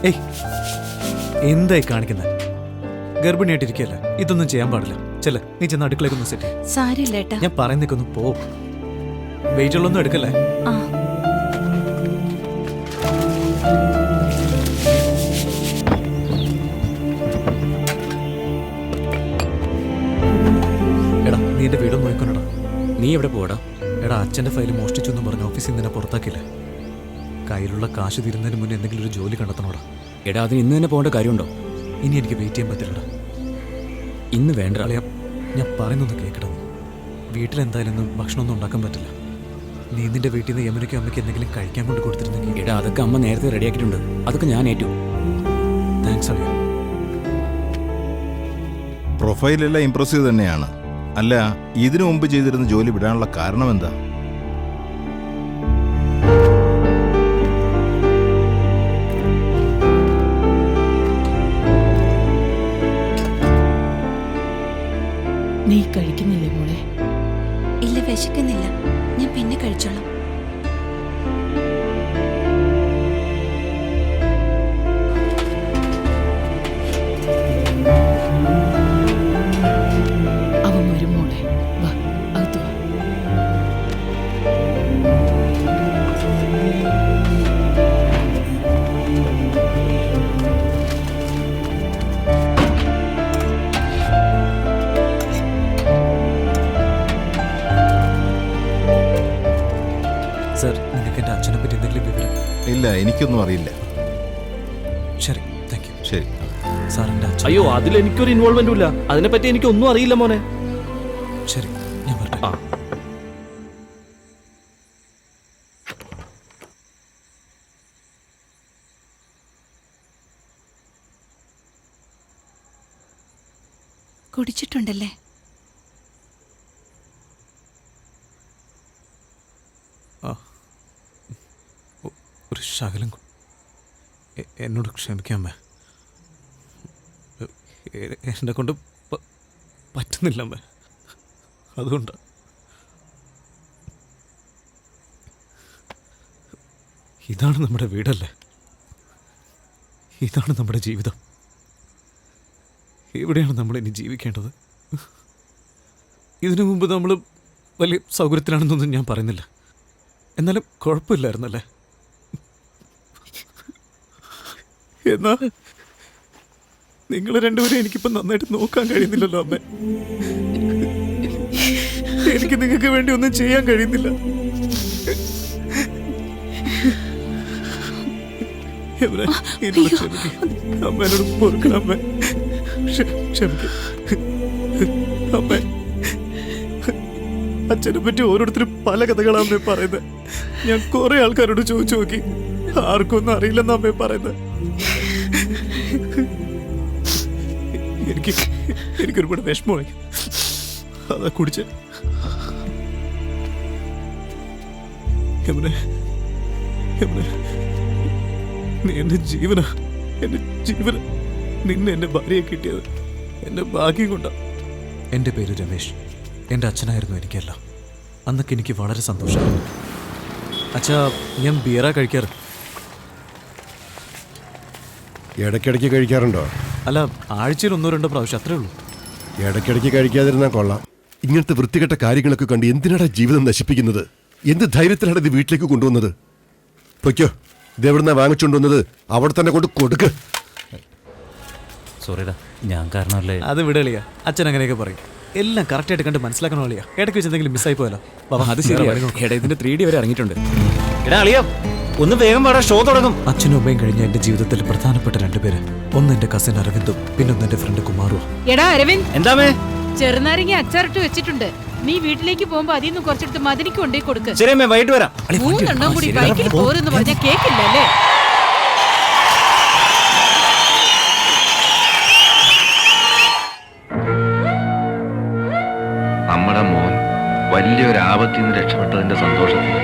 ഏയ് എന്തായി കാണിക്കുന്നത്? ഗർഭിണിയായിട്ടിരിക്കല്ലേ, ഇതൊന്നും ചെയ്യാൻ പാടില്ല. ചെല്ല, നീ ചെന്ന് അടുക്കളേക്കൊന്ന് സെറ്റ് ചെയ്യ്. സാരില്ല ഏട്ടാ. ഞാൻ പറയുന്നേക്കൊന്ന് പോ. വെയിറ്റ് ഉള്ളൊന്നും എടുക്കല്ലേ. ആ എടാ, നീ എന്റെ വീടൊന്നും നോക്കണടാ. നീ എവിടെ പോടാ? എടാ, അച്ഛന്റെ ഫയൽ മോഷ്ടിച്ചു എന്ന് പറഞ്ഞ ഓഫീസിൽ നിന്ന് പുറത്താക്കില്ല. കയ്യിലുള്ള കാശ് തീരുന്നതിന് മുന്നേ എന്തെങ്കിലും ഒരു ജോലി കണ്ടെത്തണോടാ. എടാ, അതിന് ഇന്ന് തന്നെ പോകേണ്ട കാര്യമുണ്ടോ? ഇനി എനിക്ക് വെയിറ്റ് ചെയ്യാൻ പറ്റില്ലടാ. ഇന്ന് വേണ്ട. അളിയാ, ഞാൻ പറയുന്നൊന്ന് കേൾക്കട്ടെ. വീട്ടിലെന്തായാലും ഇന്ന് ഭക്ഷണമൊന്നും ഉണ്ടാക്കാൻ പറ്റില്ല. നീ നിന്റെ വീട്ടിൽ നിന്ന് യമുനയ്ക്കും അമ്മയ്ക്ക് എന്തെങ്കിലും കഴിക്കാൻ കൊണ്ട് കൊടുത്തിരുന്നെങ്കിൽ. എടാ, അതൊക്കെ അമ്മ നേരത്തെ റെഡിയാക്കിയിട്ടുണ്ട്. അതൊക്കെ ഞാൻ ഏറ്റു. താങ്ക്സ് അളിയ. പ്രൊഫൈലെല്ലാം ഇംപ്രസീവ് തന്നെയാണ്. അല്ല, ഇതിനു മുമ്പ് ചെയ്തിരുന്ന ജോലി വിടാനുള്ള കാരണം എന്താ? നീ കഴിക്കുന്നില്ലേ മോളെ? ഇല്ല, വിശക്കുന്നില്ല. ഞാൻ പിന്നെ കഴിച്ചോളാം. അവൻ വരും മോളെ. വാ, അകത്ത് വാ. സർ, നിങ്ങൾക്ക് എൻ്റെ അച്ഛനെ പറ്റി എന്തെങ്കിലും വിവരം? ഇല്ല, എനിക്കൊന്നും അറിയില്ല. ശരി, താങ്ക് യു. ശരി. സാർ, എൻ്റെ അച്ഛൻ. അയ്യോ, അതിൽ എനിക്കൊരു ഇൻവോൾവ്മെന്റും ഇല്ല. അതിനെപ്പറ്റി എനിക്കൊന്നും അറിയില്ല മോനെ. ശരി, ഞാൻ വരട്ടെ. ആ. കുടിച്ചിട്ടുണ്ടല്ലേ? ഒരു ശകലം എന്നോട് ക്ഷമിക്കാമേ. എന്നെ കൊണ്ട് പറ്റുന്നില്ല അമ്മേ. അതുകൊണ്ട് ഇതാണ് നമ്മുടെ വീടല്ലേ, ഇതാണ് നമ്മുടെ ജീവിതം. എവിടെയാണ് നമ്മൾ ഇനി ജീവിക്കേണ്ടത്? ഇതിനു മുമ്പ് നമ്മൾ വലിയ സൗകര്യത്തിലാണെന്നൊന്നും ഞാൻ പറയുന്നില്ല. എന്നാലും കുഴപ്പമില്ലായിരുന്നല്ലേ. എന്നാ നിങ്ങൾ രണ്ടുപേരും എനിക്കിപ്പോ നന്നായിട്ട് നോക്കാൻ കഴിയുന്നില്ലല്ലോ അമ്മ. എനിക്ക് നിങ്ങൾക്ക് വേണ്ടി ഒന്നും ചെയ്യാൻ കഴിയുന്നില്ല. അമ്മേനോട് പൊറുക്കണം അമ്മ. ക്ഷമിക്കും അമ്മ. അച്ഛനെ പറ്റി ഓരോരുത്തരും പല കഥകളാണ് അമ്മേ പറയുന്നത്. ഞാൻ കുറെ ആൾക്കാരോട് ചോദിച്ചു നോക്കി, ആർക്കൊന്നും അറിയില്ലെന്ന് അമ്മേ പറയുന്നത്. എനിക്കൊരുപാട് വിഷമമായി. അതാ കുടിച്ച്. നീ എന്റെ ജീവന, നിന്നെ എന്റെ ഭാര്യയെ കിട്ടിയത് എന്റെ ഭാഗ്യം കൊണ്ടാ. എന്റെ പേര് രമേശ്. എന്റെ അച്ഛനായിരുന്നു എനിക്കല്ല. അന്നൊക്കെ എനിക്ക് വളരെ സന്തോഷമായിരുന്നു. അച്ഛാ, ഞാൻ ബിയറാ കഴിക്കാറ്. ഇടയ്ക്കിടയ്ക്ക് കഴിക്കാറുണ്ടോ? അല്ല, ആഴ്ചയിൽ 1-2 പ്രാവശ്യം, അത്രേ ഉള്ളൂ. ഇടയ്ക്കിടയ്ക്ക് കഴിക്കാതിരുന്നാൽ കൊള്ളാം. ഇങ്ങനത്തെ വൃത്തികെട്ട കാര്യങ്ങളൊക്കെ കണ്ട് എന്തിനാണ് ജീവിതം നശിപ്പിക്കുന്നത്? എന്ത് ധൈര്യത്തിലാണ് ഇത് വീട്ടിലേക്ക് കൊണ്ടുവന്നത്? പൊയ്ക്കോ, ഇതെവിടുന്നാ വാങ്ങിച്ചുകൊണ്ടുവന്നത്? അവിടെ തന്നെ കൊണ്ട് കൊടുക്ക്. സോറിടാ, ഞാൻ കാരണമല്ലേ. അത് വിടളിയാ, അച്ഛൻ അങ്ങനെയൊക്കെ പറയും. എല്ലാം കറക്റ്റായിട്ട് കണ്ട് മനസ്സിലാക്കണോ അളിയാ? ഇടയ്ക്ക് വെച്ച് എന്തെങ്കിലും മിസ്സായി പോയല്ലോ. അത് ശരിയാണ്. എടാ, ഇതിന്റെ 3D വരെ ഇറങ്ങിയിട്ടുണ്ട്. എടാ അളിയാ, ഒന്ന് വേഗം പാടാ, ഷോ തുടങ്ങും. അച്ഛനും അമ്മയും കഴിഞ്ഞ എന്റെ ജീവിതത്തിൽ പ്രധാനപ്പെട്ട 2 പേര്. ഒന്ന് എന്റെ കസിൻ അരവിന്ദും, പിന്നൊന്ന് എന്റെ ഫ്രണ്ട് കുമാറും. എടാ അരവിന്ദ്, എന്താമേ? ചെറുനാരങ്ങ അച്ചാറിട്ട് വെച്ചിട്ടുണ്ട്. നീ വീട്ടിലേക്ക് പോകുമ്പോ അതിൽ നിന്ന് കുറച്ചെടുത്ത് മദനിക്ക് കൊണ്ടേ കൊടുക്ക്. ശരി അമ്മേ, വൈകിട്ട് വരാം. 3 എണ്ണം കൂടി ബൈക്കിൽ പോരെന്ന് പറഞ്ഞാൽ കേക്കില്ലല്ലേ? നമ്മുടെ മോൻ വലിയൊരു ആപത്തിൽ നിന്ന് രക്ഷപ്പെട്ടതിന്റെ സന്തോഷത്തിൽ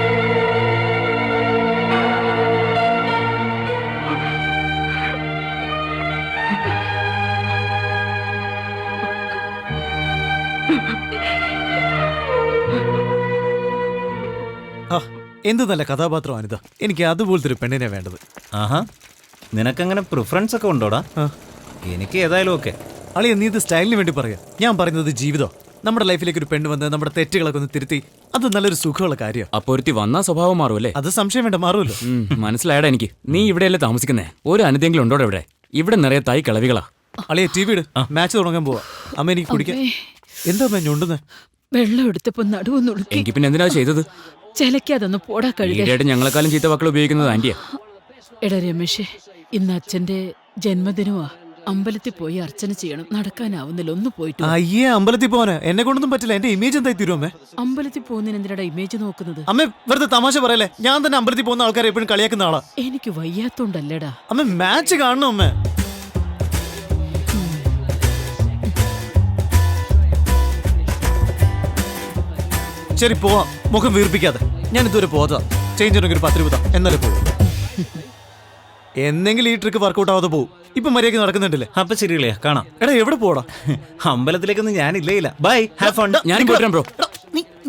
എന്ത് നല്ല കഥാപാത്രമാണിത്. എനിക്ക് അതുപോലത്തെ ഒരു പെണ്ണിനെ വേണ്ടത്. ആഹാ, നിനക്കങ്ങനെ പ്രിഫറൻസ് ഒക്കെ ഉണ്ടോടാ? എനിക്ക് ഏതായാലും ഓക്കെ. അളിയ നീ ഇത് സ്റ്റൈലിന് വേണ്ടി പറയാ. ഞാൻ പറയുന്നത് ജീവിതം. നമ്മുടെ ലൈഫിലേക്ക് ഒരു പെണ്ണ് വന്ന് നമ്മുടെ തെറ്റുകളൊക്കെ ഒന്ന് തിരുത്തി അത് നല്ലൊരു സുഖമുള്ള കാര്യമാണ്. അപ്പൊ ഒരുത്തി വന്നാ സ്വഭാവം മാറുമല്ലേ? അത് സംശയം വേണ്ട, മാറുമല്ലോ. മനസ്സിലായടാ എനിക്ക്. നീ ഇവിടെയല്ലേ താമസിക്കുന്നേ? ഒരു അനുതെങ്കിലും ഉണ്ടോടെ ഇവിടെ? ഇവിടെ നിറയെ തൈ കിളവികളാ. അളിയ ടി വി ഇട്, മാച്ച് തുടങ്ങാൻ പോവാ. അമ്മ എനിക്ക് കുടിക്കാൻ. എന്താ അമ്മ ഞൊണ്ടുന്നേ? വെള്ളം എടുത്തപ്പോ നടുവൊന്നുടുക്കി. എനിക്ക് പിന്നെ എന്തിനാ ചെയ്തത്? ചിലക്കാതൊന്ന് പോടാ കഴുകി. ഈടായിട്ട് ഞങ്ങളെക്കാളും ചീത്ത വാക്കുകൾ ഉപയോഗിക്കുന്നത് ആന്റിയാ. എടാ രമേശേ, ഇന്ന് അച്ഛന്റെ ജന്മദിനമാ. അമ്പലത്തിൽ പോയി അർച്ചന ചെയ്യണം. നടക്കാനാവുന്നില്ല, ഒന്ന് പോയിട്ട് വാ. അയ്യേ, അമ്പലത്തിൽ പോവാനാ? എന്നെ കൊണ്ടൊന്നും പറ്റില്ല. എന്റെ ഇമേജ് എന്തായി തീരും അമ്മേ? അമ്പലത്തിൽ പോകുന്നതിന് എന്തിനാ ഇമേജ് നോക്കുന്നത്? അമ്മ വെറുതെ തമാശ പറയല്ലേ. ഞാൻ തന്നെ അമ്പലത്തിൽ പോകുന്ന ആൾക്കാരെ എപ്പോഴും കളിയാക്കുന്ന ആളാ. എനിക്ക് വയ്യാത്തോണ്ടല്ലേടാ. അമ്മ മാച്ച് കാണണം അമ്മ. ശരി പോവാം, മുഖം വീർപ്പിക്കാതെ. ഞാൻ ഇതുവരെ പോകാ. ചേഞ്ച് ഉണ്ടെങ്കിൽ ഒരു 10 രൂപ എന്നാലേ പോകും. എന്നെങ്കിലും ഈ ട്രിക്ക് വർക്കൗട്ട് ആവാതെ പോകും. ഇപ്പൊ മര്യാദയ്ക്ക് നടക്കുന്നുണ്ടല്ലേ? അപ്പൊ ശരിയല്ലേ, കാണാം. എടാ എവിടെ പോടാ? അമ്പലത്തിലേക്കൊന്നും ഞാനില്ല. Bye, have fun. ഞാൻ പോയിട്ടാ ബ്രോ.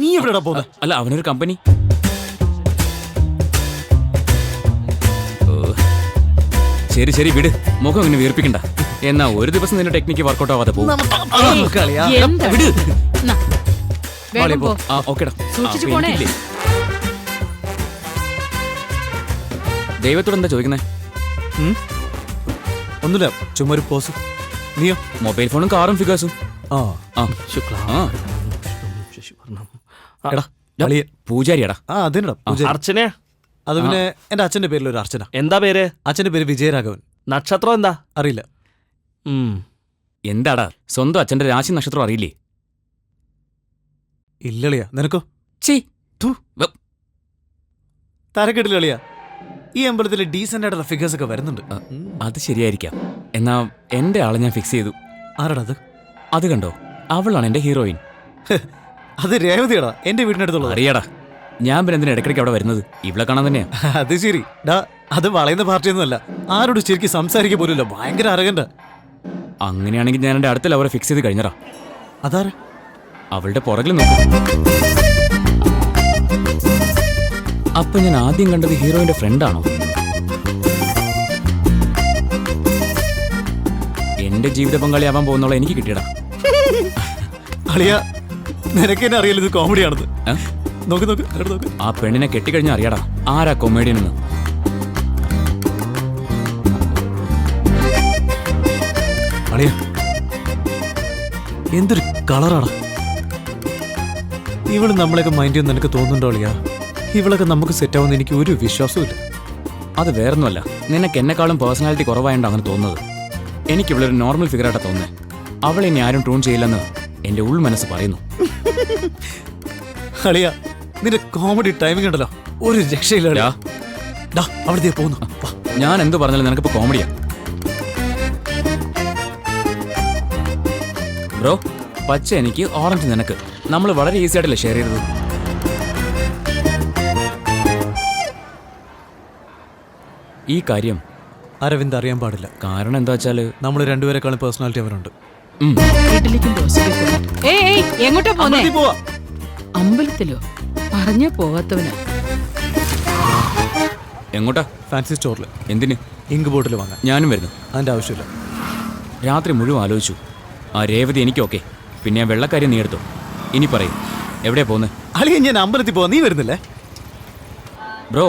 നീ എവിടെടാ പോകുന്നത്? അല്ല, അവനൊരു കമ്പനി. ശരി ശരി വിട്, മുഖം ഇങ്ങനെ വീർപ്പിക്കണ്ട. എന്നാ ഒരു ദിവസം നിന്റെ ടെക്നിക്ക് വർക്കൗട്ട് ആവാതെ പോകും. എന്താ? വിട്. നാ, വേഗം പോ. ആ ഓക്കേടാ. സൂക്ഷിച്ചു പോണേ. ദൈവത്തോട് എന്താ ചോദിക്കുന്നേ? ഒന്നുമില്ല, ചുമ്മാ ഒരു പോസ്. നീയോ? മൊബൈൽ ഫോണും കാറും ഫിഗേഴ്സും. ആ ആ എടാ അളിയൻ. പൂജാരിയാടാ. ആ അതിനടാ പൂജ. അർച്ചനയാ? അത് പിന്നെ എന്റെ അച്ഛന്റെ പേരിൽ ഒരു അർച്ചന. എന്താ പേര്? അച്ഛന്റെ പേര് വിജയരാഘവൻ. നക്ഷത്രം എന്താ? അറിയില്ല. എന്താടാ, സ്വന്തം അച്ഛന്റെ രാശി നക്ഷത്രം അറിയില്ലേ? ഇല്ലളിയാ. നിനക്കോ? ചീ. തരക്കെട്ടിലളിയാ. ഈ അമ്പലത്തിൽ ഡീസന്റ് ആയിട്ടുള്ള ഫിഗേഴ്സ് ഒക്കെ വരുന്നുണ്ട്. അത് ശരിയായിരിക്കാം. എന്നാ എന്റെ ആളെ ഞാൻ ഫിക്സ് ചെയ്തു. ആരാടാ അത്? അത് കണ്ടോ, അവളാണ് എന്റെ ഹീറോയിൻ. അത് രേവതിയാടാ, എന്റെ വീടിനടുത്തുള്ളത്. അറിയാടാ, ഞാൻ പിന്നെ എന്തിനാ ഇടയ്ക്കിടയ്ക്ക് അവിടെ വരുന്നത്? ഇവിടെ കാണാൻ തന്നെയാ. അത് ശരി ഡാ, അത് വളയുന്ന പാർട്ടിയൊന്നും അല്ല. ആരോട് ശരിക്കും സംസാരിക്കുക പോലുമില്ല. ഭയങ്കര അരകണ്ട. അങ്ങനെയാണെങ്കിൽ ഞാൻ എന്റെ അടുത്ത ലവറെ ഫിക്സ് ചെയ്ത് കഴിഞ്ഞടാ. അതാരാ? അവളുടെ പുറകിൽ നോക്കും. അപ്പൊ ഞാൻ ആദ്യം കണ്ടത് ഹീറോയിന്റെ ഫ്രണ്ടാണോ? എന്റെ ജീവിത പങ്കാളിയാവാൻ പോകുന്നോളെ എനിക്ക് കിട്ടിയടാ. അളിയ, നിനക്ക് എന്നെ അറിയില്ല ഇത് കോമഡിയാണെന്ന്. നോക്ക് നോക്ക് നോക്ക്. ആ പെണ്ണിനെ കെട്ടിക്കഴിഞ്ഞാൽ അറിയാടാ ആരാ കൊമേഡിയൻ എന്ന്. അളിയ, എന്തൊരു കളറാടാ. ഇവള് നമ്മളെയൊക്കെ മൈൻഡ് ചെയ്യുന്ന നിനക്ക് തോന്നുന്നുണ്ടോ അളിയ? ഇവളൊക്കെ നമുക്ക് സെറ്റ് ആവുന്ന എനിക്ക് ഒരു വിശ്വാസവും ഇല്ല. അത് വേറൊന്നുമല്ല, നിനക്ക് എന്നെക്കാളും പേഴ്സണാലിറ്റി കുറവായോണ്ട് അങ്ങനെ തോന്നുന്നത്. എനിക്ക് ഇവളൊരു നോർമൽ ഫിഗറായിട്ടാ തോന്നുന്നത്. അവളെ ഇനി ആരും ട്രൂൺ ചെയ്യില്ലെന്ന് എന്റെ ഉൾ മനസ്സ് പറയുന്നു. അളിയ, നിന്റെ കോമഡി ടൈമിംഗ് ഉണ്ടല്ലോ, ഒരു രക്ഷയില്ല. അവിടുത്തെ പോകുന്നു. ഞാൻ എന്ത് പറഞ്ഞാലും നിനക്കിപ്പോ കോമഡിയാ. ബ്രോ, പച്ച എനിക്ക്, ഓറഞ്ച് നിനക്ക്. നമ്മൾ വളരെ ഈസി ആയിട്ടല്ലേ ഷെയർ ചെയ്തത്. ഈ കാര്യം അരവിന്ദ് അറിയാൻ പാടില്ല. കാരണം എന്താ വെച്ചാല് നമ്മൾ രണ്ടുപേരെക്കാളും പേഴ്സണാലിറ്റി അവരുണ്ട്. വീട്ടിലേക്കും ദോശയ്ക്കും പോകാം. ഏയ് എങ്ങോട്ടാ പോന്നേ? പോവാ. അമ്പലത്തിലോ? പറഞ്ഞാ പോവാത്തവനാ. എങ്ങോട്ടാ? ഫാൻസി സ്റ്റോറിൽ. എന്തിന്? ഇങ്ക് ബോട്ടിൽ വാങ്ങാൻ. ഞാനും വരുന്നു. അതിന്റെ ആവശ്യമില്ല. രാത്രി മുഴുവൻ ആലോചിച്ചു. ആ രേവതി എനിക്കൊക്കെ. പിന്നെ ആ വെള്ളക്കാര്യം നീ എടുത്തോ. ഇനി പറയും എവിടെയാ പോകുന്നത്? അളിയ, ഞാൻ അമ്പലത്തിൽ പോവാ. നീ വരുന്നില്ലേ? ബ്രോ,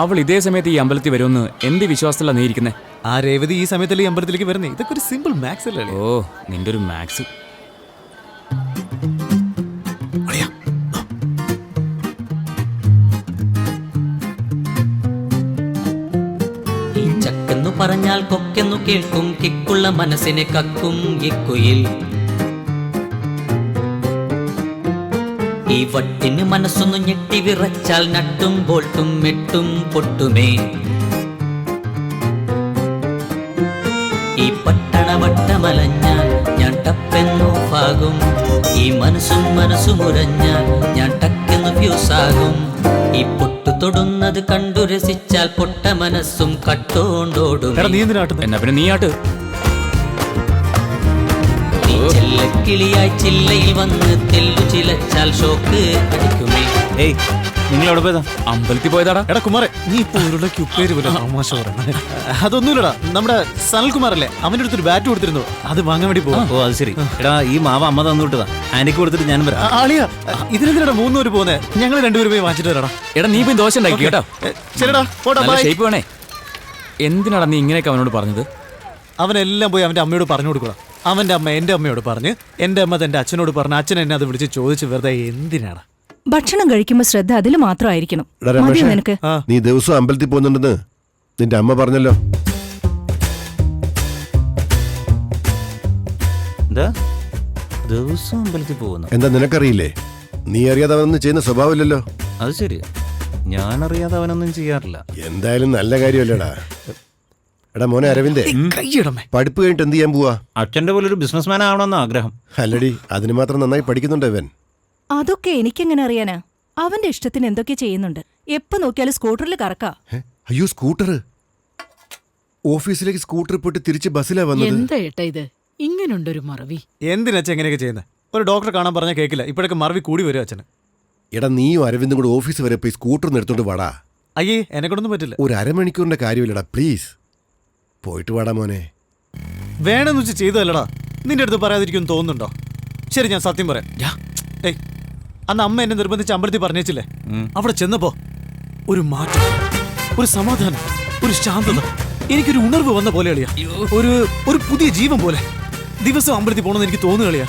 അവൾ ഇതേ സമയത്ത് ഈ അമ്പലത്തിൽ വരുമെന്ന് എന്ത് വിശ്വാസത്തിലാണ് നീ ഇരിക്കുന്നത്? ആ രേവതി ഈ സമയത്തല്ലേ ഈ അമ്പലത്തിലേക്ക് വരുന്നേ? ഇതൊക്കെ ഒരു സിമ്പിൾ മാത്സ് അല്ലേ? ഓ, നിന്റെ ഒരു മാത്സ്. ഈ ചക്കെന്നു പറഞ്ഞാൽ കൊക്കെന്നു കേൾക്കും, കിക്കുള്ള മനസ്സിനെ കക്കും കിക്കുയിൽ. ഈ വട്ടിന് മനസ്സൊന്നു ഞെട്ടി വിറച്ചാൽ നട്ടും ബോൾട്ടും മെട്ടും പൊട്ടുമേ. ഈ പട്ടണ വട്ടമലഞ്ഞാൽ ഞാൻ ടപ്പെന്നോഫാകും. ഈ മനസ്സുമുരഞ്ഞാൽ ഞാൻ ടക്കെന്നു ഫ്യൂസാകും. ഈ പൊട്ടു തൊടുന്നത് കണ്ടു രസിച്ചാൽ പൊട്ട മനസ്സും കട്ടോണ്ടോടും. എന്നാ പിന്നെ നീ ആട്ട്. ചെല്ലക്കിളിയായി ചില്ലയിൽ വന്ന് തെല്ലു ചിലച്ചാൽ ഷോക്ക് അടിക്കുമേ. ഏയ്, നിങ്ങൾ എവിടെ പോയതാ? അമ്പലത്തിൽ പോയതാടാ. എടാ കുമാറെ, നീ ഇപ്പൊ ഉരുളക്ക് ഉപ്പേര് പോലെ തമാശ പറയുന്നത്. അതൊന്നുമില്ലടാ, നമ്മുടെ സനൽകുമാറല്ലേ, അവന്റെ അടുത്തൊരു ബാറ്റ് കൊടുത്തിരുന്നു, അത് വാങ്ങാൻ വേണ്ടി പോകും. ഓ അത് ശരി. എടാ ഈ മാവ് അമ്മ തന്നു വിട്ടതാ, ആന്റിക്ക് കൊടുത്തിട്ട് ഞാനും വരാം. ആളിയാ, ഇതിനെന്തിനാ മൂന്നുപേര് പോകുന്നേ? ഞങ്ങൾ രണ്ടുപേരും പോയി വാങ്ങിച്ചിട്ട് വരാടാ. എടാ നീ പോയി ദോശ ഉണ്ടാക്കി കേട്ടോ. ശരിടാ, പോടാ, നല്ല ബൈ. ഷേപ്പ് വേണേ. എന്തിനാടാ നീ ഇങ്ങനെയൊക്കെ അവനോട് പറഞ്ഞത്? അവനെല്ലാം പോയി അവന്റെ അമ്മയോട് പറഞ്ഞു കൊടുക്കണം. അവന്റെ അമ്മ എന്റെ അമ്മയോട് പറഞ്ഞ്, എന്റെ അമ്മ തന്റെ അച്ഛനോട് പറഞ്ഞ്, അച്ഛൻ എന്നെ അത് വിളിച്ച് ചോദിച്ച് വെറുതെ എന്തിനാണ്? ഭക്ഷണം കഴിക്കുമ്പോ ശ്രദ്ധ അതിൽ മാത്രമായിരിക്കണം. എടാ രമേശേ, നിനക്ക് നീ ദിവസവും അമ്പലത്തിൽ പോകുന്നുണ്ടെന്ന് നിന്റെ അമ്മ പറഞ്ഞല്ലോ. എന്താ ദിവസം അമ്പലത്തിൽ പോകുന്നു? എന്താ നിനക്കറിയില്ലേ? നീ അറിയാതെ അവനൊന്നും ചെയ്യുന്ന സ്വഭാവമില്ലല്ലോ. അത് ശരി, ഞാനറിയാതെ അവനൊന്നും ചെയ്യാറില്ല. എന്തായാലും നല്ല കാര്യമല്ലേടാ. എടാ മോനെ അരവിന്ദേ, കൈയിടമേ. പഠിപ്പ് കഴിഞ്ഞിട്ട് എന്ത് ചെയ്യാൻ പോവാ? അച്ഛന്റെ പോലെ ഒരു ബിസിനസ്മാൻ ആവണമെന്ന് ആഗ്രഹം. അല്ലടി, അതിന് മാത്രം നന്നായി പഠിക്കുന്നുണ്ട് ഇവൻ. അതൊക്കെ എനിക്കെങ്ങനെ അറിയാനാ? അവന്റെ ഇഷ്ടത്തിന് എന്തൊക്കെ ചെയ്യുന്നുണ്ട്. എപ്പോ നോക്കിയാലും സ്കൂട്ടറിൽ കറക്കാ. അയ്യോ, സ്കൂട്ടർ! ഓഫീസിലേക്ക് സ്കൂട്ടർ പോയിട്ട് തിരിച്ച് ബസ്സിലാ വന്നത്. എന്താ ഏട്ടാ ഇത്? ഇങ്ങനുണ്ടൊരു മറവി. എന്തിനച്ഛ എങ്ങനെയൊക്കെ ചെയ്യുന്നത്? ഒരു ഡോക്ടറെ കാണാൻ പറഞ്ഞാൽ കേൾക്കില്ല. ഇപ്പോഴൊക്കെ മറവി കൂടി വരും അച്ഛന്. എടാ നീയും അരവിന്ദും കൂടെ ഓഫീസ് വരെ പോയി സ്കൂട്ടർ നിർത്തോണ്ട് വാടാ. അയ്യേ, എന്നെ കൊണ്ടൊന്നും പറ്റില്ല. ഒരു അരമണിക്കൂറിന്റെ കാര്യമില്ലടാ, പ്ലീസ് പോയിട്ട് വാടാ മോനെ. വേണമെന്ന് വെച്ച് ചെയ്തതല്ലടാ. നിന്റെ അടുത്ത് പറയാതിരിക്കും തോന്നുന്നുണ്ടോ? ശരി, ഞാൻ സത്യം പറയാം. ഏയ്, അന്ന് അമ്മ എന്നെ നിർബന്ധിച്ച് അമ്പലത്തിൽ പറഞ്ഞേച്ചില്ലേ? അവിടെ ചെന്നപ്പോ ഒരു മാറ്റം, ഒരു സമാധാനം, ഒരു ശാന്തത, എനിക്കൊരു ഉണർവ് വന്ന പോലെ അളിയാ. ഒരു പുതിയ ജീവൻ പോലെ. ദിവസം അമ്പലത്തിൽ പോകണമെന്ന് എനിക്ക് തോന്നുകളിയാ.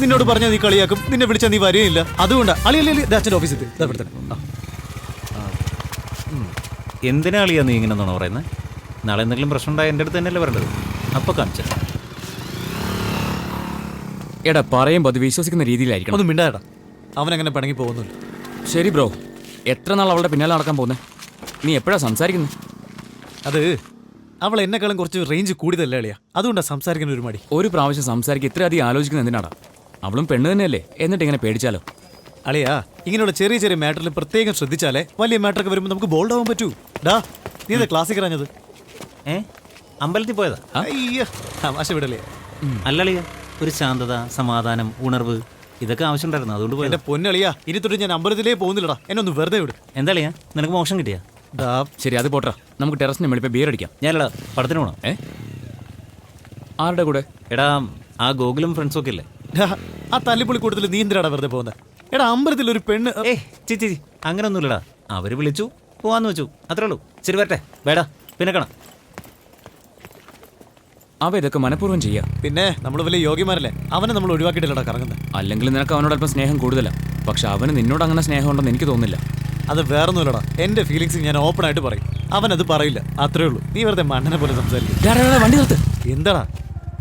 നിന്നോട് പറഞ്ഞാൽ നീ കളിയാക്കും, നിന്നെ വിളിച്ചാൽ നീ വരികയില്ല. അതുകൊണ്ടാ അളിയല്ലേ അച്ഛൻ്റെ ഓഫീസിൽ എന്തിനാ അളിയാ നീ ഇങ്ങനെ എന്നാണോ പറയുന്നത്? നാളെ എന്തെങ്കിലും പ്രശ്നം ഉണ്ടായാൽ എൻ്റെ അടുത്ത് തന്നെയല്ലേ വരേണ്ടത്. അപ്പൊ കാണിച്ച എടാ പറയുമ്പോൾ അത് വിശ്വസിക്കുന്ന രീതിയിലായിരിക്കണം. ഒന്നും മിണ്ടാടാ, അവനങ്ങനെ പിണങ്ങി പോകുന്നില്ല. ശരി ബ്രോ, എത്ര നാൾ അവളുടെ പിന്നാലെ നടക്കാൻ പോകുന്നേ? നീ എപ്പോഴാ സംസാരിക്കുന്നത്? അത് അവൾ എന്നെക്കാളും കുറച്ച് റേഞ്ച് കൂടുതലല്ലേ അളിയാ, അതുകൊണ്ടാണ് സംസാരിക്കുന്ന ഒരു മടി. ഒരു പ്രാവശ്യം സംസാരിക്കുക ഇത്രയധികം ആലോചിക്കുന്നത് എന്തിനാടാ? അവളും പെണ്ണ് തന്നെയല്ലേ, എന്നിട്ട് ഇങ്ങനെ പേടിച്ചാലോ? അളിയാ, ഇങ്ങനെയുള്ള ചെറിയ ചെറിയ മാറ്ററിൽ പ്രത്യേകം ശ്രദ്ധിച്ചാലേ വലിയ മാറ്ററൊക്കെ വരുമ്പോൾ നമുക്ക് ബോൾഡ് ആവാൻ പറ്റൂ. ഡാ, നീ എന്താ ക്ലാസ്സിൽ പറഞ്ഞത്? അമ്പലത്തിൽ പോയതാ? അയ്യോ, തമാശ വിടലേ. അല്ലളിയ, ഒരു ശാന്തത, സമാധാനം, ഉണർവ്, ഇതൊക്കെ ആവശ്യമുണ്ടായിരുന്നു, അതുകൊണ്ട് പോയത്. എന്റെ പൊന്നളിയാ, ഇനി തൊട്ട് ഞാൻ അമ്പലത്തിലേ പോകുന്നില്ലടാ. എന്നെ ഒന്ന് വെറുതെ വിട്. എന്താ അളിയാ, നിനക്ക് മോശം കിട്ടിയാ? ശരി, അത് പോട്ടാ. നമുക്ക് ടെറസിന് മേളിൽ ബിയർ അടിക്കാം. ഞാനടാ പടത്തിന് പോകണം. ആരുടെ കൂടെ? എടാ ആ ഗോകുലും ഫ്രണ്ട്സും ഒക്കെ ഇല്ലേ? ആ തല്ലിപ്പൊളി കൂട്ടത്തിൽ നീ എന്തിനാടാ വെറുതെ പോകുന്നത്? എടാ അമ്പലത്തിൽ ഒരു പെണ്ണ്. ചേച്ചി അങ്ങനെ ഒന്നുമില്ലടാ, അവര് വിളിച്ചു പോവാന്ന് വെച്ചു, അത്രേ ഉള്ളൂ. ശരി വരട്ടെ, വേടാ, പിന്നെ കാണാം. അവ ഇതൊക്കെ മനഃപൂർവ്വം ചെയ്യാം. പിന്നെ നമ്മൾ വലിയ യോഗ്യമാരല്ലേ, അവനെ നമ്മൾ ഒഴിവാക്കിയിട്ടില്ലടാ കറങ്ങുന്നത്. അല്ലെങ്കിൽ നിനക്ക് അവനോട് അല്പം സ്നേഹം കൂടുതലാ. പക്ഷെ അവന് നിന്നോട് അങ്ങനെ സ്നേഹം ഉണ്ടെന്ന് എനിക്ക് തോന്നുന്നില്ല. അത് വേറൊന്നുമില്ലടാ, എന്റെ ഫീലിങ്സ് ഞാൻ ഓപ്പൺ ആയിട്ട് പറയും. അവനത് പറയില്ല, അത്രേ ഉള്ളൂ. നീ വെറുതെ മണ്ണനെ പോലെ സംസാരിക്കും. വണ്ടി നിർത്ത്. എന്താടാ?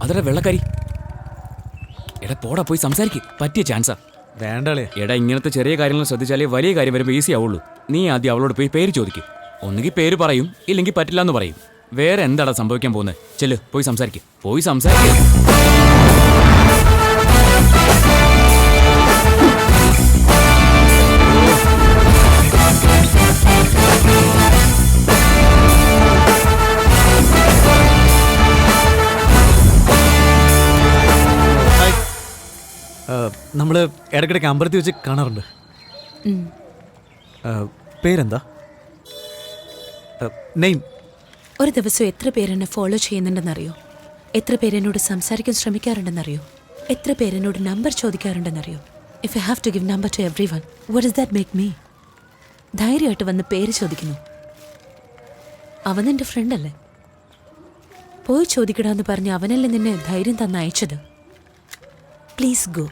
അതടാ വെള്ളക്കാരി. എടാ പോടാ, പോയി സംസാരിക്കും. പറ്റിയ ചാൻസാ. വേണ്ടളേ. എടാ ഇങ്ങനത്തെ ചെറിയ കാര്യങ്ങൾ ശ്രദ്ധിച്ചാലേ വലിയ കാര്യം വരുമ്പോൾ ഈസി ആവുള്ളൂ. നീ ആദ്യം അവളോട് പോയി പേര് ചോദിക്കും. ഒന്നുകിൽ പേര് പറയും, ഇല്ലെങ്കിൽ പറ്റില്ല എന്ന് പറയും. വേറെ എന്താടാ സംഭവിക്കാൻ പോകുന്നത്? ചെല്ല്, പോയി സംസാരിക്കും. പോയി സംസാരിക്കും. നമ്മള് ഇടയ്ക്കിടയ്ക്ക് അമ്പലത്തിൽ വെച്ച് കാണാറുണ്ട്. പേരെന്താ? നെയിം? ഒരു ദിവസം എത്ര പേരെന്നെ ഫോളോ ചെയ്യുന്നുണ്ടെന്നറിയോ? എത്ര പേരെന്നോട് സംസാരിക്കാൻ ശ്രമിക്കാറുണ്ടെന്നറിയോ? എത്ര പേരെന്നോട് നമ്പർ ചോദിക്കാറുണ്ടെന്നറിയോ? If I have to give number to every one, what does that make me? ധൈര്യമായിട്ട് വന്ന് പേര് ചോദിക്കുന്നു. അവൻ എൻ്റെ ഫ്രണ്ടല്ലേ? പോയി ചോദിക്കടാന്ന് പറഞ്ഞ് അവനല്ലേ നിന്നെ ധൈര്യം തന്ന് അയച്ചത്? Please go.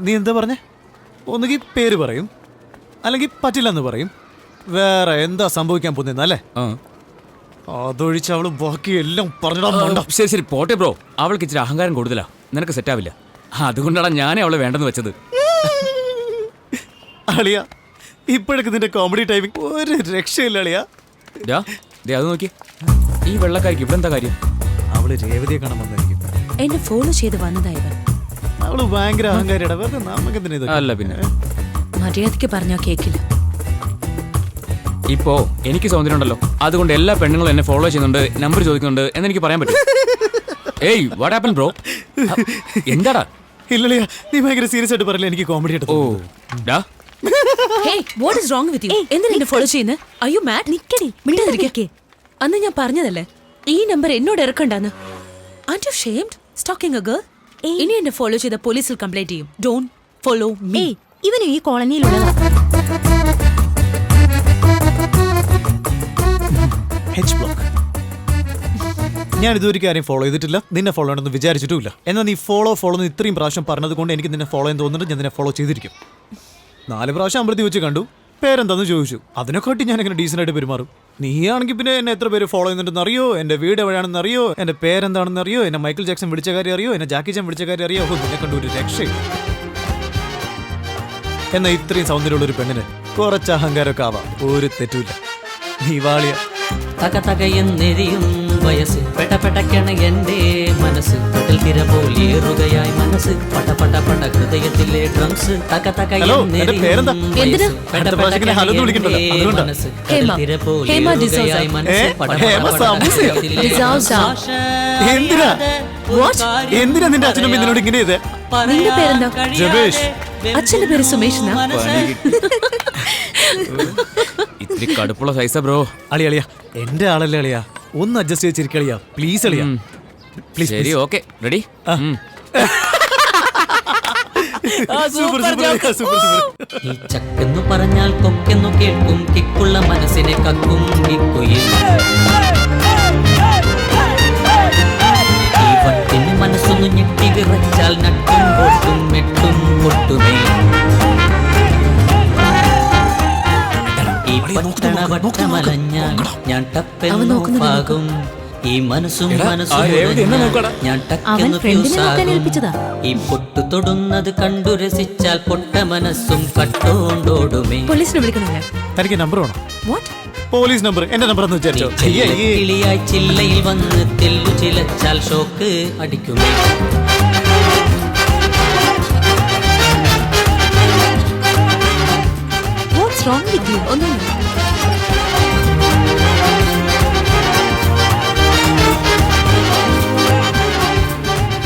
നീ എന്താ പറഞ്ഞേ? ഒന്നുകിൽ പേര് പറയും, അല്ലെങ്കിൽ പറ്റില്ലെന്ന് പറയും. വേറെ എന്താ സംഭവിക്കാൻ പോകുന്നല്ലേ? അതൊഴിച്ച് അവള് ബാക്കിയെല്ലാം പറഞ്ഞിടാ. ശരി ശരി പോട്ടെ ബ്രോ, അവൾക്ക് ഇച്ചിരി അഹങ്കാരം കൂടുതലാ. നിനക്ക് സെറ്റാവില്ല. അതുകൊണ്ടാണ് ഞാനേ അവളെ വേണ്ടെന്ന് വെച്ചത്. അളിയ, ഇപ്പോഴൊക്കെ നിന്റെ കോമഡി ടൈമിംഗ് ഒരു രക്ഷയില്ല അളിയ. അത് നോക്കി, ഈ വെള്ളക്കാരിക്ക് ഇവിടെ എന്താ കാര്യം? അവള് രേവതിയെ കാണാൻ വന്നായിരിക്കും. എന്നെ ഫോളോ ചെയ്ത് വന്നതായവൻ അവള് ഭയങ്കര അഹങ്കാരിയുടെ വെറുതെ നമുക്ക് എന്തിനാ ഇതൊക്കെ? അല്ല പിന്നെ മര്യാദയ്ക്ക് പറഞ്ഞാ കേക്കില്ല. ഇപ്പോ എനിക്ക് സൗന്ദര്യം ഉണ്ടല്ലോ, അതുകൊണ്ട് എല്ലാ പെണ്ണുങ്ങളും എന്നെ ഫോളോ ചെയ്യുന്നുണ്ട്, നമ്പർ ചോദിക്കുന്നുണ്ട് എന്നെനിക്ക് പറയാൻ പറ്റും. ഏയ് വാട്ട് ഹാപ്പൻ ബ്രോ? എന്താടാ? ഇല്ലല്ലയാ, നീ ഭയങ്കര സീരിയസ് ആയിട്ട് പറയില്ല, എനിക്ക് കോമഡി ഓ ഡാ Hey, what is wrong with you? എന്തിനാ എന്നെ ഫോളോ ചെയ്യുന്നത്? Are you mad? നിക്കടി, മിണ്ടാതിരിക്കേ. അന്ന് ഞാൻ പറഞ്ഞതല്ലേ ഈ നമ്പർ എന്നോട് ഇറക്കണ്ടെന്ന്. Aren't you ashamed? Stalking a girl? ഇനി എന്നെ ഫോളോ ചെയ്ത പോലീസിൽ കംപ്ലൈന്റ് ചെയ്യും. Don't follow me. ഇവനും ഈ കോളനിയിലുള്ളതാ. H block. ഞാൻ ഇതുവരെ ആരെയും ഫോളോ ചെയ്തിട്ടില്ല, നിന്നെ ഫോളോ ചെയ്യണമെന്ന് വിചാരിച്ചിട്ടുമില്ല. എന്നാൽ നീ ഫോളോ എന്ന് ഇത്രയും പ്രാവശ്യം പറഞ്ഞത് കൊണ്ട് എനിക്ക് നിന്നെ ഫോളോ ചെയ്യാൻ തോന്നുന്നുണ്ട്. ഞാൻ നിന്നെ ഫോളോ ചെയ്തിരിക്കും. 4 പ്രാവശ്യം അമ്പലത്തിൽ വെച്ച് കണ്ടു, പേരെന്താന്ന് ചോദിച്ചു. അതിനെക്കാട്ടി ഞാൻ എങ്ങനെ ഡീസൻ്റ് ആയിട്ട് പെരുമാറും. നീയാണെങ്കിൽ പിന്നെ എന്നെ എത്ര പേര് ഫോളോ ചെയ്യുന്നുണ്ടെന്ന് അറിയോ, എന്റെ വീട് എവിടെയാണെന്ന് അറിയോ, എന്റെ പേരെന്താണെന്ന് അറിയോ, എന്നെ മൈക്കിൾ ജാക്സൺ വിളിച്ച കാര്യം അറിയോ, എന്നെ ജാക്കി ചാൻ വിളിച്ച കാര്യം അറിയോ. നിന്നെ കണ്ടു ഒരു രക്ഷയും. എന്നാൽ ഇത്രയും സൗന്ദര്യമുള്ള ഒരു പെണ്ണിന് കുറച്ച് അഹങ്കാരമൊക്കെ ആവാം, ഒരു തെറ്റുമില്ല. നീ വാളിയ തക തകയെന്നെരിയും വയസ്സ് പെട്ടപ്പെട്ടക്കണ എന്റെ മനസ്സ് കടൽ തിര പോലേറുകയായി മനസ്സ് പട പട പട ഹൃദയത്തിലെ ഡ്രംസ് തക പേരെന്താ? എന്തിനാ? മനസ്സ് കടൽ തിര പോലേറുകയായി മനസ്സ് പട പട പട ഹൃദയത്തിലെ എന്തിനാ എന്തിനാ നിന്റെ അച്ഛനും നിന്നോട് ഇങ്ങനെ ചെയ്തേ? നിന്റെ പേരെന്താ? ജബേഷ്. അച്ഛന്റെ പേര് സുമേഷ് എന്നാ. ഇത്തിരി കടുപ്പുള്ള സൈസാ ബ്രോ. അളിയാ എന്റെ ആളല്ലേ അളിയാ, ഒന്ന് അഡ്ജസ്റ്റ് ചെയ്തിരിക്കളിയാ പ്ലീസ് അളിയാ. ശരി ഓക്കെ റെഡി. ഈ ചക്കെന്നു പറഞ്ഞാൽ കൊക്കെന്നു കേൾക്കും കിക്കുള്ള മനസ്സിനെ കക്കും കിക്കുയിൽ ഈ വട്ടിന് മനസ്സൊന്നു ഞെട്ടി വിറച്ചാൽ നട്ടും പൊട്ടും മെട്ടും പൊട്ടുമേ ഈ പട്ടണ വട്ടമലഞ്ഞാൽ ഞാൻ ടപ്പെന്നു പാകും ഈ മനസ്സും ഞാൻ ടക്കെന്നു ഫ്യൂസാകും ഈ പൊട്ടു തൊടുന്നത് കണ്ടു രസിച്ചാൽ പൊട്ട മനസ്സും കട്ടോണ്ടോടുമേ. പോലീസിനെ വിളിക്കണില്ല. തനിക്ക് നമ്പർ വേണം? What? പോലീസ് നമ്പർ എന്റെ നമ്പർ എന്ന് വിചാരിച്ചോ? കിളിയായി ചില്ലയിൽ വന്ന് തെല്ലു ചിലച്ചാൽ ഷോക്ക് അടിക്കുമേ. What's wrong with you? ഒന്നുമില്ല.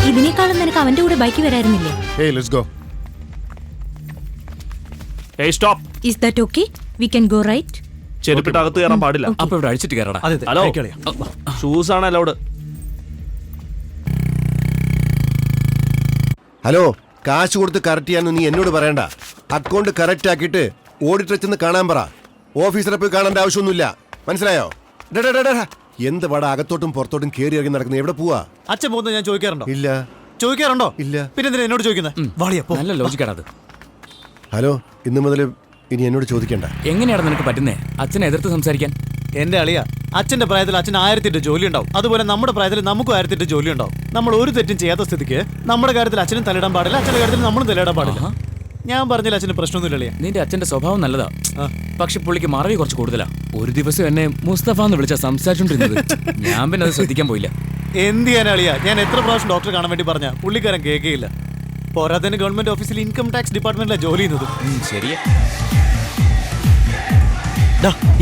ഇതിനേക്കാളും നിനക്ക് അവന്റെ കൂടെ ബൈക്ക് വരായിരുന്നില്ലേ? Hey, let's go. Hey, stop. Is that okay? We can go right? ചെരുപ്പിട്ട് അകത്ത് കയറാൻ പാടില്ല. അപ്പൊ ഇവിടെ അഴിച്ചിട്ട് കയറടാ. അതെ ഹലോ ഷൂസ് ആണ് അലൗഡ്. ഹലോ, കാശ് കൊടുത്ത് കറക്റ്റ് ചെയ്യാനൊന്നും നീ എന്നോട് പറയണ്ട. അക്കൗണ്ട് കറക്റ്റ് ആക്കിയിട്ട് ഓഡിറ്റർ ചെന്ന് കാണാൻ പറ. ഓഫീസറെ പോയി കാണേണ്ട ആവശ്യമൊന്നുമില്ല, മനസ്സിലായോ? എന്ത് വട അകത്തോട്ടും പുറത്തോട്ടും കയറി ഇറങ്ങി നടക്കുന്നത്? എവിടെ പോവാ? അച്ഛൻ പോകുന്നത് ഞാൻ ചോദിക്കാറുണ്ടോ? ഇല്ല. ചോദിക്കാറുണ്ടോ? ഇല്ല. പിന്നെ എന്തിനാ എന്നോട് ചോദിക്കുന്നത്? വാളിയപ്പോ നല്ല ലോജിക്കാണ് അത്. ഹലോ, ഇന്നു മുതൽ ഇനി എന്നോട് ചോദിക്കണ്ട. എങ്ങനെയാണ് നിനക്ക് പറ്റുന്നേ അച്ഛനെ എതിർത്ത് സംസാരിക്കാൻ? എന്റെ അളിയ, അച്ഛന്റെ പ്രായത്തിൽ അച്ഛൻ 1008 ജോലി ഉണ്ടാവും. അതുപോലെ നമ്മുടെ പ്രായത്തിൽ നമുക്കും 1008 ജോലി ഉണ്ടാവും. നമ്മൾ ഒരു തെറ്റും ചെയ്യാത്ത സ്ഥിതിക്ക് നമ്മുടെ കാര്യത്തിൽ അച്ഛനും തലയിടാൻ പാടില്ല, അച്ഛന്റെ കാര്യത്തിൽ നമ്മളും തലയിടാൻ പാടില്ല. ഞാൻ പറഞ്ഞില്ല അച്ഛന് പ്രശ്നമൊന്നുമില്ല. നിന്റെ അച്ഛന്റെ സ്വഭാവം നല്ലതാ, പക്ഷെ പുള്ളിക്ക് മറവി കുറച്ച് കൂടുതലാ. ഒരു ദിവസം എന്നെ മുസ്തഫ എന്ന് വിളിച്ചാ സംസാരിച്ചോണ്ടിരുന്നത്. ഞാൻ പിന്നെ അത് ശ്രദ്ധിക്കാൻ പോയില്ല. എന്ത് ചെയ്യാൻ അളിയ, ഞാൻ എത്ര പ്രാവശ്യം ഡോക്ടറെ കാണാൻ വേണ്ടി പറഞ്ഞ പുള്ളിക്കാരൻ കേൾക്കുകയില്ല. പോരാത്തതിന് ഗവൺമെന്റ് ഓഫീസിൽ ഇൻകം ടാക്സ് ഡിപ്പാർട്ട്മെന്റിലാണ് ജോലി ചെയ്യുന്നത്. ശരിയാ.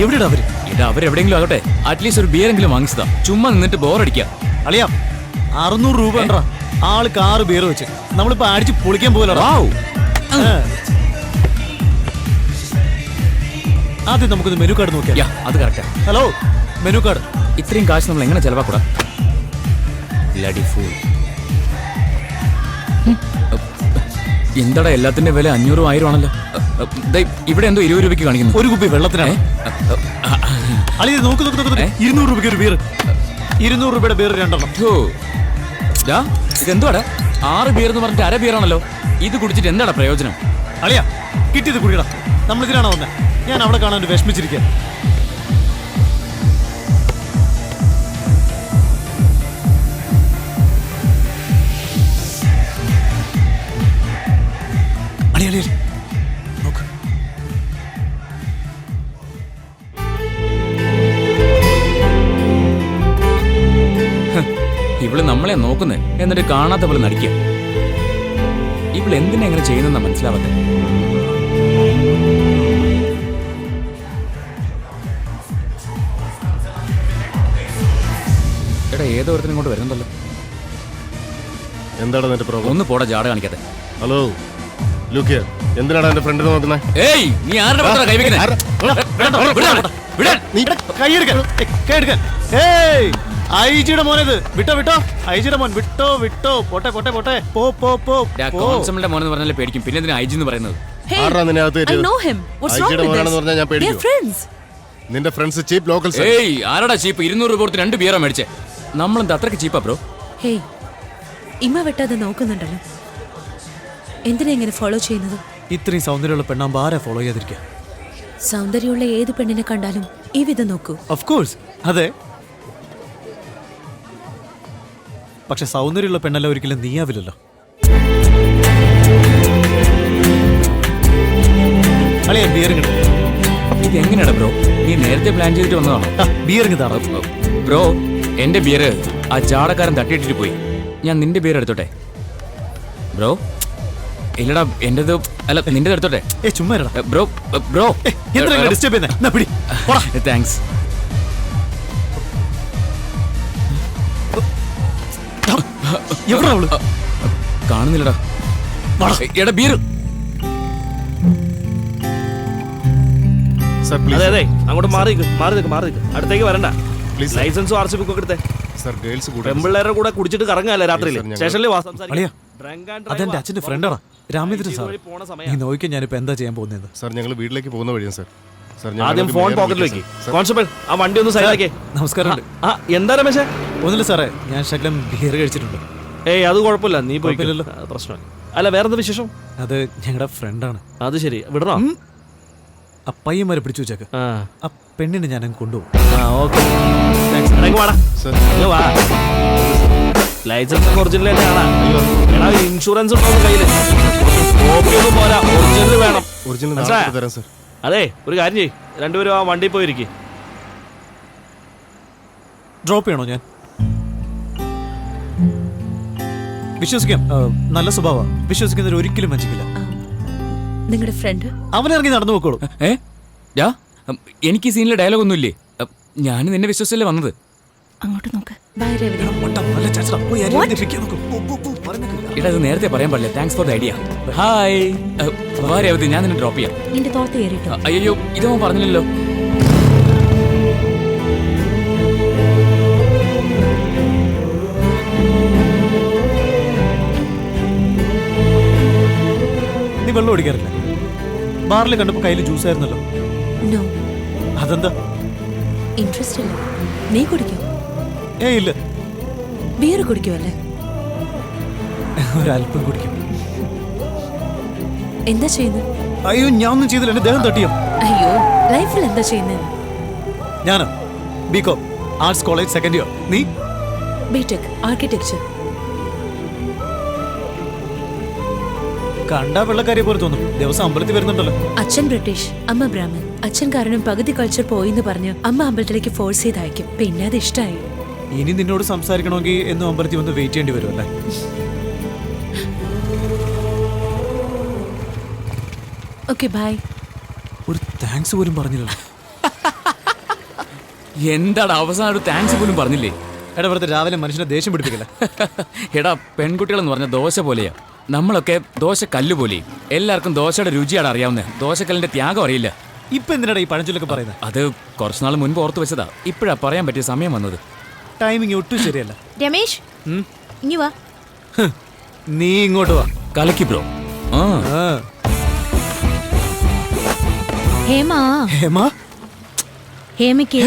എവിടെയാ അവര്? ഇടാ അവരെവിടെയെങ്കിലും ആകട്ടെ, അറ്റ്ലീസ്റ്റ് ഒരു ബിയറെങ്കിലും വാങ്ങിച്ചതാ. ചുമ്മാ നിന്നിട്ട് ബോറടിക്കാം. അളിയാ 600 രൂപ ഉണ്ടാ ആൾക്ക് 6 ബിയർ വെച്ച് നമ്മളിപ്പോ അടിച്ച് പൊളിക്കാൻ പോകലടാ. ആദ്യം നമുക്കൊന്ന് മെനു കാർഡ് നോക്കിയാ. അത് കറക്റ്റാ. Hello, menu card. ഇത്രയും കാശ് നമ്മൾ എങ്ങനെ ചെലവാക്കൂടാ? എന്താടാ എല്ലാത്തിന്റെ വില 500 1000 ആണല്ലോ. ഇവിടെ എന്തോ 20 രൂപയ്ക്ക് കാണിക്കുന്നു. ഒരു കുപ്പി വെള്ളത്തിനാണ്. അളിയ നോക്ക് 200 രൂപയ്ക്ക് ഒരു ബിയർ. 200 രൂപയുടെ ബിയർ 2 എണ്ണം. ഇതെന്തുവാടാ 6 ബിയർ എന്ന് പറഞ്ഞിട്ട് അര ബിയറാണല്ലോ. ഇത് കുടിച്ചിട്ട് എന്താടാ പ്രയോജനം? അളിയ കിട്ടിയത് കുടിയടാ. നമ്മളിതിനാണോ വന്നേ? ഞാൻ അവിടെ കാണാൻ വിഷമിച്ചിരിക്കുക. നോക്ക്, ഇവള് നമ്മളെ നോക്കുന്നേ എന്നിട്ട് കാണാത്ത പോലെ നടിക്കുക. പീപ്പിൾ എന്തിനാ എങ്ങനെ ചെയ്യുന്നെന്നാ മനസ്സിലാവാത്തെ. എടാ ഏതോരത്തിനും ഇങ്ങോട്ട് വരുന്നുണ്ടല്ലോ. എന്താണ് നിന്റെ പ്രോബ്ലം? ഒന്ന് പോടാ ജാട കാണിക്കാതെ. ഹലോ ലുക്ക്, എന്തിനാണ് എന്റെ ഫ്രണ്ടിനെ നോക്കുന്നത്? ഏയ് നീ ആരുടെ പത്രമാണ് കൈവയ്ക്കുന്നേ? ഐജിയുടെ മോനത്. വിട്ടോ വിട്ടോ, ഐജിയുടെ മോൻ വിട്ടോ വിട്ടോ. പോട്ടെ പോട്ടെ പോട്ടെ, പോ പോ പോ. കോൺസ്റ്റബിളിന്റെ മോനെന്ന് പറഞ്ഞാലേ പേടിക്കും, പിന്നെ എന്തിനാ ഐജി എന്ന് പറയുന്നത്? നിന്റെ ഫ്രണ്ട്സ് ചീപ്പ് ലോക്കൽസ്. ഏയ് ആരടാ ചീപ്പ്? 200 രൂപ കൊടുത്ത് 2 ബിയറാ മേടിച്ചേ. നമ്മളെന്താ അത്രയ്ക്ക് ചീപ്പാ ബ്രോ? ഹേയ്, ഇമ്മ വെട്ടാതെ നോക്കുന്നുണ്ടല്ലോ. എന്തിനാ ഇങ്ങനെ ഫോളോ ചെയ്യുന്നത്? ഇത്രയും സൗന്ദര്യമുള്ള പെണ്ണാകുമ്പോ ആരാ ഫോളോ ചെയ്യാതിരിക്കുക? സൗന്ദര്യമുള്ള ഏത് പെണ്ണിനെ കണ്ടാലും ഈ വിധം നോക്കൂ. ഓഫ് കോഴ്സ്, അതെ. പക്ഷെ സൗന്ദര്യമുള്ള പെണ്ണല്ല ഒരിക്കലും നീയാവില്ലല്ലോ. അളിയാ ബിയർ കിട്ടും. ഇത് എങ്ങനെയാടാ ബ്രോ? നീ നേരത്തെ പ്ലാൻ ചെയ്തിട്ട് വന്നതാണോ? ബിയർ കിട്ടാറോ ബ്രോ? എന്റെ ബിയർ ആ ചാടക്കാരൻ തട്ടിയിട്ടിട്ട് പോയി. ഞാൻ നിന്റെ ബിയർ എടുത്തോട്ടെ ബ്രോ? ഇല്ലടാ എന്റേത് അല്ല, നിന്റെ എടുത്തോട്ടെ. ചുമ്മാ ബ്രോ. Bro thanks. കാണുന്നില്ലടാ. എടാ ബിയർ. അതെ അതെ, അങ്ങോട്ട് മാറി അടുത്തേക്ക് വരണ്ട. ലൈസൻസും RC ബുക്കും ഒക്കെ എടുത്തേ. പെമ്പിള്ളേരുടെ കൂടെ കുടിച്ചിട്ട് കറങ്ങാല്ലേ രാത്രിയിൽ സ്റ്റേഷനിൽ വാ. അതെന്റെ അച്ഛന്റെ ഫ്രണ്ടാണ് രാമേന്ദ്രൻ സാർ. നീ നോക്കിയാൽ ഞാനിപ്പോ എന്താ ചെയ്യാൻ പോകുന്നത്? സാർ ഞങ്ങൾ വീട്ടിലേക്ക് പോകുന്ന വഴിയാണ് സാർ. ആദ്യം ഫോൺ പോക്കറ്റിൽ വെക്ക്. കോൺസ്റ്റബിൾ, ആ വണ്ടി ഒന്ന് സൈഡിലാക്കേ. നമസ്കാരം. എന്താ രമേശേ? ഒന്നുമില്ല സാറേ, ഞാൻ ശകലം ബിയർ കഴിച്ചിട്ടുണ്ട്. ഏയ് അത് കുഴപ്പമില്ല, നീ പോയില്ലല്ലോ, പ്രശ്നമില്ല. അല്ല വേറെന്താ വിശേഷം? അത് ഞങ്ങളുടെ ഫ്രണ്ടാണ്. അത് ശരി, വിടണോ? ആ പയ്യന്മാരെ പിടിച്ചു വെച്ചേക്ക്. ആ പെണ്ണിനെ ഞാൻ കൊണ്ടുപോകും. ലൈസൻസ് ഒറിജിനൽ തന്നെയാണ്. ഇൻഷുറൻസ് ഉണ്ടോ കയ്യില്? കോപ്പിയൊന്നും പോരാ, ഒറിജിനൽ വേണം. അതെ, ഒരു കാര്യം ചെയ്യ്, രണ്ടുപേരും ആ വണ്ടി പോയിരിക്കും. ഡ്രോപ്പ് ചെയ്യണോ ഞാൻ? വിശ്വസിക്കാം, നല്ല സ്വഭാവം. വിശ്വസിക്കുന്നവർ ഒരിക്കലും വഞ്ചിക്കില്ല. നിങ്ങളുടെ ഫ്രണ്ട് അവനിറങ്ങി നടന്നു പോക്കോളൂ. എനിക്ക് ഈ സീനിലെ ഡയലോഗ് ഒന്നുമില്ലേ? ഞാൻ നിന്നെ വിശ്വസിച്ചല്ലേ വന്നത്. അങ്ങോട്ട് നോക്ക്. ഇടാ, ഇത് നേരത്തെ പറയാൻ പാടില്ല. Thanks for the idea. Hi, വാ രേവതി, ഞാൻ നിന്നെ ഡ്രോപ്പ് ചെയ്യാം. നിന്റെ തോർത്ത് കയറിട്ടോ. അയ്യോ, ഇതൊന്നും പറഞ്ഞില്ലല്ലോ. നീ വെള്ളം ഓടിക്കാറില്ല? ബാറിൽ കണ്ടപ്പോ കയ്യിൽ ജ്യൂസ് ആയിരുന്നല്ലോ. അതെന്താ? ഇൻട്രസ്റ്റ് ഇല്ല. നീ കുടിക്കോ? ഇല്ല. ബിയർ കുടിക്കുമല്ലേ? ഒരല്പം കുടിക്കും. എന്താ ചെയ്യുന്നത്? അയ്യോ, ഞാൻ ഒന്നും ചെയ്തില്ല. എന്റെ ദേഹം തട്ടിയോ? അയ്യോ, ലൈഫിൽ എന്താ ചെയ്യുന്നത്? ഞാനോ? B Com arts college second year. നീ? B Tech architecture. കണ്ടാ വെള്ളക്കാരിയെ പോലെ തോന്നും. ദിവസം അമ്പലത്തിൽ വരുന്നുണ്ടല്ലോ. അച്ഛൻ ബ്രിട്ടീഷ്, അമ്മ ബ്രാഹ്മൺ. അച്ഛൻ കാരണം പകുതി കൾച്ചർ പോയിന്ന് പറഞ്ഞ് അമ്മ അമ്പലത്തിലേക്ക് ഫോഴ്സ് ചെയ്ത് അയക്കും. പിന്നെ അത് ഇഷ്ടമായി. ഇനി നിന്നോട് സംസാരിക്കണമെങ്കിൽ എന്നും അമ്പലത്തിൽ വന്ന് വെയിറ്റ് ചെയ്യേണ്ടി വരും അല്ലേ? Okay bye. ഒരു താങ്ക്സ് പോലും പറഞ്ഞില്ലല്ലോ. എന്താണ് അവസാനം ഒരു താങ്ക്സ് പോലും പറഞ്ഞില്ലേ? എടാ, വെറുതെ രാവിലെ മനുഷ്യനെ ദേഷ്യം പിടിപ്പിക്കില്ല. എടാ, പെൺകുട്ടികളെന്ന് പറഞ്ഞ ദോശ പോലെയാ. നമ്മളൊക്കെ ദോശ കല്ല് പോലെയും. എല്ലാവർക്കും ദോശയുടെ രുചിയാണ് അറിയാവുന്നത്, ദോശക്കല്ലിന്റെ ത്യാഗം അറിയില്ല. ഇപ്പൊ എന്തിനാടാ ഈ പഴഞ്ചൊല്ലൊക്കെ പറയുന്നത്? അത് കുറച്ചുനാൾ മുൻപ് ഓർത്ത് വെച്ചതാ. ഇപ്പോഴാ പറയാൻ പറ്റിയ സമയം വന്നത്. ടൈമിങ് ഒട്ടും ശരിയല്ല. രമേശ്, ഇങ്ങി വാ. നീ ഇങ്ങോട്ട് വാ. കലക്കി ബ്രോ. ഹേമ, ഹേമ, ഹേമയ്ക്ക്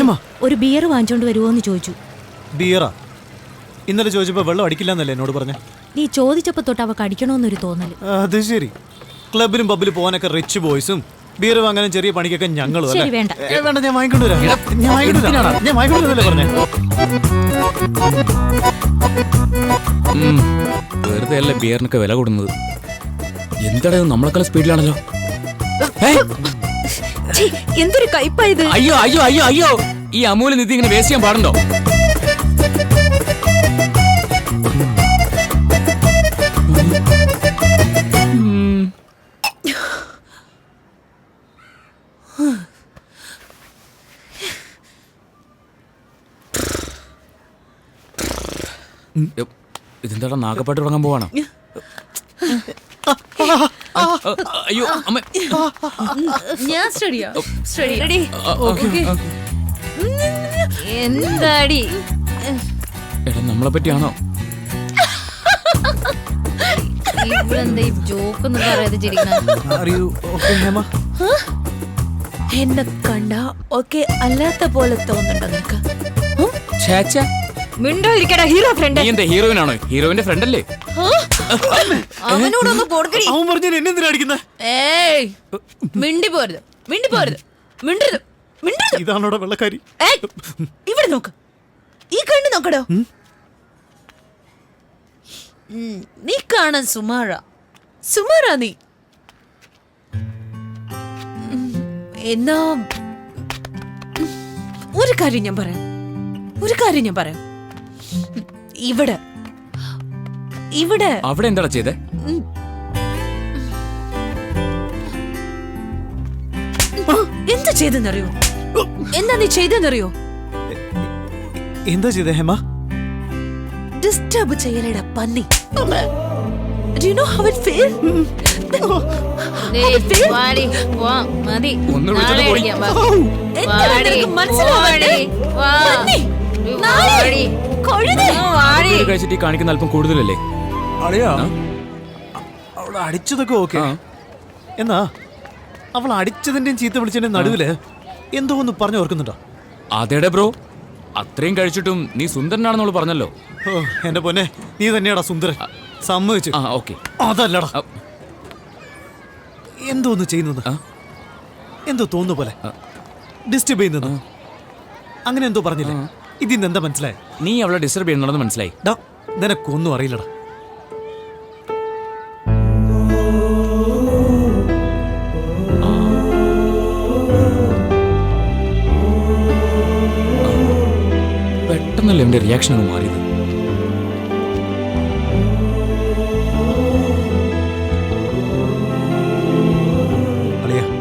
ഒരു ബിയർ വാങ്ങിച്ചോണ്ട് വരുമോന്ന് ചോദിച്ചു. ബിയറാ? ഇന്നലെ ചോദിച്ചപ്പോ വെള്ളം അടിക്കില്ല എന്നല്ലേ എന്നോട് പറഞ്ഞ? നീ ചോദിച്ചപ്പോ തൊട്ട് അവക്ക് അടിക്കണോന്നൊരു തോന്നല്. അത് ശരി. ക്ലബിലും പബ്ബിലും പോകാനൊക്കെ റിച്ച് ബോയ്സും ബിയർ വാങ്ങാനും ചെറിയ പണിക്കൊക്കെ ഞങ്ങളും. വേണ്ട, ഞാൻ വാങ്ങിക്കൊണ്ടുവരാം. ഞാൻ വാങ്ങിക്കൊണ്ടുവരല്ലേ പറഞ്ഞേ? വെറുതെ അല്ലേ ബിയറിനൊക്കെ വില കൂടുന്നത്. എന്താടാ, നമ്മളെക്കാളും സ്പീഡിലാണല്ലോ. എന്തൊരു കയ്പായത്. അയ്യോ അയ്യോ അയ്യോ അയ്യോ, ഈ അമൂല്യ നിധി ഇങ്ങനെ വേസ്റ്റ് ചെയ്യാൻ പാടുണ്ടോ? ഇതെന്താടാ നാഗപ്പാട്ട് തുടങ്ങാൻ പോവാണോ? അയ്യോ അമ്മ. ഞാൻ സ്റ്റഡിയാ റെഡി എന്താടി എടാ നമ്മളെ പറ്റിയാണോ? ഇവളെന്താ ഈ ജോക്കൊന്നും പറയാതെ ചിരിക്കണം? എന്നെ കണ്ട ഓക്കെ അല്ലാത്ത പോലെ തോന്നുന്നുണ്ടോ നിനക്ക്? മിണ്ടായിരിക്കടാ ഹീറോ ഫ്രണ്ട്. നീ എന്താ ഹീറോയിനാണോ? ഹീറോയിന്റെ ഫ്രണ്ട് അല്ലേ? അവനോടൊന്ന് കൊടുക്കടി. അവൻ പറഞ്ഞു എന്നെ എന്തിനാ അടിക്കുന്നത്? ഏയ് മിണ്ടി പോരുത് മിണ്ടരുത് മിണ്ടരുത്. ഇതാണോടാ വെള്ളക്കാരി? ഇവിടെ നോക്ക്, ഈ കണ്ണ് നോക്കടോ. നീ കാണാൻ സുമാറാ നീ. എന്നാ ഒരു കാര്യം ഞാൻ പറയാം. ഇവിടെ അവിടെ എന്താടാ ചെയ്തേ? എന്താ ചെയ്തെന്നറിയോ? എന്താ നീ ചെയ്തെന്നറിയോ? എന്താ ചെയ്തേ ഹേമ? ഡിസ്റ്റർബ് ചെയ്യലടാ പന്നി. Do you know how it feels? വാടി വാ മതി. ഒന്ന് നാളെ വിളിച്ചത് പോയി. അടിക്കാം, വാ. വാടി, മനസ്സിലാവാടി. വാടി, വാടി, വാടി. ഇത് കഴിച്ചിട്ട് ഈ കാണിക്കുന്ന അല്പം കൂടുതലല്ലേ? അളിയാ അവളെ അടിച്ചതൊക്കെ ഓക്കെ. എന്നാ അവൾ അടിച്ചതിന്റെയും ചീത്ത വിളിച്ചതിന്റെ നടുവില് എന്തോ ഒന്ന് പറഞ്ഞു ഓർക്കുന്നുണ്ടോ? അതേടെ ബ്രോ, അത്രയും കഴിച്ചിട്ടും നീ സുന്ദരനാണെന്നോള് പറഞ്ഞല്ലോ. ഓ എന്റെ പൊന്നെ, നീ തന്നെയാടാ സുന്ദരൻ. സമ്മതിച്ചു. ഓക്കെ. അതല്ലടാ, എന്തോ ഒന്ന് ചെയ്യുന്നത്, എന്തോ തോന്നുന്നു പോലെ, ഡിസ്റ്റർബ് ചെയ്യുന്നത്, അങ്ങനെ എന്തോ പറഞ്ഞില്ലേ? ഇതിന്ന് എന്താ മനസ്സിലായി? നീ അവളെ ഡിസ്റ്റർബ് ചെയ്യുന്നുണ്ടെന്ന് മനസ്സിലായി. നിനക്കൊന്നും അറിയില്ലടാ. പെട്ടെന്നല്ലേ എന്റെ റിയാക്ഷൻ അങ്ങ് മാറിയത്.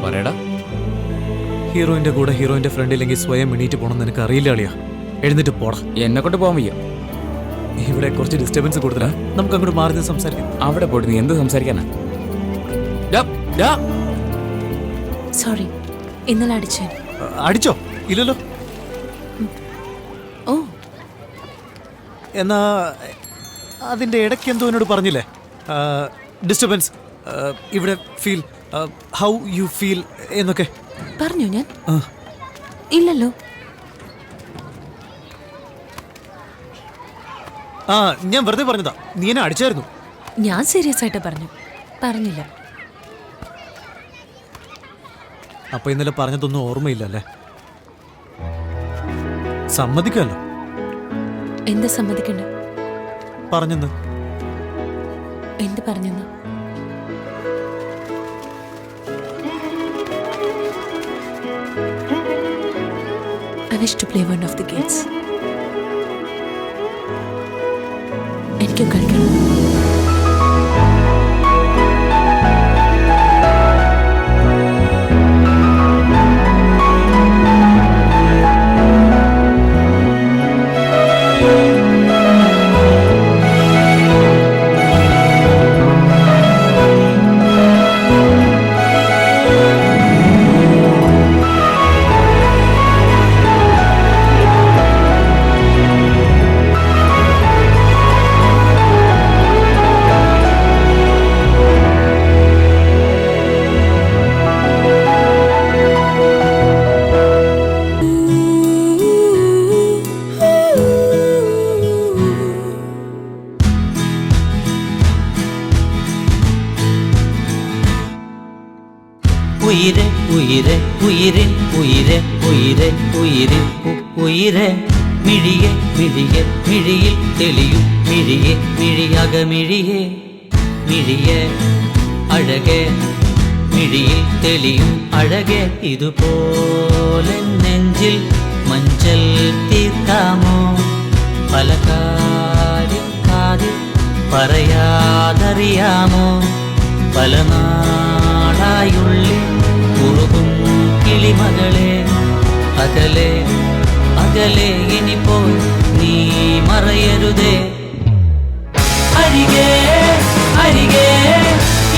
പറയടാ. ഹീറോയിന്റെ കൂടെ ഹീറോയിന്റെ ഫ്രണ്ട് ഇല്ലെങ്കിൽ സ്വയം എണീറ്റ് പോകണം നിനക്ക് അറിയില്ല അളിയാ. എഴുന്നേറ്റ് പോടാ. എന്നെ കൊണ്ട് പോകാൻ വയ്യ. ഇവിടെ കുറച്ച് ഡിസ്റ്റർബൻസ് കൂടുതലാ, നമുക്ക് അങ്ങോട്ട് മാറി സംസാരിക്കാം. അവിടെ പോയിട്ട് നീ എന്ത് സംസാരിക്കാനാ? സോറി, ഇന്നലെ അടിച്ചേ. അടിച്ചോ? ഇല്ലല്ലോ. ഓ എന്നാ അതിന്റെ ഇടയ്ക്ക് എന്തോ എന്നോട് പറഞ്ഞില്ലേ? ഡിസ്റ്റർബൻസ് ഇവിടെ ഫീൽ, ഹൗ യു ഫീൽ എന്നൊക്കെ പറഞ്ഞോ? ഞാൻ ഇല്ലല്ലോ. ഞാൻ വെറുതെ പറഞ്ഞതാ. നീ എന്നെ അടിച്ചായിരുന്നു. ഞാൻ സീരിയസ് ആയിട്ട് പറഞ്ഞില്ല. അപ്പൊ ഇന്നലെ പറഞ്ഞതൊന്നും ഓർമ്മയില്ലല്ലേ? സമ്മതിക്കാമല്ലോ. എന്താ സമ്മതിക്കണ്ട? പറഞ്ഞെന്ന്. എന്ത് പറഞ്ഞെന്ന്? I wish to play one of the games. എനിക്കും കളിക്കണം. ഉയിരെ ഉയിരെ ഉയിരിൻ ഉയിരെ ഉയിരെ ഉയിരിൻ ഉയിരെ മിഴിയെ മിഴിയെ മിഴിയിൽ തെളിയും മിഴിയെ മിഴിയകമിഴിയെ മിഴിയെ അഴകെ മിഴിയിൽ തെളിയും അഴകെ ഇതുപോലെ നെഞ്ചിൽ മഞ്ചൽ തീർക്കാമോ പല കാര്യം കാതിൽ പറയാതറിയാമോ പല നാളായുള്ളിൽ കുറുകും കിളിമകളെ അകലെ അകലെ ഇനിപ്പോൾ നീ മറയരുതേ അരികെ അരികെ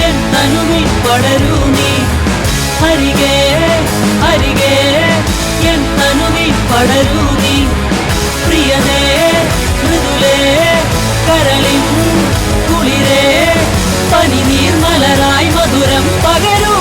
എൻ തനുവിൽ പടരൂ നീ അരികെ അരികെ എൻ തനുവിൽ പടരൂ നീ പ്രിയതേ മൃദുലേ കരളിൻ കുളിരേ പനിനീർ മലരായി മധുരം പകരൂ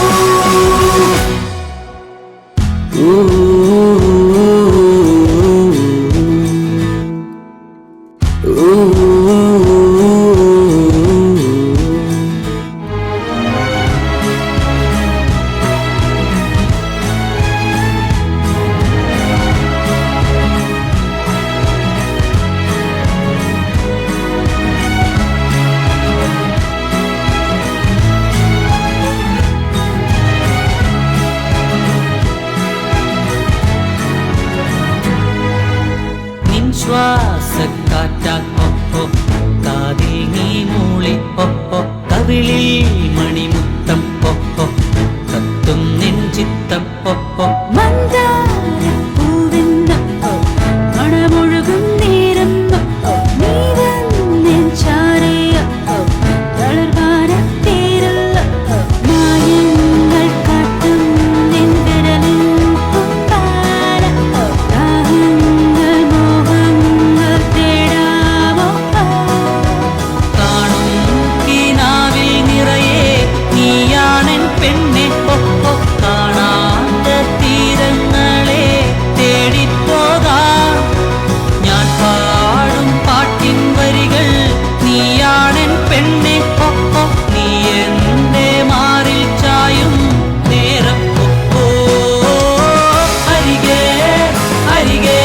ശ്വാസക്കാറ്റാൽ കാതിൽ നീ മൂളി കവിളിൽ മണിമുത്തം കത്തും നെഞ്ചിത്തം മണമൊഴുകും നേരം നീ വന്നെൻ ചാരയ തളർവാനത്തേരല്ല മായങ്ങൾ കാട്ടും നിൻ വിരലിൽ പൊന്താര ദാഹങ്ങൾ മോഹങ്ങൾ തേടാമോ കാണും കിനാവിൽ നിറയെ നീയാണെൻ പെണ്ണെ കാണാത്ത തീരങ്ങളെ തേടിപ്പോകാം ഞാൻ പാടും പാട്ടിൻ വരികൾ നീയാണെൻ പെണ്ണെ നീ എന്റെ മാറിൽ ചായും നേരം അരികെ അരികെ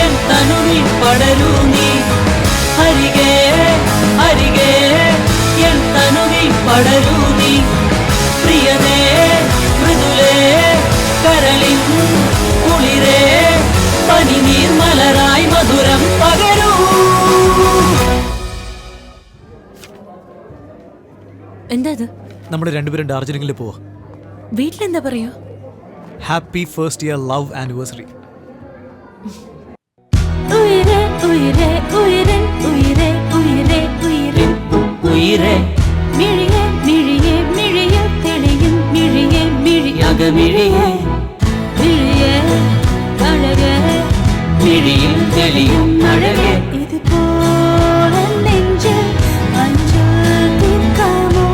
എൻ തനുവിൽ പടരൂ നീ അരികെ അരികെ എൻ തനുവിൽ പടരൂ നീ പ്രിയതേ മൃദുലേ കരളിൻ കുളിരേ പനിനീർ മലരായി മധുരം പകരൂ എന്താ ഇത്? നമ്മൾ രണ്ടുപേരും ഡാർജിലിംഗിൽ പോവാ. വീട്ടിലെന്താ പറയാ? Happy first year love anniversary. ഉയരെ ഉയരെ ഉയരെ ഉയരെ ഉയരെ ഉയരെ ഉയരെ മിഴിയെ മിഴിയെ മിഴിയെ തെളിയും മിഴിയെ യഗമിഴിയെ മിഴിയെ അഴകെ മിഴിയിൽ തെളിയും അഴകെ ഇതുപോലെ നെഞ്ചിൽ അഞ്ചൽ തീർക്കാമോ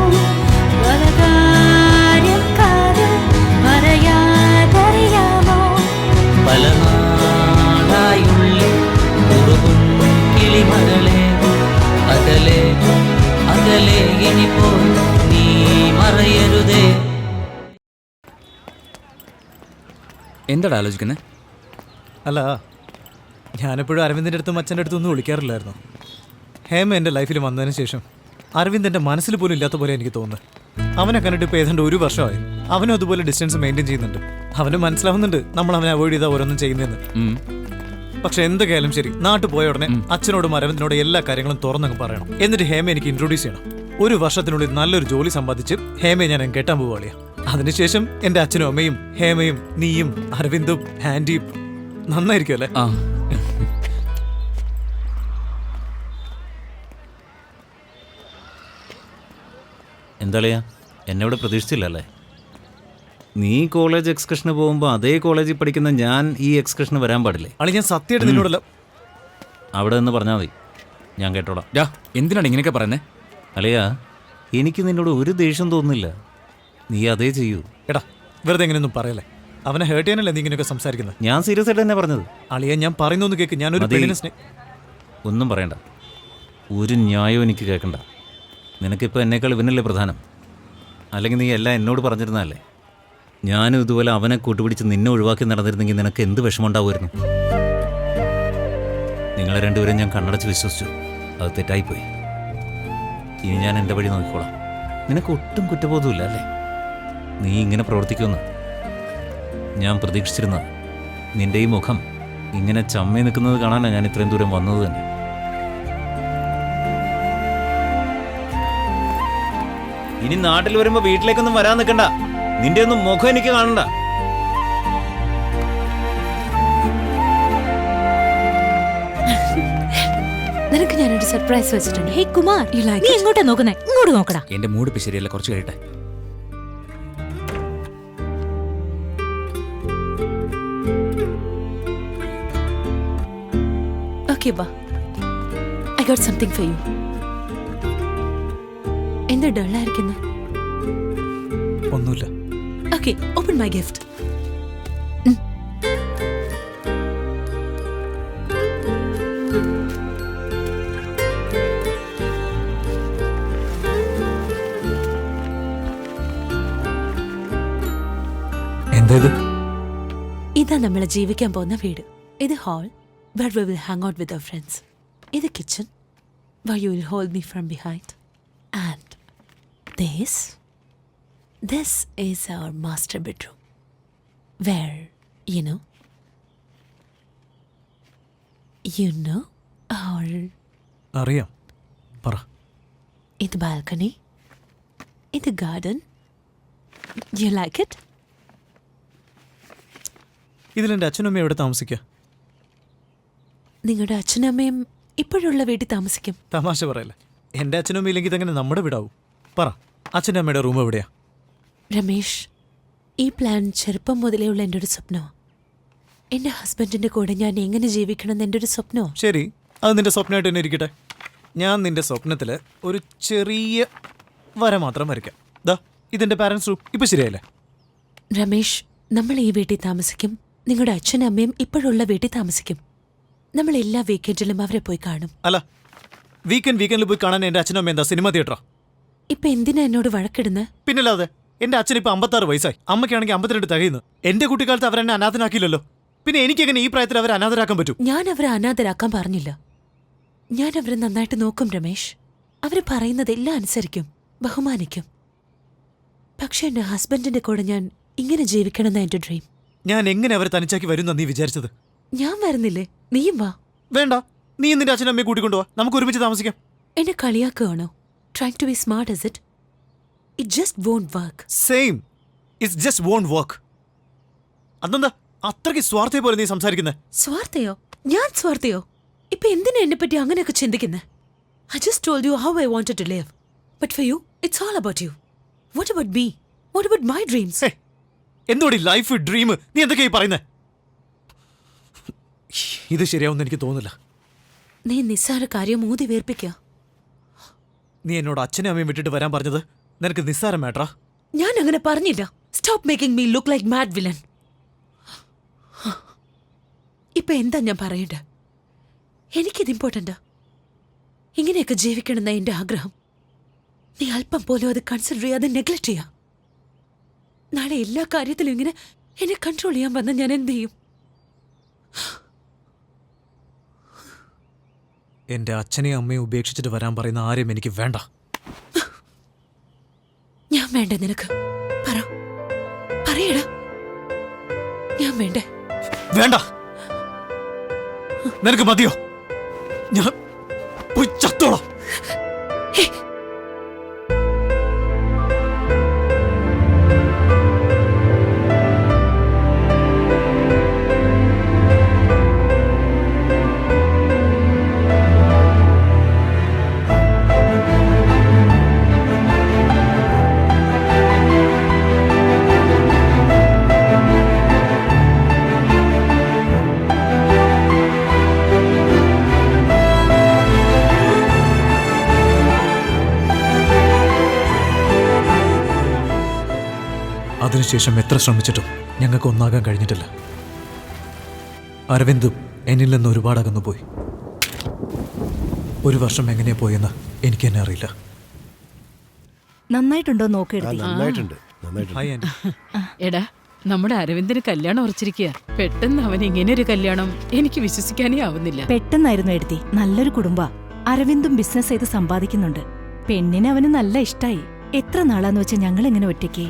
പല കാര്യക്കാരും പറയാതറിയാമോ പല നാളായുള്ളിൽ കുറുകും കിളിമകളെ അകലെ അകലെ ഇനിപ്പോൾ നീ മറയരുതേ എന്താടാ ആലോചിക്കുന്നത്? അല്ല, ഞാനെപ്പോഴും അരവിന്ദിൻ്റെ അടുത്തും അച്ഛൻ്റെ അടുത്തും ഒന്നും വിളിക്കാറില്ലായിരുന്നു. ഹേമ എൻ്റെ ലൈഫിൽ വന്നതിന് ശേഷം അരവിന്ദ് എൻ്റെ മനസ്സിൽ പോലും ഇല്ലാത്ത പോലെ എനിക്ക് തോന്നുന്നത്. അവനെ കണ്ടിട്ട് ഇപ്പോൾ ഏതാണ്ട് 1 വർഷമായി. അവനും അതുപോലെ ഡിസ്റ്റൻസ് മെയിൻറ്റെയിൻ ചെയ്യുന്നുണ്ട്. അവന് മനസ്സിലാവുന്നുണ്ട് നമ്മൾ അവനെ അവോയ്ഡ് ചെയ്താൽ ഓരോന്നും ചെയ്യുന്നതെന്ന്. പക്ഷെ എന്തൊക്കെയായാലും ശരി, നാട്ടിൽ പോയ ഉടനെ അച്ഛനോടും അരവിന്ദിനോടും എല്ലാ കാര്യങ്ങളും തുറന്നങ്ങ് പറയണം. എന്നിട്ട് ഹേമ എനിക്ക് ഇൻട്രൊഡ്യൂസ് ചെയ്യണം. 1 വർഷത്തിനുള്ളിൽ നല്ലൊരു ജോലി സമ്പാദിച്ച് ഹേമയെ ഞാൻ കെട്ടാൻ പോവുകയാണ്. അതിനുശേഷം എൻ്റെ അച്ഛനും അമ്മയും ഹേമയും നീയും അരവിന്ദും ആൻറ്റിയും നന്നായിരിക്കും അല്ലേ? എന്താളിയാ എന്നെ പ്രതീക്ഷിച്ചില്ലല്ലേ? നീ കോളേജ് എക്സ്കർഷന് പോകുമ്പോൾ അതേ കോളേജിൽ പഠിക്കുന്ന ഞാൻ ഈ എക്സ്കർഷന് വരാൻ പാടില്ലേ? അളി, ഞാൻ സത്യമായിട്ട് നിന്നോടല്ല. അവിടെ നിന്ന് പറഞ്ഞാൽ മതി, ഞാൻ കേട്ടോളാം. എന്തിനാണ് ഇങ്ങനെയൊക്കെ പറയുന്നത്? അളിയാ, എനിക്ക് നിന്നോട് ഒരു ദേഷ്യം തോന്നുന്നില്ല. നീ അതേ ചെയ്യൂ. എടാ, വെറുതെ എങ്ങനെയൊന്നും പറയല്ലേ. അവനെ ഹേർട്ട് ചെയ്യാനല്ലേ നീ ഇങ്ങനെയൊക്കെ സംസാരിക്കുന്നത്? ഞാൻ സീരിയസ് ആയിട്ട് തന്നെ പറഞ്ഞത്. അളിയെ, ഞാൻ പറയുന്നൊന്ന് കേൾക്ക്. ഞാനൊരു പെണ്ണിനെ ഒന്നും പറയണ്ട, ഒരു ന്യായവും എനിക്ക് കേൾക്കണ്ട. നിനക്കിപ്പോൾ എന്നേക്കാൾ ഇവനല്ലേ പ്രധാനം? അല്ലെങ്കിൽ നീ എല്ലാം എന്നോട് പറഞ്ഞിരുന്നല്ലേ? ഞാനും ഇതുപോലെ അവനെ കൂട്ടുപിടിച്ച് നിന്നെ ഒഴിവാക്കി നടന്നിരുന്നെങ്കിൽ നിനക്ക് എന്ത് വിഷമമുണ്ടാവുമായിരുന്നു? നിങ്ങളെ രണ്ടുപേരും ഞാൻ കണ്ണടച്ച് വിശ്വസിച്ചു. അത് തെറ്റായിപ്പോയി. ഇനി ഞാൻ എൻ്റെ വഴി നോക്കിക്കോളാം. നിനക്ക് ഒട്ടും കുറ്റബോധമില്ല അല്ലേ? നീ ഇങ്ങനെ പ്രവർത്തിക്കുമെന്ന് ഞാൻ പ്രതീക്ഷിച്ചിരുന്നത്. നിന്റെ ഈ മുഖം ഇങ്ങനെ ചമ്മി നിൽക്കുന്നത് കാണാനാണ് ഞാൻ ഇത്രയും ദൂരം വന്നത് തന്നെ. ഇനി നാട്ടിൽ വരുമ്പോൾ വീട്ടിലേക്കൊന്നും വരാൻ നിൽക്കണ്ട. നിന്റെ ഒന്നും മുഖം എനിക്ക് കാണണ്ട. നിനക്ക് ഞാനൊരു സർപ്രൈസ് വെച്ചിട്ടുണ്ട്. ഹേ കുമാർ, You like നീ it? എങ്ങോട്ടാ നോക്കുന്നേ? ഇങ്ങോട്ട് നോക്കടാ. എന്റെ മൂഡ് ഇപ്പൊ ശരിയല്ല, കുറച്ച് കഴിയട്ടെ. Okay, ba. I got something for you. എന്ത് ഡള്ളായിരിക്കുന്നു? ഒന്നുമില്ല. Okay, open my gift. എന്താ ഇത്? ഇതാ നമ്മളെ ജീവിക്കാൻ പോകുന്ന വീട്. ഇത് hall where we will hang out with our friends. ഇത് kitchen where you will hold me from behind. And this is our master bedroom where you know our അറിയാം, പറ. ഇത് ബാൽക്കണി, ഇത് ഗാർഡൻ. You like it? ഇതിലെന്റെ അച്ഛനും അമ്മയും എവിടെ താമസിക്കുക? നിങ്ങളുടെ അച്ഛനും അമ്മയും ഇപ്പോഴുള്ള വീട്ടിൽ താമസിക്കും. തമാശ പറയല്ലേ. എന്റെ അച്ഛനും അമ്മയും ഇല്ലെങ്കിൽ ഇതെങ്ങനെ നമ്മുടെ വീടാവും? പറ, അച്ഛൻ്റെ അമ്മയുടെ റൂം എവിടെയാ? രമേഷ്, ഈ പ്ലാൻ ചെറുപ്പം മുതലേ ഉള്ള എൻ്റെ ഒരു സ്വപ്നമാണ്. എൻ്റെ ഹസ്ബൻഡിൻ്റെ കൂടെ ഞാൻ എങ്ങനെ ജീവിക്കണമെന്ന് എൻ്റെ ഒരു സ്വപ്നമാണ്. ശരി, അത് നിന്റെ സ്വപ്നമായിട്ട് തന്നെ ഇരിക്കട്ടെ. ഞാൻ നിന്റെ സ്വപ്നത്തിൽ ഒരു ചെറിയ വര മാത്രം വരയ്ക്കാം. ദാ, ഇതെന്റെ പാരൻസ് റൂം. ഇപ്പം ശരിയായില്ലേ? രമേഷ്, നമ്മൾ ഈ വീട്ടിൽ താമസിക്കും. നിങ്ങളുടെ അച്ഛനും അമ്മയും ഇപ്പോഴുള്ള വീട്ടിൽ താമസിക്കും. നമ്മൾ എല്ലാ വീക്കെൻഡിലും അവരെ പോയി കാണും. അല്ല, വീക്കെൻഡിൽ പോയി കാണാൻ എൻ്റെ അച്ഛനും അമ്മ എന്താ സിനിമ തിയേറ്ററാ? ഇപ്പൊ എന്തിനാ എന്നോട് വഴക്കിടുന്നത്? പിന്നല്ലാതെ. എൻ്റെ അച്ഛൻ ഇപ്പം 56 വയസ്സായി, അമ്മയ്ക്കാണെങ്കിൽ 52 തികയുന്നു. എൻ്റെ കുട്ടിക്കാലത്ത് അവരെന്നെ അനാഥനാക്കിയില്ലല്ലോ. പിന്നെ എനിക്കെങ്ങനെ ഈ പ്രായത്തിൽ അവരെ അനാഥരാക്കാൻ പറ്റും? ഞാൻ അവരെ അനാഥരാക്കാൻ പറഞ്ഞില്ല. ഞാൻ അവരെ നന്നായിട്ട് നോക്കും രമേഷ്. അവര് പറയുന്നതെല്ലാം അനുസരിക്കും, ബഹുമാനിക്കും. പക്ഷെ എൻ്റെ ഹസ്ബൻഡിന്റെ കൂടെ ഞാൻ ഇങ്ങനെ ജീവിക്കണമെന്ന എൻ്റെ ഡ്രീം. ഞാൻ എങ്ങനെ അവരെ തനിച്ചാക്കി വരുന്ന നീ വിചാരിച്ചത്? ഞാൻ വരുന്നില്ലേ? നീയും വാ. വേണ്ട, നീ നിന്റെ അച്ഛനും അമ്മയെ കൂട്ടിക്കൊണ്ടുവാ, നമുക്ക് ഒരുമിച്ച് താമസിക്കാം. എന്നെ കളിയാക്കുകയാണോ? Trying to be smart, is it? It just won't work. Same. It just won't work. അതെന്താ അത്രയ്ക്ക് സ്വാർത്ഥയെ പോലെ നീ സംസാരിക്കുന്നത്? സ്വാർത്ഥയോ? ഞാൻ സ്വാർത്ഥയോ? ഇപ്പൊ എന്തിനാ എന്നെ പറ്റി അങ്ങനെയൊക്കെ ചിന്തിക്കുന്നത്? I just told you how I wanted to live. But for you, it's all about you. What about me? What about my dreams? എന്തോടി ലൈഫ് ഡ്രീം? നീ എന്തൊക്കെയായി പറയുന്നത്? ഇത് ശരിയാവുമെന്ന് എനിക്ക് തോന്നുന്നില്ല. നീ നിസ്സാര കാര്യം ഊതി വേർപ്പിക്കുക. നീ എന്നോട് അച്ഛനും അമ്മയും വിട്ടിട്ട് വരാൻ പറഞ്ഞത് നിനക്ക് നിസ്സാരം മാട്രാ? ഞാൻ അങ്ങനെ പറഞ്ഞില്ല. Stop making me look like mad villain. ഇപ്പൊ എന്താ ഞാൻ പറയണ്ടേ? എനിക്കിത് ഇമ്പോർട്ടൻ്റാ. ഇങ്ങനെയൊക്കെ ജീവിക്കണമെന്ന എൻ്റെ ആഗ്രഹം. നീ അല്പം പോലും അത് കൺസിഡർ ചെയ്യാതെ നെഗ്ലക്ട് ചെയ്യാം. നാളെ എല്ലാ കാര്യത്തിലും ഇങ്ങനെ എന്നെ കൺട്രോൾ ചെയ്യാൻ വന്നാൽ ഞാൻ എന്ത് ചെയ്യും? എൻ്റെ അച്ഛനെയും അമ്മയും ഉപേക്ഷിച്ചിട്ട് വരാൻ പറയുന്ന ആരെയും എനിക്ക് വേണ്ട. ഞാൻ വേണ്ടേ നിനക്ക്? പറയടാ, ഞാൻ വേണ്ടേ? വേണ്ട. നിനക്ക് മതിയോ? ഞാൻ പോയി ചത്തോളാം. അതിനുശേഷം എത്ര ശ്രമിച്ചിട്ടും ഞങ്ങൾക്ക് ഒന്നാകാൻ കഴിഞ്ഞിട്ടില്ല. അരവിന്ദും എന്നിൽ നിന്ന് ഒരുപാട് അകന്നു പോയി. 1 വർഷം എങ്ങനെയാ പോയെന്ന് എനിക്ക് തന്നെ അറിയില്ല. നന്നായിട്ടുണ്ടോ നോക്കെടുത്തി? നന്നായിട്ടുണ്ട്. Hi aunty. എടാ, നമ്മുടെ അരവിന്ദിന് കല്യാണം ഉറച്ചിരിക്കുക. പെട്ടെന്ന് അവൻ ഇങ്ങനെ ഒരു കല്യാണം എനിക്ക് വിശ്വസിക്കാനേ ആവുന്നില്ല. പെട്ടെന്നായിരുന്നു എഴുതി. നല്ലൊരു കുടുംബ. അരവിന്ദും ബിസിനസ് ചെയ്ത് സമ്പാദിക്കുന്നുണ്ട്. പെണ്ണിനെ അവന് നല്ല ഇഷ്ടായി. എത്ര നാളാന്ന് വെച്ചാൽ ഞങ്ങൾ ഇങ്ങനെ ഒറ്റയ്ക്ക്.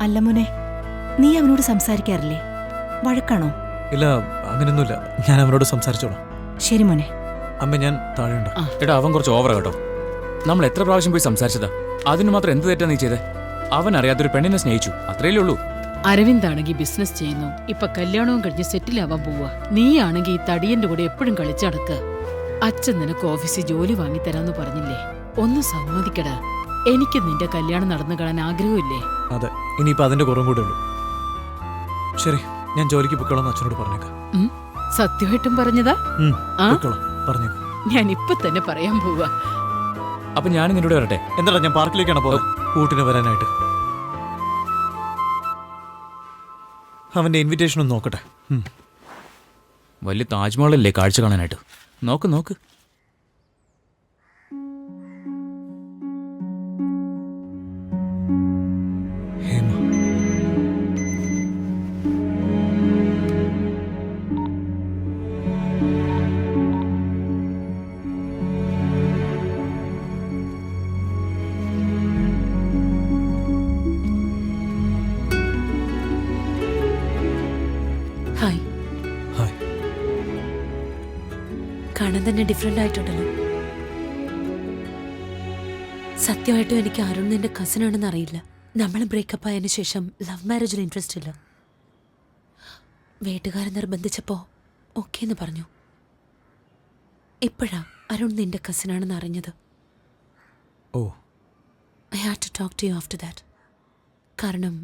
അല്ല മോനെ, നീ അവനോട് സംസാരിക്കാറില്ലേ? വഴക്കാണോ? ഇല്ല, അങ്ങനെയൊന്നുമില്ല. ഞാൻ അവനോട് സംസാരിച്ചോളാം. ശരി മോനെ. അമ്മ, ഞാൻ താഴെയുണ്ട്. എടാ, അവൻ കുറച്ച് ഓവറാ കേട്ടോ. നമ്മൾ എത്ര പ്രാവശ്യം പോയി സംസാരിച്ചതാ? അതിന് മാത്രം എന്ത് തെറ്റാ നീ ചെയ്തേ? അവൻ അറിയാത്തൊരു പെണ്ണിനെ സ്നേഹിച്ചു, അത്രയല്ലേ ഉള്ളൂ. അരവിന്ദാണെങ്കിൽ ബിസിനസ് ചെയ്യുന്നു. ഇപ്പൊ കല്യാണവും കഴിഞ്ഞ് സെറ്റിൽ ആവാൻ പോവാ. നീയാണെങ്കിൽ ഈ തടിയന്റെ കൂടെ എപ്പോഴും കളിച്ചടക്കുക. അച്ഛൻ നിനക്ക് ഓഫീസിൽ ജോലി വാങ്ങിത്തരാന്ന് പറഞ്ഞില്ലേ? ഒന്ന് സമ്മതിക്കടാ. എനിക്ക് നിന്റെ കല്യാണം നടന്നു കാണാൻ ആഗ്രഹമില്ലേ? അതെ, ഇനിയിപ്പോൾ അതിൻ്റെ കുറവും കൂടെ ഉള്ളൂ. ശരി, ഞാൻ ജോലിക്ക് പൊയ്ക്കോളാം അച്ഛനോട് പറഞ്ഞേക്കാം. സത്യമായിട്ടും പറഞ്ഞതാ? ആ? പറഞ്ഞേക്കാം. ഞാൻ ഇപ്പൊ തന്നെ പറയാൻ പോവാ. അപ്പൊ ഞാൻ നിന്നോട് വരട്ടെ? എന്താ, ഞാൻ പാർക്കിലേക്കാണ് പോകുന്നത് കൂട്ടിന് വരാനായിട്ട്. അവന്റെ ഇൻവിറ്റേഷൻ ഒന്ന് നോക്കട്ടെ. വലിയ താജ്മഹലല്ലേ കാഴ്ച കാണാനായിട്ട്. നോക്ക് നോക്ക്. ഹായ്. ഹായ്. കാണാൻ തന്നെ ഡിഫറെന്റ് ആയിട്ടുണ്ടല്ലോ. സത്യമായിട്ടും എനിക്ക് അരുൺ നിന്റെ കസിൻ ആണെന്ന് അറിയില്ല. നമ്മൾ ബ്രേക്കപ്പ് ആയതിനു ശേഷം ലവ് മാരേജിൽ ഇൻട്രസ്റ്റ് ഇല്ല. വീട്ടുകാരൻ നിർബന്ധിച്ചപ്പോ ഓക്കെ എന്ന് പറഞ്ഞു. ഇപ്പോഴാ അരുൺ നിന്റെ കസിൻ ആണെന്ന് അറിഞ്ഞത്. ഓ. I had to talk to you after that. കാരണം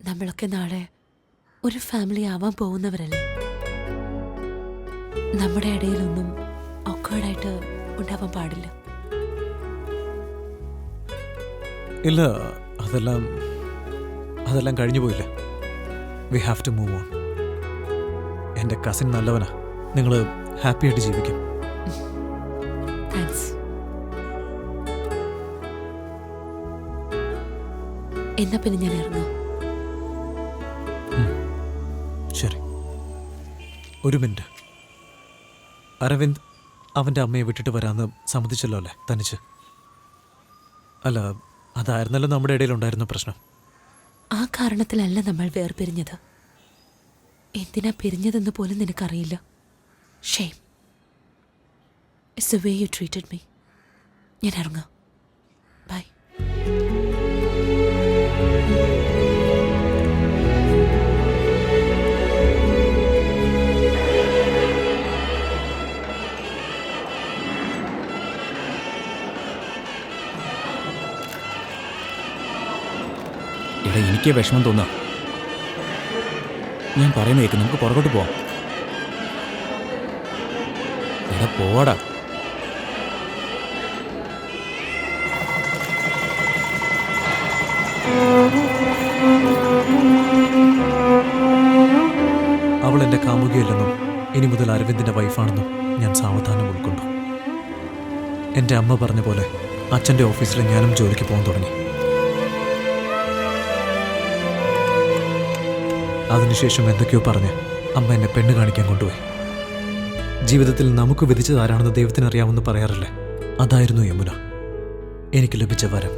നമ്മളൊക്കെ നാളെ ഒരു ഫാമിലി ആവാൻ പോകുന്നവരല്ലേ. നമ്മുടെ ഇടയിലൊന്നും ഓക്കേർഡായിട്ട് ഉണ്ടാവാൻ പാടില്ല. ഇല്ല, അതെല്ലാം കഴിഞ്ഞു പോയില്ല. We have to move on. എൻ്റെ കസിൻ നല്ലവനാ. നിങ്ങൾ ഹാപ്പി ആയിട്ട് ജീവിക്കും. താങ്ക്സ്. എന്നാ പിന്നെ ഞാൻ ഇറങ്ങാം. ശരി, ഒരു മിനിറ്റ്. അരവിന്ദ് അവൻ്റെ അമ്മയെ വിട്ടിട്ട് വരാമെന്ന് സമ്മതിച്ചല്ലോ അല്ലേ, തനിച്ച്? അല്ല, അതായിരുന്നല്ലോ നമ്മുടെ ഇടയിലുണ്ടായിരുന്ന പ്രശ്നം. ആ കാരണത്തിലല്ല നമ്മൾ വേർപിരിഞ്ഞത്. എന്തിനാ പിരിഞ്ഞതെന്ന് പോലും നിനക്കറിയില്ല. Shame. It's the way you treated me. ഞാൻ ഇറങ്ങാം. ബൈ. എടാ, എനിക്ക് വിഷമം തോന്നാ. ഞാൻ പറയുന്ന കേൾക്ക്, നമുക്ക് പുറകോട്ട് പോവാം. എടാ പോവാടാ. അവൾ എൻ്റെ കാമുകിയല്ലെന്നും ഇനി മുതൽ അരവിന്ദിൻ്റെ വൈഫാണെന്നും ഞാൻ സാവധാനം ഉൾക്കൊണ്ടു. എൻ്റെ അമ്മ പറഞ്ഞ പോലെ അച്ഛൻ്റെ ഓഫീസിൽ ഞാനും ജോലിക്ക് പോകാൻ തുടങ്ങി. അതിനുശേഷം എന്തൊക്കെയോ പറഞ്ഞ് അമ്മ എന്നെ പെണ്ണ് കാണിക്കാൻ കൊണ്ടുപോയി. ജീവിതത്തിൽ നമുക്ക് വിധിച്ചതാരാണെന്ന് ദൈവത്തിനറിയാമെന്ന് പറയാറില്ലേ, അതായിരുന്നു യമുന. എനിക്ക് ലഭിച്ച വരം.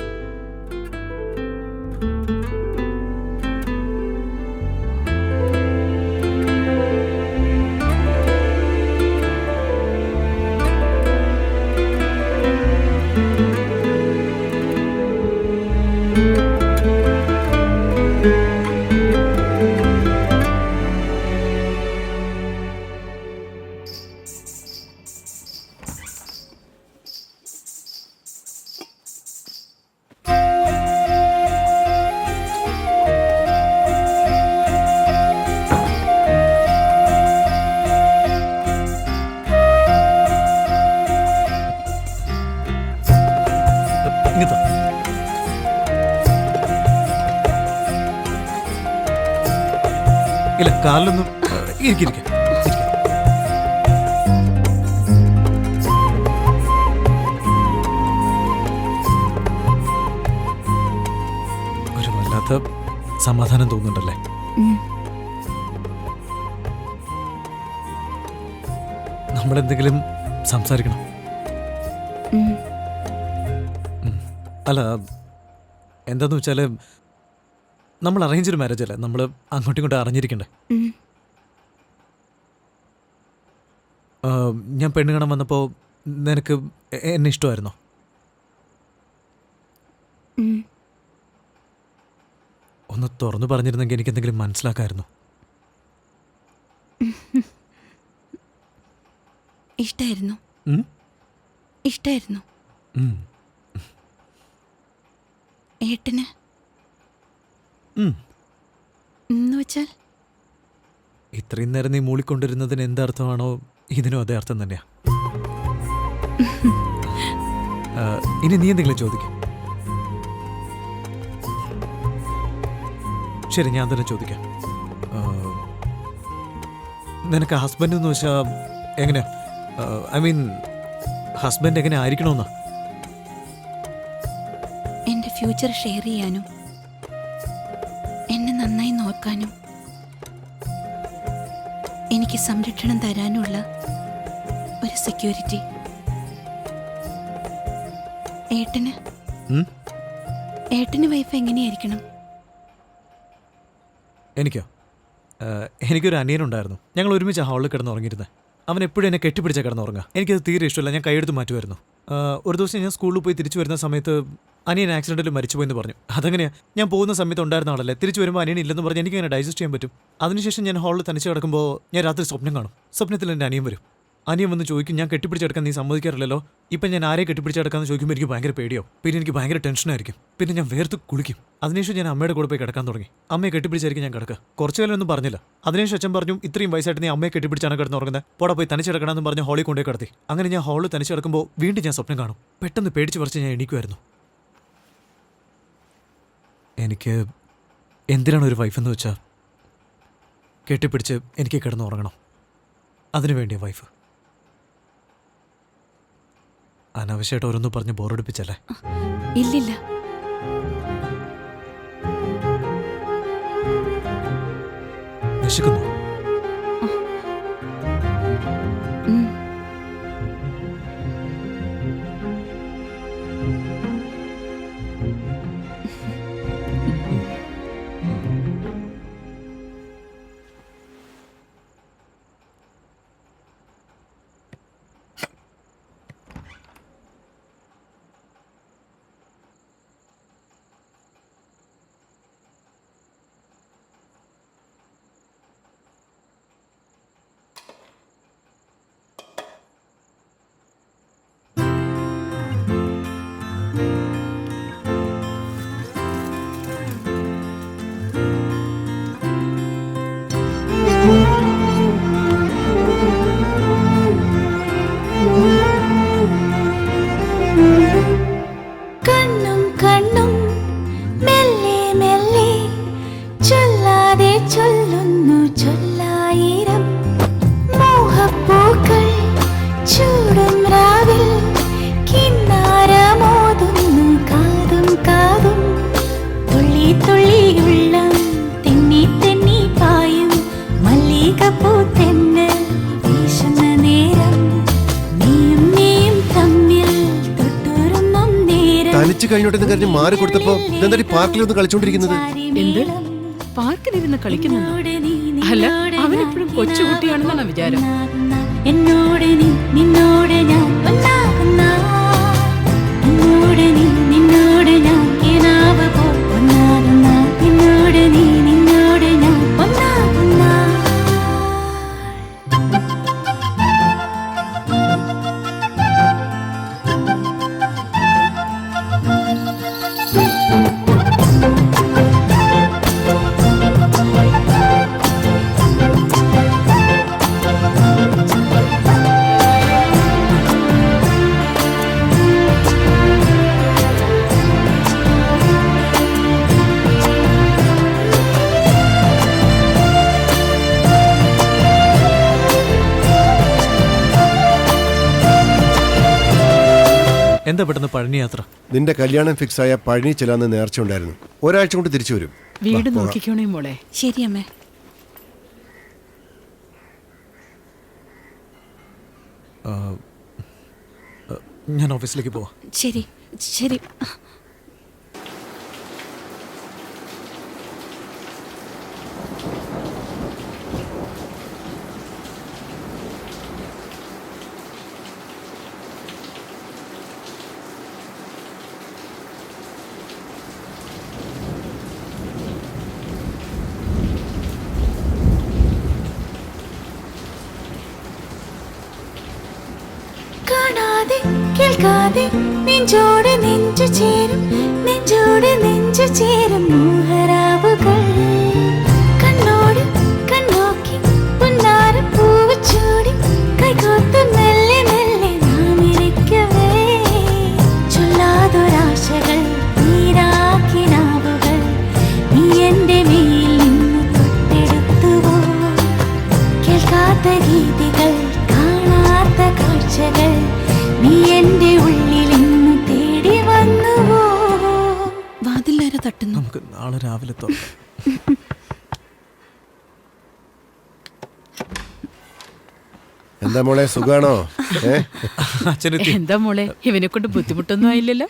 ഇല്ല, കാലിലൊന്നും ഇരിക്കിരിക്കാം. ഒരു വല്ലാത്ത സമാധാനം തോന്നുന്നുണ്ടല്ലേ? നമ്മളെന്തെങ്കിലും സംസാരിക്കണം. അല്ല, എന്താന്ന് വെച്ചാല് നമ്മൾ അറേഞ്ച്ഡ് മാരേജ് അല്ലേ, നമ്മൾ അങ്ങോട്ടും ഇങ്ങോട്ടും അറിഞ്ഞിരിക്കണ്ടേ? ഞാൻ പെണ്ണ് കാണാൻ വന്നപ്പോൾ നിനക്ക് എന്നെ ഇഷ്ടമായിരുന്നോ? ഒന്ന് തുറന്നു പറഞ്ഞിരുന്നെങ്കിൽ എനിക്ക് എന്തെങ്കിലും മനസ്സിലാക്കാമായിരുന്നു. ഇഷ്ടായിരുന്നു. ഇഷ്ടായിരുന്നു. ഏട്ടന് എന്ന് വെച്ചാൽ ഇത്രയും നേരം നീ മൂളിക്കൊണ്ടിരുന്നതിന് എന്തർത്ഥമാണോ ഇതിനും അതേ അർത്ഥം തന്നെയാ. ഇനി നീ എന്തെങ്കിലും ചോദിക്കും. ശരി, ഞാൻ തന്നെ ചോദിക്കാം. നിനക്ക് ഹസ്ബൻഡ് എന്ന് വെച്ചാൽ എങ്ങനെ, ഐ മീൻ ഹസ്ബൻഡ് എങ്ങനെ ആയിരിക്കണമെന്നാ? എൻ്റെ ഫ്യൂച്ചർ ഷെയർ ചെയ്യാനും എന്നെ നന്നായി നോക്കാനും എനിക്ക് സംരക്ഷണം തരാനുള്ള ഒരു സെക്യൂരിറ്റി. ഏട്ടന് വൈഫ് എങ്ങനെയായിരിക്കണം? എനിക്കൊരു അനിയനുണ്ടായിരുന്നു. ഞങ്ങൾ ഒരുമിച്ച് ഹാളിൽ കിടന്നുറങ്ങിയിരുന്നത്. അവൻ എപ്പോഴും എന്നെ കെട്ടിപ്പിടിച്ചാൽ കിടന്നുറങ്ങുക. എനിക്കത് തീരെ ഇഷ്ടമില്ല. ഞാൻ കൈയെടുത്ത് മാറ്റുമായിരുന്നു. ഒരു ദിവസം ഞാൻ സ്കൂളിൽ പോയി തിരിച്ചു വരുന്ന സമയത്ത് അനിയൻ ആക്സിഡൻറ്റിൽ മരിച്ചുപോയെന്ന് പറഞ്ഞു. അതെങ്ങനെയാണ്? ഞാൻ പോകുന്ന സമയത്ത് ഉണ്ടായിരുന്ന ആളല്ലേ. തിരിച്ചു വരുമ്പോൾ അനിയൻ ഇല്ലെന്ന് പറഞ്ഞ് എനിക്കങ്ങനെ ഡൈജസ്റ്റ് ചെയ്യാൻ പറ്റും. അതിനുശേഷം ഞാൻ ഹാളിൽ തനിച്ച് കിടക്കുമ്പോൾ ഞാൻ രാത്രി സ്വപ്നം കാണും. സ്വപ്നത്തിൽ എൻ്റെ അനിയൻ വരും. അനിയൻ വന്ന് ചോദിക്കും, ഞാൻ കെട്ടിപ്പിടിച്ചെടുക്കാൻ നീ സമ്മതിക്കാറില്ലല്ലോ, ഇപ്പം ഞാൻ ആരെ കെട്ടിപ്പിടിച്ചെടുക്കാന്ന് ചോദിക്കുമ്പോൾ എനിക്ക് ഭയങ്കര പേടിയാവും. പിന്നെ എനിക്ക് ഭയങ്കര ടെൻഷനായിരിക്കും. പിന്നെ ഞാൻ വേർത്ത് കുളിക്കും. അതിനുശേഷം ഞാൻ അമ്മയുടെ കൂടെ പോയി കിടക്കാൻ തുടങ്ങി. അമ്മയെ കെട്ടിപ്പിടിച്ചായിരിക്കും ഞാൻ കിടക്കുക. കുറച്ചു കാലം ഒന്നും പറഞ്ഞില്ല. അതിനുശേഷം അച്ഛൻ പറഞ്ഞു, ഇത്രയും വയസ്സായിട്ട് നീ അമ്മയെ കെട്ടിപ്പിടിച്ചാണ് കിടന്നുറങ്ങുന്നത്, പോടെ പോയി തനിച്ച് കിടക്കണമെന്ന് പറഞ്ഞ് ഹാളിൽ കൊണ്ടേ കിടത്തി. അങ്ങനെ ഞാൻ ഹാളിൽ തനിച്ച് കിടക്കുമ്പോൾ വീണ്ടും ഞാൻ സ്വപ്നം കാണും. പെട്ടെന്ന് പേടിച്ച് പറിച്ച് ഞാൻ എണീക്കുമായിരുന്നു. എനിക്ക് എന്തിനാണ് ഒരു വൈഫെന്ന് വെച്ചാൽ കെട്ടിപ്പിടിച്ച് എനിക്ക് കിടന്നുറങ്ങണം. അതിനു വേണ്ടിയ വൈഫ്. അനാവശ്യമായിട്ട് ഓരോന്നും പറഞ്ഞ് ബോറടിപ്പിച്ചല്ലേ? ഇല്ലില്ല, വിശക്കുന്നു. കഴിഞ്ഞോട്ടെന്ന് കരുതി മാറി കൊടുത്തപ്പോ എന്താ പാർക്കിലൊന്ന് കളിച്ചോണ്ടിരിക്കുന്നത്? എന്ത് പാർക്കിലിരുന്ന് കളിക്കുന്നു? അല്ല, അവനെപ്പോഴും കൊച്ചുകുട്ടിയാണെന്നാണ് വിചാരം. എന്നോട് നീ നിന്നോട് ഞാൻ ഒന്നാകുന്ന, എന്നോട് നീ നിന്നോട് ഞാൻ കിനാവ് പോ ഒന്നാകുന്ന, എന്നോട് നീ നിന്നോട് ഞാൻ ഒന്നാകുന്ന. എന്താ പെട്ടെന്ന് പഴനി യാത്ര? നിന്റെ കല്യാണം ഫിക്സ് ആയ പഴനി ചെല്ലാന്ന് നേർച്ച ഉണ്ടായിരുന്നു. ഒരാഴ്ച കൊണ്ട് തിരിച്ചു വരും. വീട് നോക്കിക്കോണേ മോളെ. ശരി അമ്മേ. ഞാൻ ഓഫീസിലേക്ക് പോവാം. ശരി ശരി. കാണാതെ കേൾക്കാതെ നെഞ്ചോട് നെഞ്ചു ചേരും നെഞ്ചോട് നെഞ്ചു ചേരും മോഹരാവുകൾ കണ്ണോട് കണ്ണോക്കി പുന്നാരം പൂവ് ചൂടി കൈകോത്ത് മെല്ലെ മെല്ലെ നാം ഇരിക്കവേ ചൊല്ലാതൊരാശകൾ നീരാക്കിനാവുകൾ നീ എൻ്റെ മേൽ നിന്ന് തൊട്ടെടുത്തുവോ കേൾക്കാത്ത ഗീതികൾ കാണാത്ത കാഴ്ചകൾ നീ എൻ്റെ ഉള്ളിൽ ഇന്ന് തേടി വന്നുവോ. വാതിലാര തട്ടുന്നു? നമുക്ക് നാളെ രാവിലെ തുറക്കാം. എന്താ മോളെ സുഖാണോ? അച്ഛനെത്തി. എന്താ മോളെ, ഇവനെ കൊണ്ട് ബുദ്ധിമുട്ടൊന്നും ആയില്ലല്ലോ?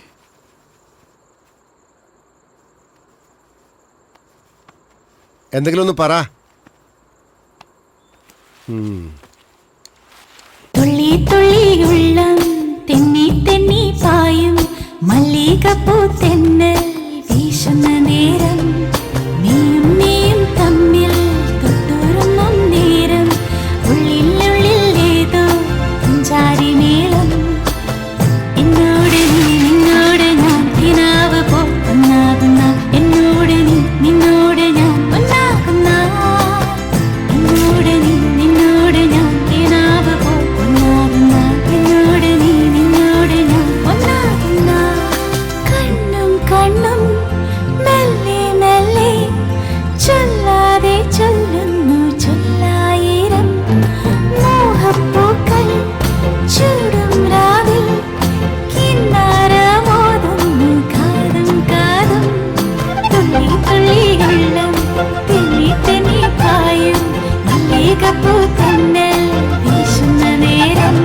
എന്തെങ്കിലും ഒന്ന് പറ. തുള്ളി തുള്ളി ഉള്ളം തെന്നി തെന്നി പായും മല്ലികപ്പൂ തെന്നൽ വീശുന്ന നേരം നീയും നീയും തമ്മിൽ തൊട്ടുറുമ്പും നേരം ഉള്ളിൽ ഏതോ പുഞ്ചാരി മേളം എന്നോട് നീ നിന്നോട് ഞാൻ കിനാവ് പോന്നാകുന്ന എന്നോട് നീ നിന്നോട് ഞാൻ ഒന്നാകുന്ന എന്നോട് നീ നിന്നോട് ഞാൻ കിനാവ് പോന്നാകുന്ന എന്നോട് നീ നിന്നോട് ഞാൻ ഒന്നാകുന്ന കണ്ണും കണ്ണും മെല്ലെ മെല്ലെ ചൊല്ലാതെ ചൊല്ലുന്നു ചൊല്ലായിരം മോഹപ്പൂക്കൾ ചൂടും രാവിൽ കിന്നാരമോതുന്നു കാതും കാതും തുള്ളി തുള്ളി ഉള്ളം തെന്നി തെന്നി പായും മല്ലികപ്പൂ തെന്നൽ വീശുന്ന നേരം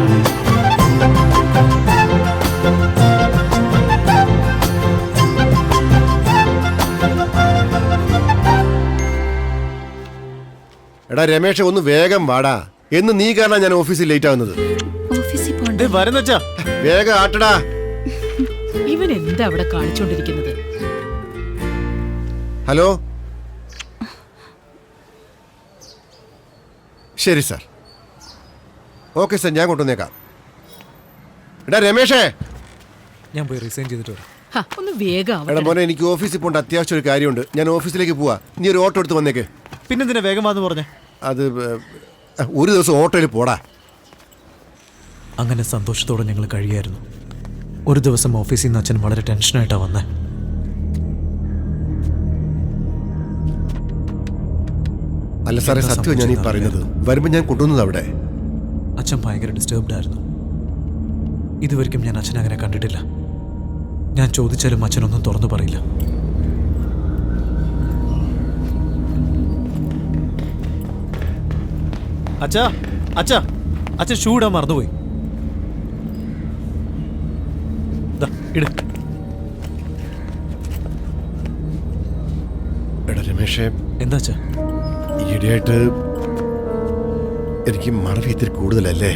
എടാ രമേശ് ഒന്ന് വേഗം വാടാ. എന്ന് നീ കാരണം ഞാൻ ഓഫീസിൽ ലേറ്റ് ആവുന്നത്. ഓഫീസിൽ പോണ്ട. വരുന്നച്ചാ. വേഗം ആട്ടടാ. ഇവൻ എന്താ അവിടെ കാണിച്ചോണ്ടിരിക്കുന്നത്? ഹലോ. ശരി സാർ. ഓക്കെ സാർ, ഞാൻ കൊണ്ടുവന്നേക്കാം. എടാ രമേശേ. ഞാൻ പോയി റിസൈൻ ചെയ്തിട്ട് വരാം. ഒന്ന് വേഗം എടാ മോനെ, എനിക്ക് ഓഫീസിൽ പോകേണ്ട അത്യാവശ്യം ഒരു കാര്യമുണ്ട്. ഞാൻ ഓഫീസിലേക്ക് പോവാ. നീ ഒരു ഓട്ടോ എടുത്ത് വന്നേക്ക്. പിന്നെന്തിനാ വേഗം വന്ന് പറഞ്ഞേ? അത് ഒരു ദിവസം ഓട്ടോയിൽ പോടാ. അങ്ങനെ സന്തോഷത്തോടെ ഞങ്ങൾ കഴിയായിരുന്നു. ഒരു ദിവസം ഓഫീസിൽ നിന്ന് അച്ഛൻ വളരെ ടെൻഷനായിട്ടാ വന്നേ. അല്ല സാറേ, സത്യം ഞാൻ ഈ പറയുന്നത്. വരുമ്പോൾ ഞാൻ കൊണ്ടുവന്നത് അവിടെ. അച്ഛൻ ഭയങ്കര ഡിസ്റ്റർബ്ഡ് ആയിരുന്നു. ഇതുവരെയ്ക്കും ഞാൻ അച്ഛനെ അങ്ങനെ കണ്ടിട്ടില്ല. ഞാൻ ചോദിച്ചാലും അച്ഛനൊന്നും തുറന്നു പറയില്ല. അച്ഛാ അച്ഛാ, അച്ഛൻ ഷൂ ഇടാൻ മറന്നുപോയി. എടാ രമേശേ. എന്താ അച്ഛാ? ഈയിടെയായിട്ട് എനിക്ക് മറവി ഇത്തിരി കൂടുതലല്ലേ?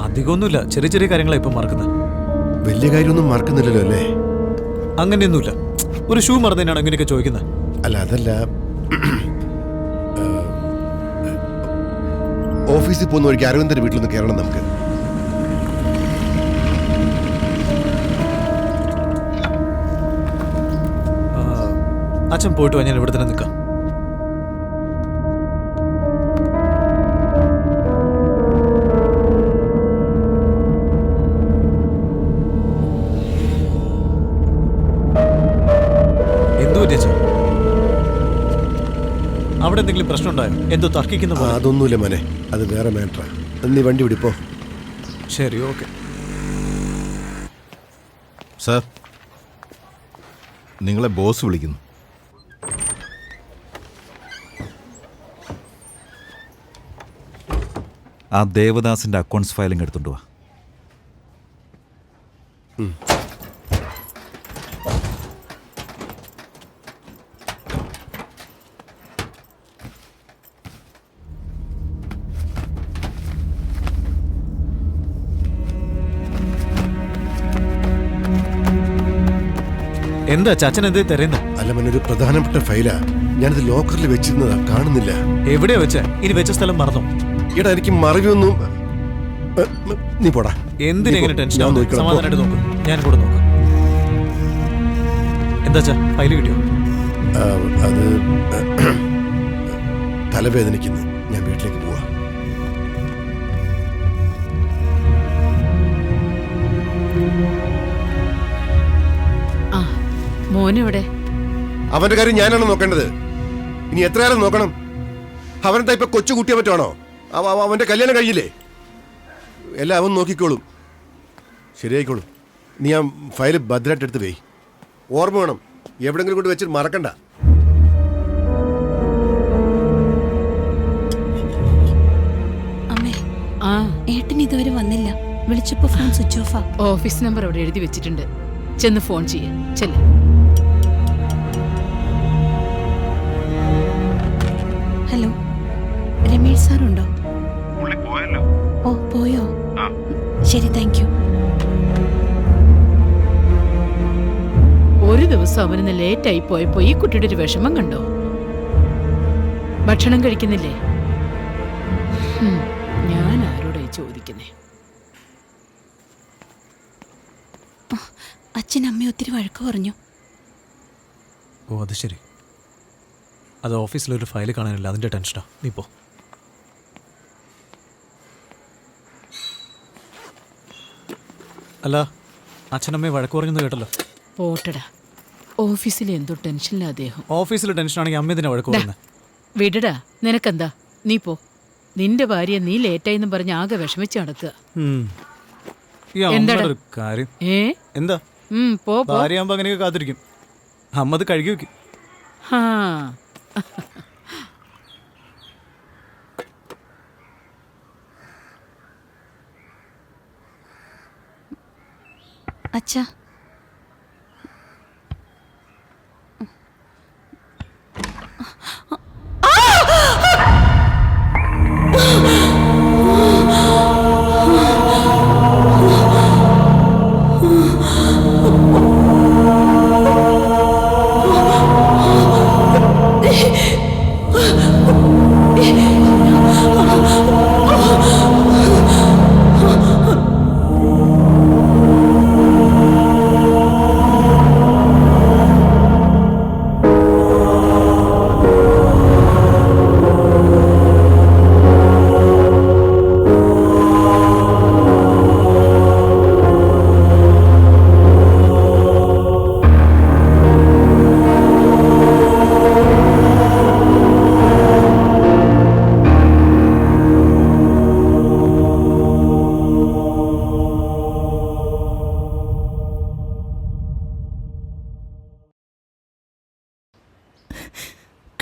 അധികമൊന്നുമില്ല, ചെറിയ ചെറിയ കാര്യങ്ങളാണ് ഇപ്പം മറക്കുന്നത്. വലിയ കാര്യമൊന്നും മറക്കുന്നില്ലല്ലോ അല്ലേ? അങ്ങനെയൊന്നുമില്ല. ഒരു ഷൂ മറന്നതിനാണ് അങ്ങനെയൊക്കെ ചോദിക്കുന്നത്. അല്ല അതല്ല, ഓഫീസിൽ പോകുന്ന വഴിക്ക് അരവിന്ദന്റെ വീട്ടിലൊന്ന് കയറണം നമുക്ക്. അച്ഛൻ പോയിട്ട് വാ, ഞാൻ ഇവിടെ തന്നെ നിൽക്കാം. അവിടെ എന്തെങ്കിലും പ്രശ്നം ഉണ്ടായോ? എന്തോ തർക്കിക്കുന്ന പോലെ. അതൊന്നുമില്ല മോനെ, അത് വേറെ മാറ്ററാ. നീ വണ്ടി വിടിപ്പോ. ശരി, ഓക്കെ സാർ. നിങ്ങളെ ബോസ് വിളിക്കുന്നു. ആ ദേവദാസിന്റെ അക്കൗണ്ട്സ് ഫയലിംഗ് എടുത്തോണ്ട് വാ. എന്താ ചാച്ചൻ എന്തേ തരുന്നത്? അല്ല മോനെ, ഒരു പ്രധാനപ്പെട്ട ഫയലാ. ഞാനിത് ലോക്കറിൽ വെച്ചിരുന്നതാ, കാണുന്നില്ല. എവിടെയാ വെച്ച? ഇനി വെച്ച സ്ഥലം മറന്നോ? എടാ എനിക്ക് മറവിയൊന്നും. നീ പോടാ. എന്തിനെങ്ങനെ ടെൻഷൻ ഞാൻ നോക്കിക്കോളാം. സമാധാനമായിട്ട് നോക്കും, ഞാൻ കൂടെ നോക്കാം. എന്താ ഫയല് കിട്ടിയോ? അത് തലവേദനിക്കുന്നു. ഞാൻ വീട്ടിലേക്ക് പോവാ. ആ മോനെവിടെ? അവന്റെ കാര്യം ഞാനാണ് നോക്കേണ്ടത്. ഇനി എത്ര കാലം നോക്കണം? അവനെന്താ ഇപ്പൊ കൊച്ചു കുട്ടിയെ പറ്റുവാണോ? അവന്റെ കല്യാണം കഴിയില്ലേ? എല്ലാം അവൻ നോക്കിക്കോളും, ശരിയായിക്കോളും. നീ ആ ഫയല് ഭദ്രമായിട്ട് എടുത്ത് പോയി. ഓർമ്മ വേണം, എവിടെങ്കിലും കൊണ്ട് വെച്ചിട്ട് മറക്കണ്ട. അമ്മേ, ആ ഏട്ടൻ ഇതുവരെ വന്നില്ല. വിളിച്ചപ്പോ ഫോൺ സ്വിച്ച് ഓഫാ. ഓഫീസ് നമ്പർ അവിടെ എഴുതി വെച്ചിട്ടുണ്ട്, ചെന്ന് ഫോൺ ചെയ്യ. ചെല്ല്. ഹലോ, രമേഷ് സാറുണ്ടോ? ഓ പോയോ? ശരി, താങ്ക് യു. ഒരു ദിവസം അവന് ലേറ്റായി പോയപ്പോ ഈ കുട്ടിയുടെ ഒരു വിഷമം കണ്ടോ? ഭക്ഷണം കഴിക്കുന്നില്ലേ? ഞാൻ ആരോടായി ചോദിക്കുന്നേ? അച്ഛൻ അമ്മ ഒത്തിരി വഴക്ക് പറഞ്ഞു. ഓ അത് ശരി. അത് ഓഫീസിലൊരു ഫയൽ കാണാനില്ല, അതിന്റെ ടെൻഷനാ. നീ പോ. അല്ല, അച്ഛനമ്മയെ വഴക്ക് പറഞ്ഞെന്ന് കേട്ടല്ലോ. പോട്ടടാ, ഓഫീസിൽ എന്തോ ടെൻഷനില്ല അദ്ദേഹം. ഓഫീസിൽ ടെൻഷനാണെങ്കിൽ അമ്മ ഇതിനെ വഴക്ക് പറയുന്നത്. വിടടാ, നിനക്കെന്താ? നീ പോ. നിന്റെ ഭാര്യ നീ ലേറ്റായിന്നും പറഞ്ഞ് ആകെ വിഷമിച്ച് നടക്കുക. എന്താ ഒരു കാര്യം? എന്താ പോ. ഭാര്യയാകുമ്പോ അങ്ങനെയൊക്കെ കാത്തിരിക്കും. അമ്മ അത് കഴുകി വെക്കും. അച്ഛാ,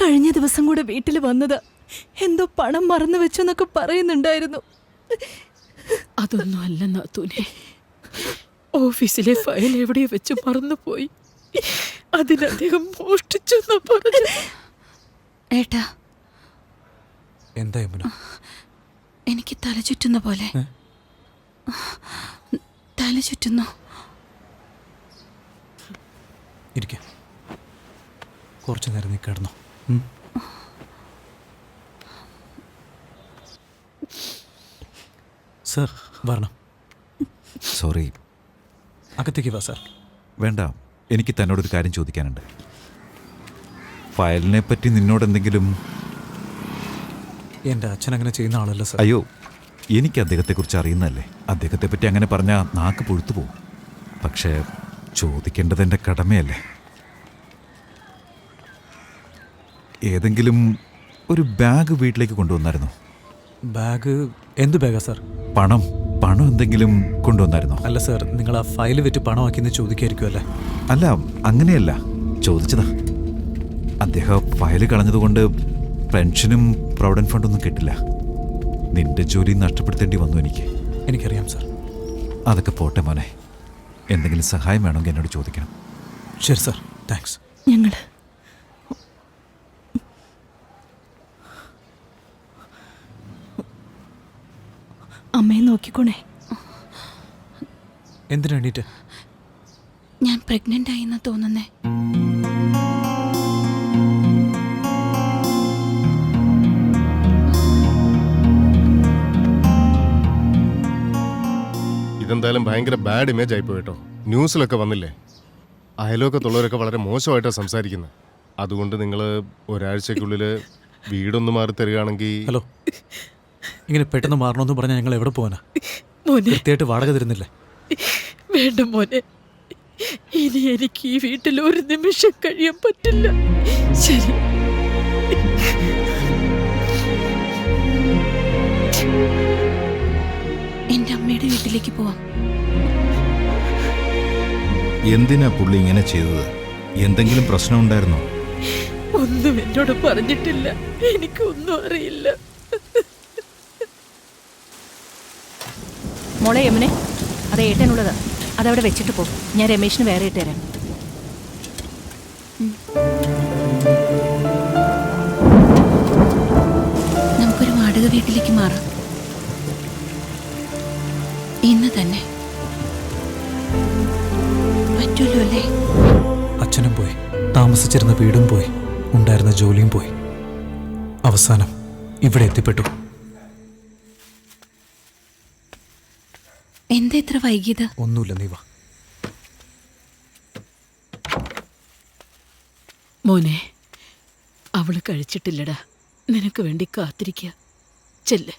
കഴിഞ്ഞ ദിവസം കൂടെ വീട്ടിൽ വന്നത് എന്തോ പണം മറന്നു വെച്ചെന്നൊക്കെ പറയുന്നുണ്ടായിരുന്നു. അതൊന്നും അല്ല നാത്തൂനെ, ഓഫീസിലെ ഫയൽ എവിടെയോ വെച്ച് മറന്നുപോയി. അതിനദ്ദേഹം മോഷ്ടിച്ചെന്നാ പറഞ്ഞു. ഏട്ടാ, എന്താ യമുന? എനിക്ക് തല ചുറ്റുന്ന പോലെ. തല ചുറ്റുന്നു. ഇരിക്ക, കുറച്ചു നേരം നീ കിടന്നോ. സർ വരണം. സോറി. അകത്തേക്ക് വാ സാർ. വേണ്ട, എനിക്ക് തന്നോടൊരു കാര്യം ചോദിക്കാനുണ്ട്. ഫയലിനെ പറ്റി നിന്നോട് എന്തെങ്കിലും? എൻ്റെ അച്ഛൻ അങ്ങനെ ചെയ്യുന്ന ആളല്ല സാർ. അയ്യോ, എനിക്ക് അദ്ദേഹത്തെക്കുറിച്ച് അറിയുന്നതല്ലേ. അദ്ദേഹത്തെ പറ്റി അങ്ങനെ പറഞ്ഞാൽ നാക്ക് പൊഴുത്തു പോകും. പക്ഷേ ചോദിക്കേണ്ടത് എൻ്റെ കടമയല്ലേ. ഏതെങ്കിലും ഒരു ബാഗ് വീട്ടിലേക്ക് കൊണ്ടുവന്നായിരുന്നോ? ബാഗ്? എന്ത് ബാഗാ സാർ? പണം എന്തെങ്കിലും കൊണ്ടുവന്നായിരുന്നോ? അല്ല സാർ, നിങ്ങൾ ആ ഫയൽ വെച്ച് പണമാക്കിയെന്ന് ചോദിക്കായിരിക്കും അല്ലേ? അല്ല, അങ്ങനെയല്ല ചോദിച്ചതാ. അദ്ദേഹം ഫയൽ കളഞ്ഞതുകൊണ്ട് പെൻഷനും പ്രൊവിഡന്റ് ഫണ്ടൊന്നും കിട്ടില്ല. നിന്റെ ജോലി നഷ്ടപ്പെടുത്തേണ്ടി വന്നു എനിക്ക്. എനിക്കറിയാം സാർ. അതൊക്കെ പോട്ടെ മോനെ, എന്തെങ്കിലും സഹായം വേണമെങ്കിൽ എന്നോട് ചോദിക്കണം. ശരി സാർ, താങ്ക്സ്. ഞങ്ങൾ അമ്മയെ നോക്കിക്കോണേ. എന്തിനു വേണ്ടിയിട്ട്? ഞാൻ പ്രഗ്നന്റ് ആയിന്നാ തോന്നുന്നേ. ഇതെന്തായാലും ഭയങ്കര ബാഡ് ഇമേജ് ആയിപ്പോയി കേട്ടോ. ന്യൂസിലൊക്കെ വന്നില്ലേ? അയലോക്കത്തുള്ളവരൊക്കെ വളരെ മോശമായിട്ടാണ് സംസാരിക്കുന്നത്. അതുകൊണ്ട് നിങ്ങൾ ഒരാഴ്ചക്കുള്ളിൽ വീടൊന്ന് മാറി തരികയാണെങ്കിൽ. ഹലോ, ഇങ്ങനെ പെട്ടെന്ന് മാറണമെന്ന് പറഞ്ഞാൽ ഞങ്ങൾ എവിടെ പോകാനാ? കൃത്യമായിട്ട് വാടക തരുന്നില്ലേ? വേണ്ട മോനെ, ഇനി എനിക്ക് ഈ വീട്ടിൽ ഒരു നിമിഷം കഴിയാൻ പറ്റില്ല. ശരി, എന്റെ അമ്മയുടെ വീട്ടിലേക്ക് പോവാം. എന്തിനാ പുള്ളി ഇങ്ങനെ ചെയ്തത്? എന്തെങ്കിലും പ്രശ്നം ഉണ്ടായിരുന്നോ? ഒന്നും എന്നോട് പറഞ്ഞിട്ടില്ല. എനിക്കൊന്നും അറിയില്ല. മോളെ യമുനെ, അത് ഏട്ടനുള്ളതാ. അതവിടെ വെച്ചിട്ട് പോ. ഞാൻ രമേശിന് വേറെ ഇട്ട് തരാം. നമുക്കൊരു വാടക വീട്ടിലേക്ക് മാറാം, ഇന്ന് തന്നെ. പറ്റുമല്ലോ അല്ലേ? അച്ഛനും പോയി, താമസിച്ചിരുന്ന വീടും പോയി, ഉണ്ടായിരുന്ന ജോലിയും പോയി. അവസാനം ഇവിടെ എത്തിപ്പെട്ടു. എന്താ ഇത്ര വൈകിയത്? ഒന്നുമില്ല, നീ വാ. മോനെ, അവള് കഴിച്ചിട്ടില്ലടാ. നിനക്ക് വേണ്ടി കാത്തിരിക്കുക. ചെല്ല്.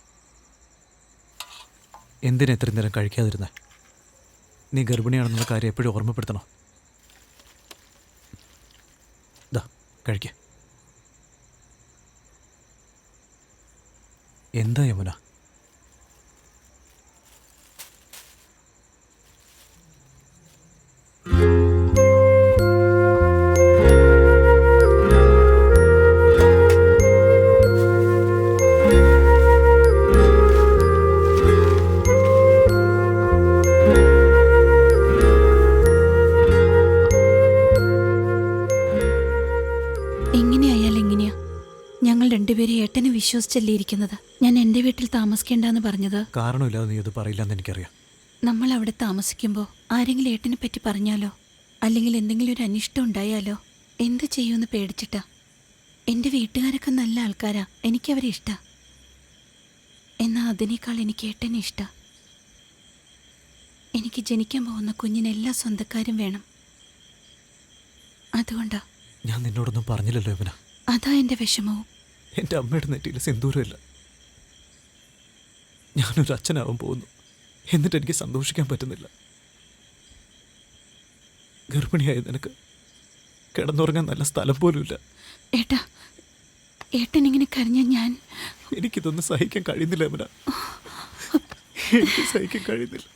എന്തിനാ എത്രയും നേരം കഴിക്കാതിരുന്നേ? നീ ഗർഭിണിയാണെന്നുള്ള കാര്യം എപ്പോഴും ഓർമ്മപ്പെടുത്തണോ? ദാ കഴിക്ക. എന്താ യമുന? ഏട്ടനെ വിശ്വസിച്ചല്ലേ ഇരിക്കുന്നത്. ഞാൻ എൻ്റെ വീട്ടിൽ താമസിക്കേണ്ടെന്ന് പറഞ്ഞത്. കാരണമില്ലാതെ നീ അത് പറയില്ലെന്ന് എനിക്കറിയാം. നമ്മൾ അവിടെ താമസിക്കുമ്പോൾ ആരെങ്കിലും ഏട്ടനെ പറ്റി പറഞ്ഞാലോ, അല്ലെങ്കിൽ എന്തെങ്കിലും ഒരു അനിഷ്ടം ഉണ്ടായാലോ എന്ത് ചെയ്യുമെന്ന് പേടിച്ചിട്ടാ. എൻ്റെ വീട്ടുകാരൊക്കെ നല്ല ആൾക്കാരാ, എനിക്കവരെ ഇഷ്ടാ. എന്നാൽ അതിനേക്കാൾ എനിക്ക് ഏട്ടനെ ഇഷ്ടാ. എനിക്ക് ജനിക്കാൻ പോകുന്ന കുഞ്ഞിന് എല്ലാ സ്വന്തക്കാരും വേണം. അതുകൊണ്ടാ. ഞാൻ നിന്നോടൊന്നും പറഞ്ഞില്ലല്ലോ യമുന. അതാ എൻ്റെ വിഷമവും. എൻ്റെ അമ്മയുടെ നെറ്റിയിൽ സിന്ദൂരമില്ല. ഞാനൊരു അച്ഛനാവാൻ പോകുന്നു, എന്നിട്ട് എനിക്ക് സന്തോഷിക്കാൻ പറ്റുന്നില്ല. ഗർഭിണിയായ നിനക്ക് കിടന്നുറങ്ങാൻ നല്ല സ്ഥലം പോലുമില്ല. ഏട്ടാ, ഏട്ടൻ ഇങ്ങനെ കരഞ്ഞ ഞാൻ. എനിക്കിതൊന്നും സഹിക്കാൻ കഴിയുന്നില്ല യമുന. എനിക്ക് സഹിക്കാൻ കഴിയുന്നില്ല.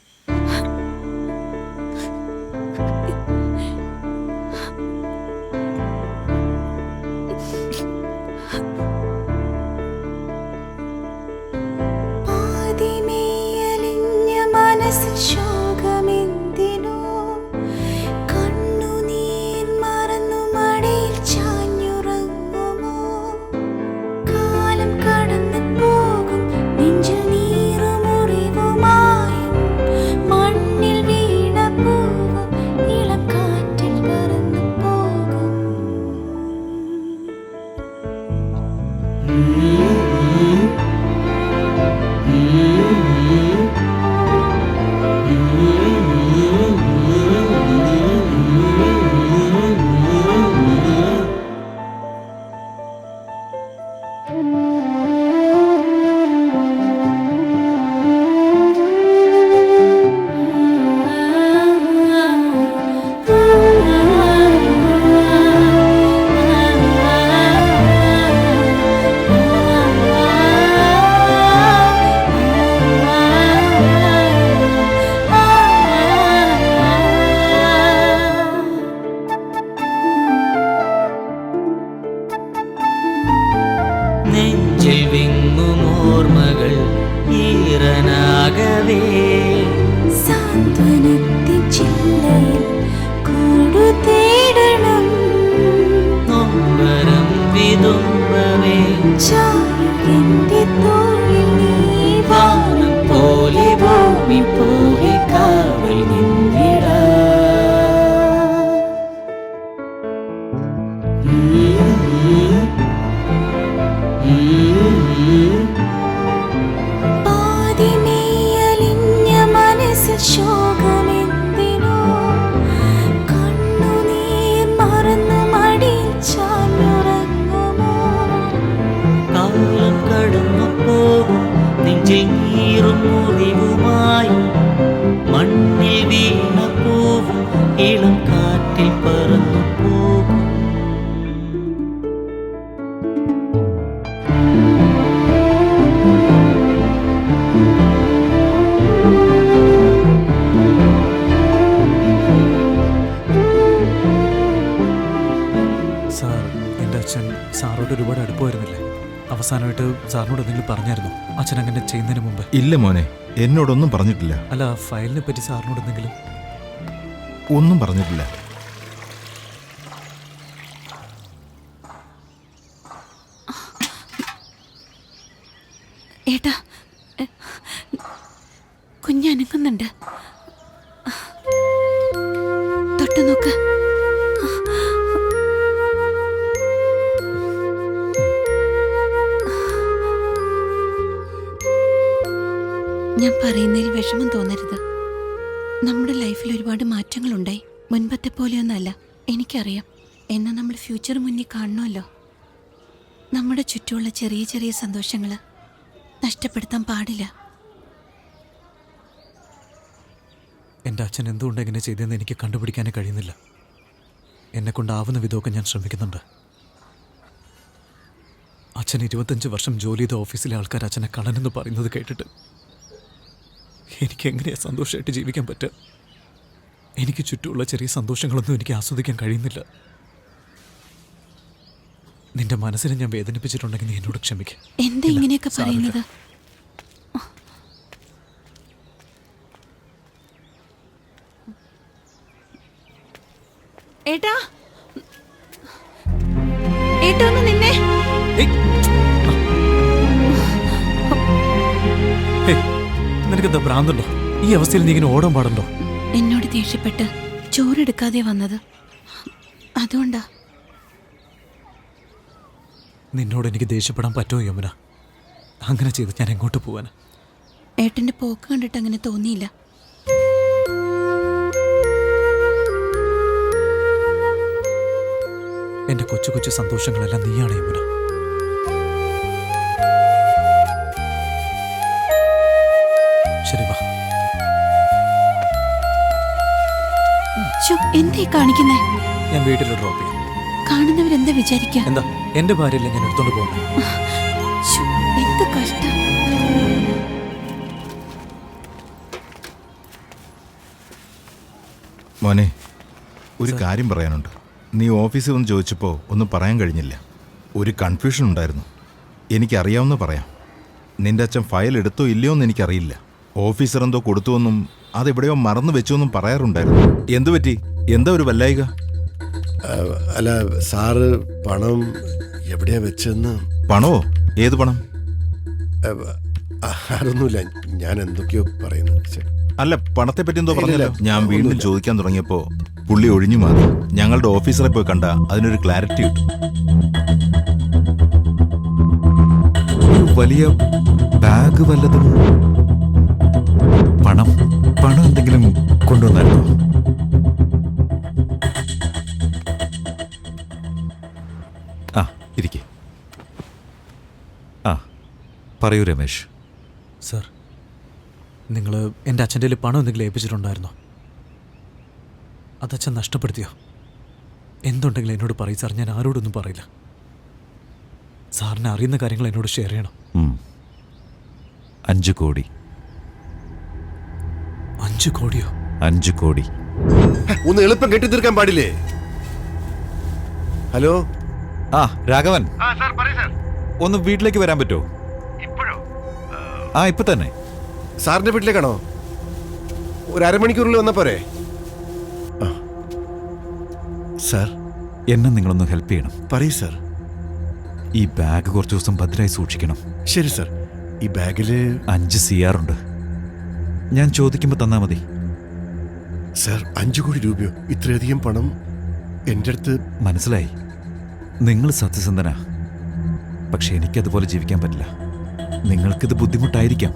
ശോകമെന്തിനോ കണ്ണുനീർ മറന്നു മടിച്ചാലുറങ്ങുമോ കാലം കടന്നു പോകും നെഞ്ചെങ്ങീറും മുറിവുമായി മണ്ണിൽ വീണ പൂവും ഇളം കാറ്റിൽ പറന്നു പോകും. സാർ, എൻ്റെ അച്ഛൻ സാറോട് ഒരുപാട് അടുപ്പമായിരുന്നില്ലേ? അവസാനമായിട്ട് സാറിനോട് എന്തെങ്കിലും പറഞ്ഞായിരുന്നു അച്ഛൻ അങ്ങനെ ചെയ്യുന്നതിന് മുമ്പ്? ഇല്ല മോനെ, എന്നോടൊന്നും പറഞ്ഞിട്ടില്ല. അല്ല, ഫയലിനെ പറ്റി സാറിനോട് എന്തെങ്കിലും? ഒന്നും പറഞ്ഞിട്ടില്ല. ഏട്ടാ, കുഞ്ഞനങ്ങുന്നുണ്ട്. തൊട്ടു നോക്ക്. ഞാൻ പറയുന്നതിൽ വിഷമം തോന്നരുത്. നമ്മുടെ ലൈഫിൽ ഒരുപാട് മാറ്റങ്ങളുണ്ടായി. മുൻപത്തെ പോലെയൊന്നല്ല, എനിക്കറിയാം. എന്നാൽ നമ്മൾ ഫ്യൂച്ചർ മുന്നിൽ കാണണമല്ലോ. നമ്മുടെ ചുറ്റുമുള്ള ചെറിയ ചെറിയ സന്തോഷങ്ങൾ നഷ്ടപ്പെടുത്താൻ പാടില്ല. എൻ്റെ അച്ഛൻ എന്തുകൊണ്ട് എങ്ങനെ ചെയ്തതെന്ന് എനിക്ക് കണ്ടുപിടിക്കാനേ കഴിയുന്നില്ല. എന്നെക്കൊണ്ടാവുന്ന വിധമൊക്കെ ഞാൻ ശ്രമിക്കുന്നുണ്ട്. അച്ഛൻ 25 വർഷം ജോലി ചെയ്ത ഓഫീസിലെ ആൾക്കാർ അച്ഛനെ കള്ളനെന്ന് പറയുന്നത് കേട്ടിട്ട് എനിക്ക് എങ്ങനെയാണ് സന്തോഷമായിട്ട് ജീവിക്കാൻ പറ്റുക? എനിക്ക് ചുറ്റുമുള്ള ചെറിയ സന്തോഷങ്ങളൊന്നും എനിക്ക് ആസ്വദിക്കാൻ കഴിയുന്നില്ല. നിന്റെ മനസ്സിനെ ഞാൻ വേദനിപ്പിച്ചിട്ടുണ്ടെങ്കിൽ നീ എന്നോട് ക്ഷമിക്കും. എന്താ ഇങ്ങനെയൊക്കെ പറയുന്നത്? ഏട്ടാ, ഏട്ടാ ഒന്ന് നിന്നെ. നിനക്കെന്താ ഭ്രാന്തുണ്ടോ? ഈ അവസ്ഥയിൽ നീ ഇങ്ങനെ ഓടാൻ പാടുണ്ടോ? എന്നോട് ദേഷ്യപ്പെട്ട് ചോറെടുക്കാതെ വന്നത് അതുകൊണ്ടാ. നിന്നോട് എനിക്ക് ദേഷ്യപ്പെടാൻ പറ്റുമോ യമുന? അങ്ങനെ ചെയ്ത് ഞാൻ എങ്ങോട്ട് പോവാനാ? ഏട്ടന്റെ പോക്ക് കണ്ടിട്ട് അങ്ങനെ തോന്നിയില്ല. എന്റെ കൊച്ചു കൊച്ചു സന്തോഷങ്ങളെല്ലാം നീയാണ് യമുന. ശരി, വാ. എന്തേ കാണിക്കുന്നേ? ഞാൻ വീട്ടിൽ ഡ്രോപ്പ് ചെയ്യാം. കാണുന്നവരെന്താ വിചാരിക്കുക? എന്താ, എന്റെ ഭാര്യയല്ലേ ഞാൻ എടുത്തോണ്ട് പോകുന്നത്? എന്ത് കഷ്ടം. മോനെ, ഒരു കാര്യം പറയാനുണ്ട്. നീ ഓഫീസിൽ വന്ന് ചോദിച്ചപ്പോൾ ഒന്നും പറയാൻ കഴിഞ്ഞില്ല. ഒരു കൺഫ്യൂഷൻ ഉണ്ടായിരുന്നു. എനിക്കറിയാവുന്ന പറയാം. നിന്റെ അച്ഛൻ ഫയൽ എടുത്തോ ഇല്ലയോ എന്ന് എനിക്കറിയില്ല. ഓഫീസർ എന്തോ കൊടുത്തുവെന്നും അതെവിടെയോ മറന്നു വെച്ചുവെന്നും പറയാറുണ്ടായിരുന്നു. എന്തു പറ്റി? എന്താ ഒരു വല്ലായിക? അല്ല സാറ് പണം എവിടെയാ വെച്ചെന്ന്. പണമോ? ഏത് പണം? അതൊന്നുമില്ല, ഞാൻ എന്തൊക്കെയോ പറയുന്നു. അല്ല, പണത്തെ പറ്റി എന്തോ പറഞ്ഞല്ലോ. ഞാൻ വീണ്ടും ചോദിക്കാൻ തുടങ്ങിയപ്പോ പുള്ളി ഒഴിഞ്ഞു മാറി. ഞങ്ങളുടെ ഓഫീസറെ പോയി കണ്ട അതിനൊരു ക്ലാരിറ്റി കിട്ടും. ഒരു വലിയ ബാഗ് വല്ലതും? പണം എന്തെങ്കിലും കൊണ്ടുവന്നായിരുന്നോ? ആ, ഇരിക്കേ. ആ, പറയൂ രമേശ്. സർ, നിങ്ങൾ എൻ്റെ അച്ഛൻ്റെ കയ്യിൽ പണം എന്തെങ്കിലും ഏൽപ്പിച്ചിട്ടുണ്ടായിരുന്നോ? അതച്ഛൻ നഷ്ടപ്പെടുത്തിയോ? എന്തുണ്ടെങ്കിലും എന്നോട് പറയും സാർ. ഞാൻ ആരോടൊന്നും പറയില്ല. സാറിന് അറിയുന്ന കാര്യങ്ങൾ എന്നോട് ഷെയർ ചെയ്യണം. 5 കോടി. 5 കോടിയോ? 5 കോടി. ഒന്ന് എളുപ്പം കെട്ടി തീർക്കാൻ പാടില്ലേ? ഹലോ. ആ, രാഘവൻ, ഒന്ന് വീട്ടിലേക്ക് വരാൻ പറ്റുമോ? ആ, ഇപ്പൊ തന്നെ. സാറിന്റെ വീട്ടിലേക്കാണോ? ഒരു അരമണിക്കൂറിൽ വന്നാ പോരെ? സാർ, എന്നെ നിങ്ങളൊന്ന് ഹെൽപ്പ് ചെയ്യണം. പറയൂ സാർ. ഈ ബാഗ് കുറച്ച് ദിവസം ഭദ്രമായി സൂക്ഷിക്കണം. ശരി സാർ. ഈ ബാഗില് 5 CR ഉണ്ട്. ഞാൻ ചോദിക്കുമ്പോൾ തന്നാ മതി. സാർ, 5 കോടി രൂപയോ? ഇത്രയധികം പണം എൻ്റെ അടുത്ത്. മനസ്സിലായി, നിങ്ങൾ സത്യസന്ധനാ. പക്ഷെ എനിക്കതുപോലെ ജീവിക്കാൻ പറ്റില്ല. നിങ്ങൾക്കിത് ബുദ്ധിമുട്ടായിരിക്കാം.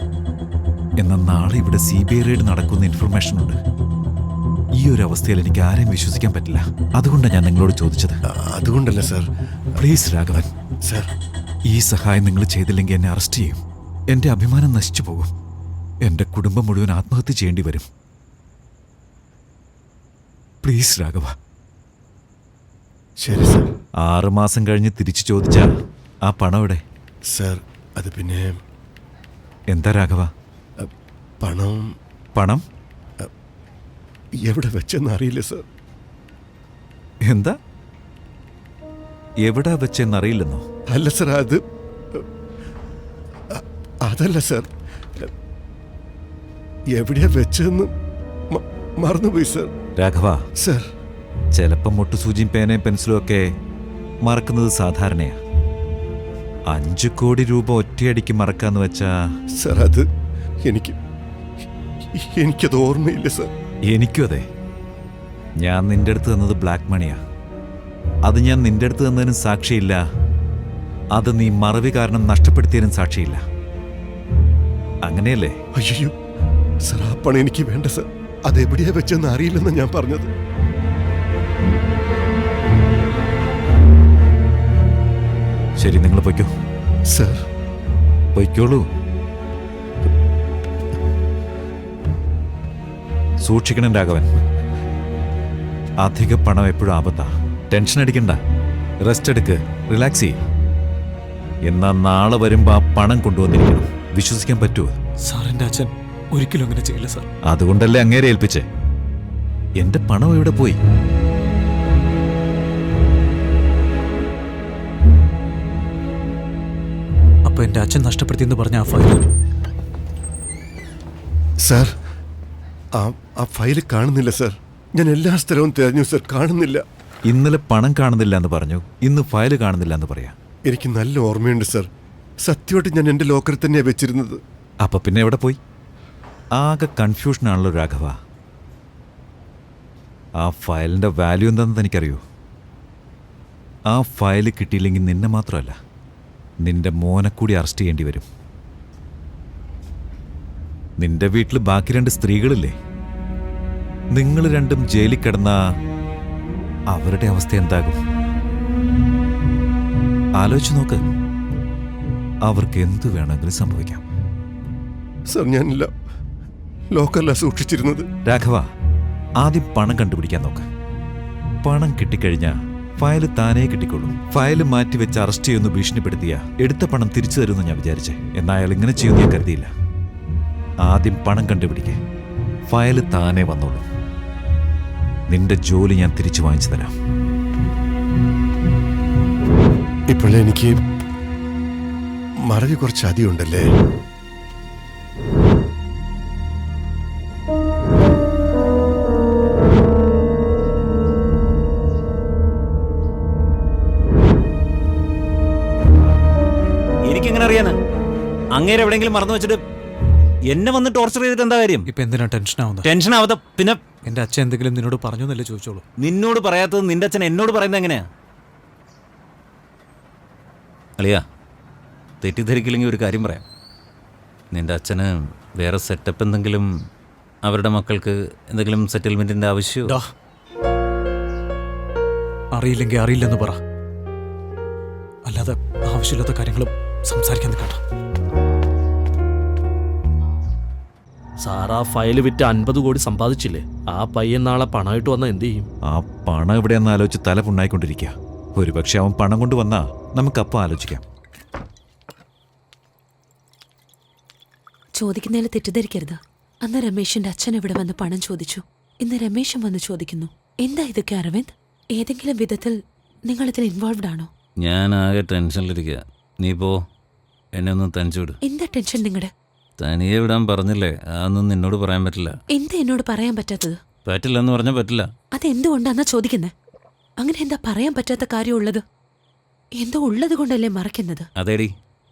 എന്നാൽ നാളെ ഇവിടെ CBI റെയ്ഡ് നടക്കുന്ന ഇൻഫർമേഷൻ ഉണ്ട്. ഈ ഒരു അവസ്ഥയിൽ എനിക്ക് ആരെയും വിശ്വസിക്കാൻ പറ്റില്ല. അതുകൊണ്ടാണ് ഞാൻ നിങ്ങളോട് ചോദിച്ചത്. അതുകൊണ്ടല്ല സാർ. പ്ലീസ് രാഘവൻ സാർ, ഈ സഹായം നിങ്ങൾ ചെയ്തില്ലെങ്കിൽ എന്നെ അറസ്റ്റ് ചെയ്യും. എൻ്റെ അഭിമാനം നശിച്ചു പോകും. എൻ്റെ കുടുംബം മുഴുവൻ ആത്മഹത്യ ചെയ്യേണ്ടി വരും. പ്ലീസ് രാഘവ. ശരി സാർ. 6 മാസം കഴിഞ്ഞ് തിരിച്ചു ചോദിച്ചാ ആ പണം എവിടെ? സാർ, അത് പിന്നെ എന്താ രാഘവ? പണം പണം എവിടെ വെച്ചെന്ന് അറിയില്ല സാർ. എന്താ? എവിടെ വെച്ചെന്നറിയില്ലെന്നോ? അല്ല സാർ, അതല്ല സാർ. എവിടെയാ വെച്ചെന്ന് മറന്നുപോയി സാർ. രാഘവ സാർ, ചിലപ്പം മുട്ടുസൂചിയും പേനയും പെൻസിലും ഒക്കെ മറക്കുന്നത് സാധാരണയാ. 5 കോടി രൂപ ഒറ്റയടിക്ക് മറക്കാന്ന് വെച്ചാ സാർ, അത് എനിക്കത് ഓർമ്മയില്ല സാർ. എനിക്കും അതെ. ഞാൻ നിന്റെ അടുത്ത് തന്നത് ബ്ലാക്ക് മണിയാ. അത് ഞാൻ നിന്റെ അടുത്ത് തന്നതിനും സാക്ഷിയില്ല. അത് നീ മറവി കാരണം നഷ്ടപ്പെടുത്തിയതിനും സാക്ഷിയില്ല. അങ്ങനെയല്ലേ? അയ്യോ സാർ, ആ പണം എനിക്ക് വേണ്ട സാർ. അതെവിടെയാ വെച്ചെന്ന് അറിയില്ലെന്ന് ഞാൻ പറഞ്ഞത്. ശരി, നിങ്ങൾ പൊയ്ക്കോ. സാർ, പൊയ്ക്കോളൂ. സൂക്ഷിക്കണം രാഘവൻ. അധിക പണം എപ്പോഴും ആപത്താ. ടെൻഷൻ അടിക്കണ്ട. റെസ്റ്റ് എടുക്ക്, റിലാക്സ് ചെയ്യ്. എന്നാ നാളെ വരുമ്പോ ആ പണം കൊണ്ടുവന്നിരിക്കണം. വിശ്വസിക്കാൻ പറ്റുമോ? സാർ, എൻ്റെ അച്ഛൻ ഒരിക്കലും അങ്ങനെ ചെയ്യില്ല സാർ. അതുകൊണ്ടല്ലേ അങ്ങേരെ ഏൽപ്പിച്ചേ. എന്റെ പണം എവിടെ പോയി? അപ്പൊ എൻ്റെ അച്ഛൻ നഷ്ടപ്പെടുത്തിയെന്ന് പറഞ്ഞ ആ ഫയൽ സാർ, ആ ഫയൽ കാണുന്നില്ല സാർ. ഞാൻ എല്ലാ സ്ഥലവും തിരഞ്ഞു സാർ, കാണുന്നില്ല. ഇന്നലെ പണം കാണുന്നില്ല എന്ന് പറഞ്ഞു, ഇന്ന് ഫയൽ കാണുന്നില്ല എന്ന് പറയാം. എനിക്ക് നല്ല ഓർമ്മയുണ്ട് സാർ. സത്യമായിട്ട് ഞാൻ എൻ്റെ ലോക്കറിൽ തന്നെയാണ് വെച്ചിരുന്നത്. അപ്പൊ പിന്നെ എവിടെ പോയി? ആകെ കൺഫ്യൂഷനാണല്ലോ രാഘവ. ആ ഫയലിന്റെ വാല്യൂ എന്താണെന്ന് എനിക്കറിയോ? ആ ഫയൽ കിട്ടിയില്ലെങ്കിൽ നിന്നെ മാത്രമല്ല, നിന്റെ മോനെ കൂടി അറസ്റ്റ് ചെയ്യേണ്ടി വരും. നിന്റെ വീട്ടിൽ ബാക്കി 2 സ്ത്രീകളില്ലേ? നിങ്ങൾ രണ്ടും ജയിലിൽ കിടന്ന അവരുടെ അവസ്ഥ എന്താകും? ആലോചിച്ച് നോക്ക്. അവർക്ക് എന്തു വേണമെങ്കിലും സംഭവിക്കാം. സാർ, ഞാനില്ല ലോക്കറിലാണ് സൂക്ഷിച്ചിരുന്നത്. രാഘവ, ആദ്യം പണം കണ്ടുപിടിക്കാൻ നോക്ക്. പണം കിട്ടിക്കഴിഞ്ഞാൽ ഫയൽ താനേ കിട്ടിക്കൊള്ളും. ഫയൽ മാറ്റിവെച്ച് അറസ്റ്റ് ചെയ്യുന്ന ഭീഷണിപ്പെടുത്തിയ എടുത്ത പണം തിരിച്ചു തരുമെന്ന് ഞാൻ വിചാരിച്ചേ. എന്നാൽ അയാൾ ഇങ്ങനെ ചെയ്യുമെന്ന് ഞാൻ കരുതിയില്ല. ആദ്യം പണം കണ്ടുപിടിക്കേ, ഫയൽ താനേ വന്നോളൂ. നിന്റെ ജോലി ഞാൻ തിരിച്ചു വാങ്ങിച്ചു തരാം. ഇപ്പോൾ എനിക്ക് മറവി കുറച്ച് അധികം ഉണ്ടല്ലേ? എനിക്കെങ്ങനെ അറിയാനാ? അങ്ങേരെ എവിടെയെങ്കിലും മറന്നു വെച്ചിട്ട് എന്നെ വന്ന് ടോർച്ചർ ചെയ്തിട്ട് എന്താ കാര്യം? ഇപ്പൊ എന്തിനാ ടെൻഷൻ ആവുന്നത്? ടെൻഷൻ ആവാത്ത പിന്നെ എൻ്റെ അച്ഛൻ എന്തെങ്കിലും നിന്നോട് പറഞ്ഞു എന്നല്ലേ ചോദിച്ചോളൂ. നിന്നോട് പറയാത്തത് നിന്റെ അച്ഛൻ എന്നോട് പറയുന്നത് എങ്ങനെയാ? അളിയാ, തെറ്റിദ്ധരിക്കില്ലെങ്കിൽ ഒരു കാര്യം പറയാം. നിന്റെ അച്ഛന് വേറെ സെറ്റപ്പ് എന്തെങ്കിലും, അവരുടെ മക്കൾക്ക് എന്തെങ്കിലും സെറ്റിൽമെന്റിന്റെ ആവശ്യമോ? അറിയില്ലെങ്കിൽ അറിയില്ലെന്ന് പറ. അല്ലാതെ ആവശ്യമില്ലാത്ത കാര്യങ്ങളും സംസാരിക്കാൻ നിൽക്കണ്ട. സാർ, ആ ഫയൽ വിറ്റ് 50 കോടി സമ്പാദിച്ചില്ലേ? ആ പയ്യൻ നാളെ പണമായിട്ട് വന്നാൽ എന്ത് ചെയ്യും? ആ പണം എവിടെയെന്ന് ആലോചിച്ച് തല പുണ്ണായിക്കൊണ്ടിരിക്കുക. ഒരുപക്ഷെ അവൻ പണം കൊണ്ട് വന്നാ നമുക്കപ്പം ആലോചിക്കാം. ചോദിക്കുന്നതിൽ തെറ്റിദ്ധരിക്കരുത്. അന്ന് രമേശിന്റെ അച്ഛൻ ഇവിടെ വന്ന് പണം ചോദിച്ചു. ഇന്ന് രമേശും വന്ന് ചോദിക്കുന്നു. എന്താ ഇതൊക്കെ അരവിന്ദ്? ഏതെങ്കിലും വിധത്തിൽ നിങ്ങൾ ഇതിൽ ഇൻവോൾവ്ഡ് ആണോ? ഞാൻ ആകെ ടെൻഷനിലിരിക്കുക. നീ പോ, എന്നെ ഒന്ന് തനിച്ചുവിട്. എന്താ ടെൻഷൻ നിങ്ങളുടെ? തനിയെ വിടാൻ പറഞ്ഞില്ലേ? അതൊന്നും നിന്നോട് പറയാൻ പറ്റില്ല. എന്താ എന്നോട് പറയാൻ പറ്റാത്തത്? പറ്റില്ല എന്ന് പറഞ്ഞാൽ പറ്റില്ല. അതെന്തുകൊണ്ടാന്നാ ചോദിക്കുന്നേ? അങ്ങനെ എന്താ പറയാൻ പറ്റാത്ത കാര്യമുള്ളത്? എന്തോ ഉള്ളത് കൊണ്ടല്ലേ മറക്കുന്നത്? അതേടി,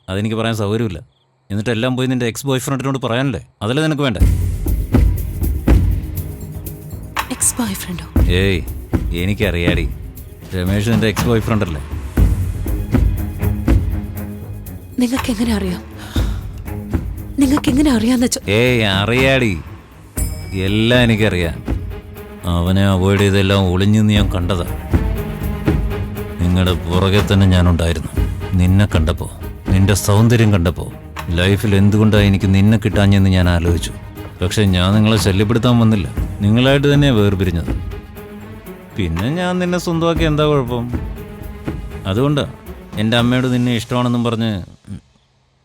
അതെനിക്ക് പറയാൻ സൗകര്യമില്ല. എന്നിട്ട് എല്ലാം പോയി നിന്റെ എക്സ് ബോയ് ഫ്രണ്ടിനോട് പറയാനല്ലേ? അതല്ലേ നിനക്ക് വേണ്ടേ? എക്സ് ബോയ് ഫ്രണ്ടോ? ഏയ്, എനിക്കറിയാടി. രമേശ് നിന്റെ എക്സ് ബോയ് ഫ്രണ്ട് അല്ലേ? നിങ്ങൾക്ക് എങ്ങനെ അറിയാം? നിങ്ങൾക്ക് എങ്ങനെ അറിയാന്ന് വെച്ചോ? ഏയ് അറിയാടി, എല്ലാം എനിക്കറിയാം. അവനെ അവോയ്ഡ് ചെയ്തെല്ലാം ഒളിഞ്ഞെന്ന് ഞാൻ കണ്ടതാ. നിങ്ങളുടെ പുറകെ തന്നെ ഞാനുണ്ടായിരുന്നു. നിന്നെ കണ്ടപ്പോൾ, നിന്റെ സൗന്ദര്യം കണ്ടപ്പോൾ ലൈഫിൽ എന്തുകൊണ്ടാണ് എനിക്ക് നിന്നെ കിട്ടാഞ്ഞെന്ന് ഞാൻ ആലോചിച്ചു. പക്ഷെ ഞാൻ നിങ്ങളെ ശല്യപ്പെടുത്താൻ വന്നില്ല, നിങ്ങളായിട്ട് തന്നെയാണ് വേർപിരിഞ്ഞത്. പിന്നെ ഞാൻ നിന്നെ സ്വന്തമാക്കി എന്താ കുഴപ്പം? അതുകൊണ്ടാണ് എൻ്റെ അമ്മയോട് നിന്നെ ഇഷ്ടമാണെന്നും പറഞ്ഞ്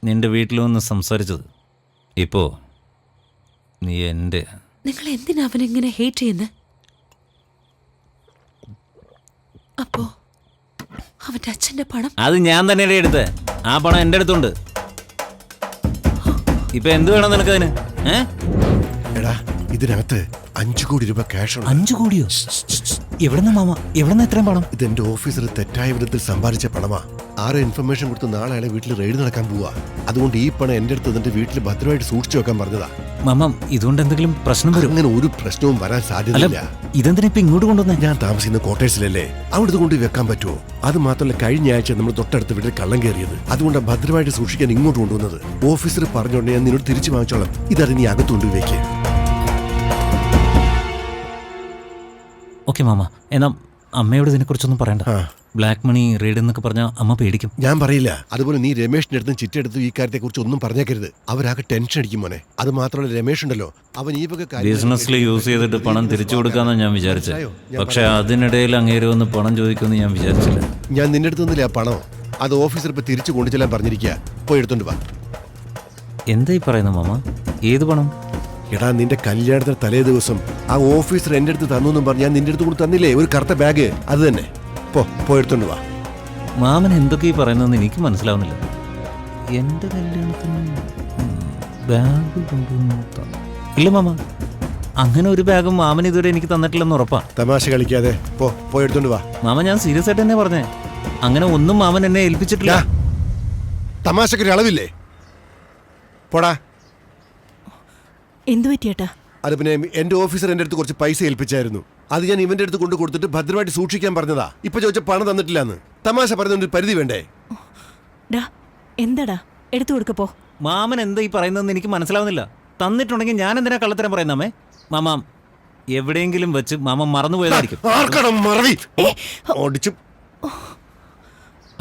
നിന്റെ വീട്ടിൽ വന്ന് സംസാരിച്ചത്. ഇപ്പോൾ നീ എൻ്റെ. നിങ്ങൾ എന്തിനാ അവനെങ്ങനെ ഹേറ്റ് ചെയ്യുന്നത്? അപ്പോ അവന്റെ അച്ഛന്റെ പണം അത് ഞാൻ തന്നെയല്ലേ എടുത്തേ. ആ പണം എൻ്റെ അടുത്തുണ്ട്. ഇപ്പൊ എന്ത് വേണം നിനക്കതിന്? എടാ, ഇതിനകത്ത് 5 കോടി രൂപ ക്യാഷ് ഉണ്ട്. 5 കോടിയോ? എവിടെന്നാ മാമ? എവിടെന്നാ ഇത്രയും പണം? ഇത് എന്റെ ഓഫീസർ തെറ്റായ വിധത്തിൽ സമ്പാദിച്ച പണമാ. ആരോ ഇൻഫർമേഷൻ കൊടുത്ത് നാളെ അയാളെ വീട്ടിൽ റെയ്ഡ് നടക്കാൻ പോവാ. അതുകൊണ്ട് ഈ പണം എന്റെ അടുത്ത് നിന്റെ വീട്ടിൽ ഭദ്രമായിട്ട് സൂക്ഷിച്ചു വെക്കാൻ പറഞ്ഞതാ. മാമ, ഇതുകൊണ്ട് എന്തെങ്കിലും പ്രശ്നം വരും? അങ്ങനെ ഒരു പ്രശ്നവും വരാൻ സാധ്യതയില്ല. ഇതെന്തിനാ ഇപ്പൊ ഇങ്ങോട്ട് കൊണ്ടുവന്നേ? ഞാൻ താമസിക്കുന്ന ക്വാർട്ടേഴ്സിലല്ലേ, അവിടുത്തെ കൊണ്ട് വെക്കാൻ പറ്റുമോ? അത് മാത്രമല്ല, കഴിഞ്ഞ ആഴ്ച നമ്മൾ തൊട്ടടുത്ത് വീട്ടിൽ കള്ളം കയറിയത്. അതുകൊണ്ട് ഭദ്രമായിട്ട് സൂക്ഷിക്കാൻ ഇങ്ങോട്ട് കൊണ്ടുവന്നത്. ഓഫീസർ പറഞ്ഞോണ്ട് ഞാൻ നിന്നോട് തിരിച്ചു വാങ്ങിച്ചോളാം. ഇതത് നീ അകത്തുകൊണ്ട് വെക്കേ. ഓക്കെ മാമ, എന്നാ അമ്മയോട് ഇതിനെക്കുറിച്ചൊന്നും പറയണ്ട. ബ്ലാക്ക് മണി റെയ്ഡ് എന്നൊക്കെ പറഞ്ഞാൽ അമ്മ പേടിക്കും. ഞാൻ പറയില്ല. അതുപോലെ നീ രമേഷിന്റെ അടുത്തും ചിറ്റെടുത്തും ഈ കാര്യത്തെ കുറിച്ച് ഒന്നും പറഞ്ഞേക്കരുത്. അവരാകെ ടെൻഷൻ അടിക്കും മോനെ. അത് മാത്രമല്ല, രമേഷ് ഉണ്ടല്ലോ, അവൻ ഈ വക ബിസിനസ്സിൽ യൂസ് ചെയ്തിട്ട് പണം തിരിച്ചു കൊടുക്കാന്നാണ് ഞാൻ വിചാരിച്ചത്. പക്ഷെ അതിനിടയിൽ അങ്ങേര് വന്ന് പണം ചോദിക്കുമെന്ന് ഞാൻ വിചാരിച്ചില്ല. ഞാൻ നിന്റെ അടുത്ത് നിന്നില്ല ആ പണം. അത് ഓഫീസർ ഇപ്പൊ തിരിച്ചു കൊണ്ടുചെല്ലാൻ പറഞ്ഞിരിക്കുക. പോയി എടുത്തോണ്ട് വാ. എന്തായി പറയുന്നു മാമ? ഏത് പണം? എടാ, നിന്റെ കല്യാണത്തിന് തലേ ദിവസം ആ ഓഫീസർ എന്റെ അടുത്ത് തന്നു എന്നും പറഞ്ഞ് ഞാൻ നിന്റെ അടുത്ത് കൂടി തന്നില്ലേ, ഒരു കറുത്ത ബാഗ്? അത് തന്നെ. പോയി എടുത്തോണ്ട് വാ. മാമൻ എന്തൊക്കെ ഈ പറയുന്നതെന്ന് എനിക്ക് മനസ്സിലാവുന്നില്ല. എന്റെ കല്യാണത്തിന് ബാഗ് കൊണ്ടുവന്നു? ഇല്ല മാമ, അങ്ങനെ ഒരു ബാഗും മാമൻ ഇതുവരെ എനിക്ക് തന്നിട്ടില്ലെന്ന് ഉറപ്പാ. തമാശ കളിക്കാതെ പോയി എടുത്തോണ്ട് വാ. മാമ, ഞാൻ സീരിയസ് ആയിട്ട് തന്നെ പറഞ്ഞേ. അങ്ങനെ ഒന്നും മാമൻ എന്നെ ഏൽപ്പിച്ചിട്ടില്ല. തമാശക്കൊരു അളവില്ലേ? പോടാ. എന്തു പറ്റിയേട്ടാ? അത് പിന്നെ എന്റെ ഓഫീസർ എന്റെ അടുത്ത് കുറച്ച് പൈസ ഏൽപ്പിച്ചായിരുന്നു. അത് ഞാൻ ഇവന്റെ അടുത്ത് കൊണ്ട് കൊടുത്തിട്ട് ഭദ്രമായിട്ട് സൂക്ഷിക്കാൻ പറഞ്ഞതാ. ഇപ്പൊ ചോദിച്ച പണം തന്നിട്ടില്ലാന്ന്. തമാശ പറയുന്നൊരു പരിധി വേണ്ടേ? എന്താടാ, എടുത്തു കൊടുക്കപ്പോ. മാമൻ എന്താ ഈ പറയുന്നതെന്ന് എനിക്ക് മനസ്സിലാവുന്നില്ല. തന്നിട്ടുണ്ടെങ്കിൽ ഞാൻ എന്തിനാ കള്ളത്തരം പറയുന്നമ്മേ? മാമ, എവിടെയെങ്കിലും വെച്ച് മാമ മറന്നുപോയതായിരിക്കും.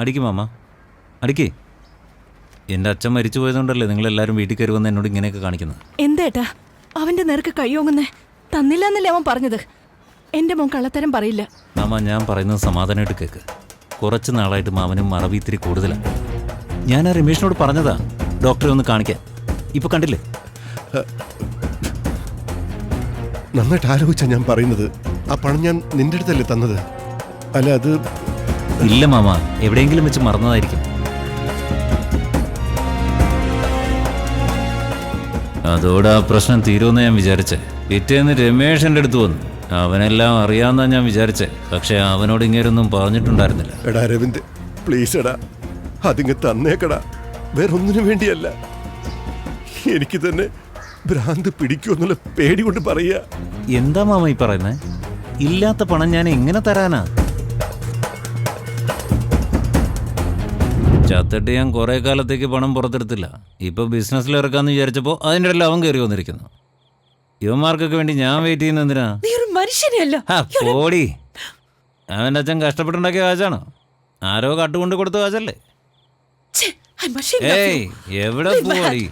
അടിക്കും മാമ, അടിക്കേ. എന്റെ അച്ഛൻ മരിച്ചു പോയതുകൊണ്ടല്ലേ നിങ്ങളെല്ലാരും വീട്ടിൽ കയറി വന്ന് എന്നോട് ഇങ്ങനെയൊക്കെ കാണിക്കുന്നത്. എന്തേട്ടാ അവന്റെ നേർക്ക് കയ്യോങ്ങുന്നേ? തന്നില്ല എന്നല്ലേ അവൻ പറഞ്ഞത്. എന്റെ മോൻ കള്ളത്തരം പറയില്ല. മാമ, ഞാൻ പറയുന്നത് സമാധാനമായിട്ട് കേൾക്ക്. കുറച്ച് നാളായിട്ട് മാമനും മറവി ഇത്തിരി കൂടുതലാണ്. ഞാൻ ആ രമേഷിനോട് പറഞ്ഞതാ ഡോക്ടറെ ഒന്ന് കാണിക്കാൻ. ഇപ്പൊ കണ്ടില്ലേ? നന്നായിട്ട് ആലോചിച്ചാ ഞാൻ പറയുന്നത്. ആ പണം ഞാൻ നിന്റെ അടുത്തല്ലേ തന്നത്? അല്ല, അത് ഇല്ല മാമ, എവിടെയെങ്കിലും വെച്ച് മറന്നതായിരിക്കും. അതോടെ ആ പ്രശ്നം തീരുമെന്ന് ഞാൻ വിചാരിച്ചേ. പിറ്റേന്ന് രമേഷ് എൻ്റെ അടുത്ത് വന്നു. അവനെല്ലാം അറിയാമെന്നാണ് ഞാൻ വിചാരിച്ചേ. പക്ഷെ അവനോട് ഇങ്ങേരൊന്നും പറഞ്ഞിട്ടുണ്ടായിരുന്നില്ല. എടാ രവിന്ദ്, പ്ലീസ് എടാ, അതിങ്ങ് തന്നേക്കടാ. വേറൊന്നിനു വേണ്ടിയല്ല, എനിക്ക് തന്നെ ഭ്രാന്ത് പിടിക്കുമെന്നുള്ള പേടി കൊണ്ട് പറയാ. എന്താ മാമ ഈ പറയുന്നേ? ഇല്ലാത്ത പണം ഞാൻ എങ്ങനെ തരാനാ? ചത്തിട്ട് ഞാൻ കുറെ കാലത്തേക്ക് പണം പുറത്തെടുത്തില്ല. ഇപ്പൊ ബിസിനസ്സിൽ ഇറക്കാന്ന് വിചാരിച്ചപ്പോ അതിൻ്റെ ഇടയിൽ അവൻ കയറി വന്നിരിക്കുന്നു. യുവമാർക്കൊക്കെ വേണ്ടി ഞാൻ വെയിറ്റ് ചെയ്യുന്ന എന്തിനാ? പോടി. അവൻ്റെ അച്ഛൻ കഷ്ടപ്പെട്ടുണ്ടാക്കിയ കാശാണോ? ആരോ കട്ടുകൊണ്ട് കൊടുത്ത കാശല്ലേ? ഏയ്, എവിടെ പോടി?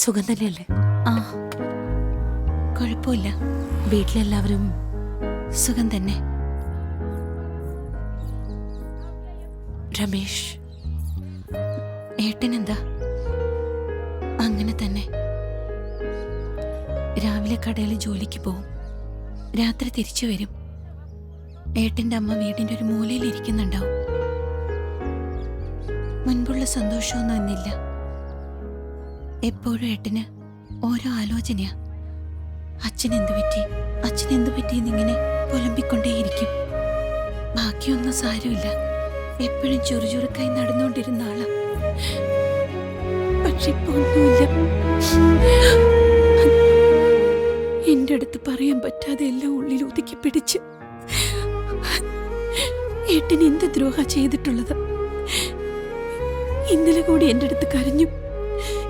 സുഖം തന്നെയല്ലേ? ആ, കുഴപ്പമില്ല. വീട്ടിലെല്ലാവരും സുഖം തന്നെ. രമേഷ്, ഏട്ടനെന്താ? അങ്ങനെ തന്നെ. രാവിലെ കടയിൽ ജോലിക്ക് പോവും, രാത്രി തിരിച്ചു വരും. ഏട്ടൻ്റെ അമ്മ വീടിൻ്റെ ഒരു മൂലയിൽ ഇരിക്കുന്നുണ്ടാവും. മുൻപുള്ള സന്തോഷമൊന്നും എന്നില്ല. എപ്പോഴും ഏട്ടന് ഓരോ ആലോചനയാ. അച്ഛനെന്തു പറ്റി എന്നിങ്ങനെ പുലമ്പിക്കൊണ്ടേയിരിക്കും. ബാക്കിയൊന്നും സാരമില്ല. എപ്പോഴും ചുറുചുറുക്കായി നടന്നുകൊണ്ടിരുന്ന ആളാ. പക്ഷെ ഇപ്പൊ ഒന്നുമില്ല. എന്റെ അടുത്ത് പറയാൻ പറ്റാതെ എല്ലാം ഉള്ളിൽ ഒതുക്കി പിടിച്ച് ഏട്ടൻ എന്ത് ദ്രോഹ ചെയ്തിട്ടുള്ളത്. ഇന്നലെ കൂടി എന്റെ അടുത്ത് കരഞ്ഞു.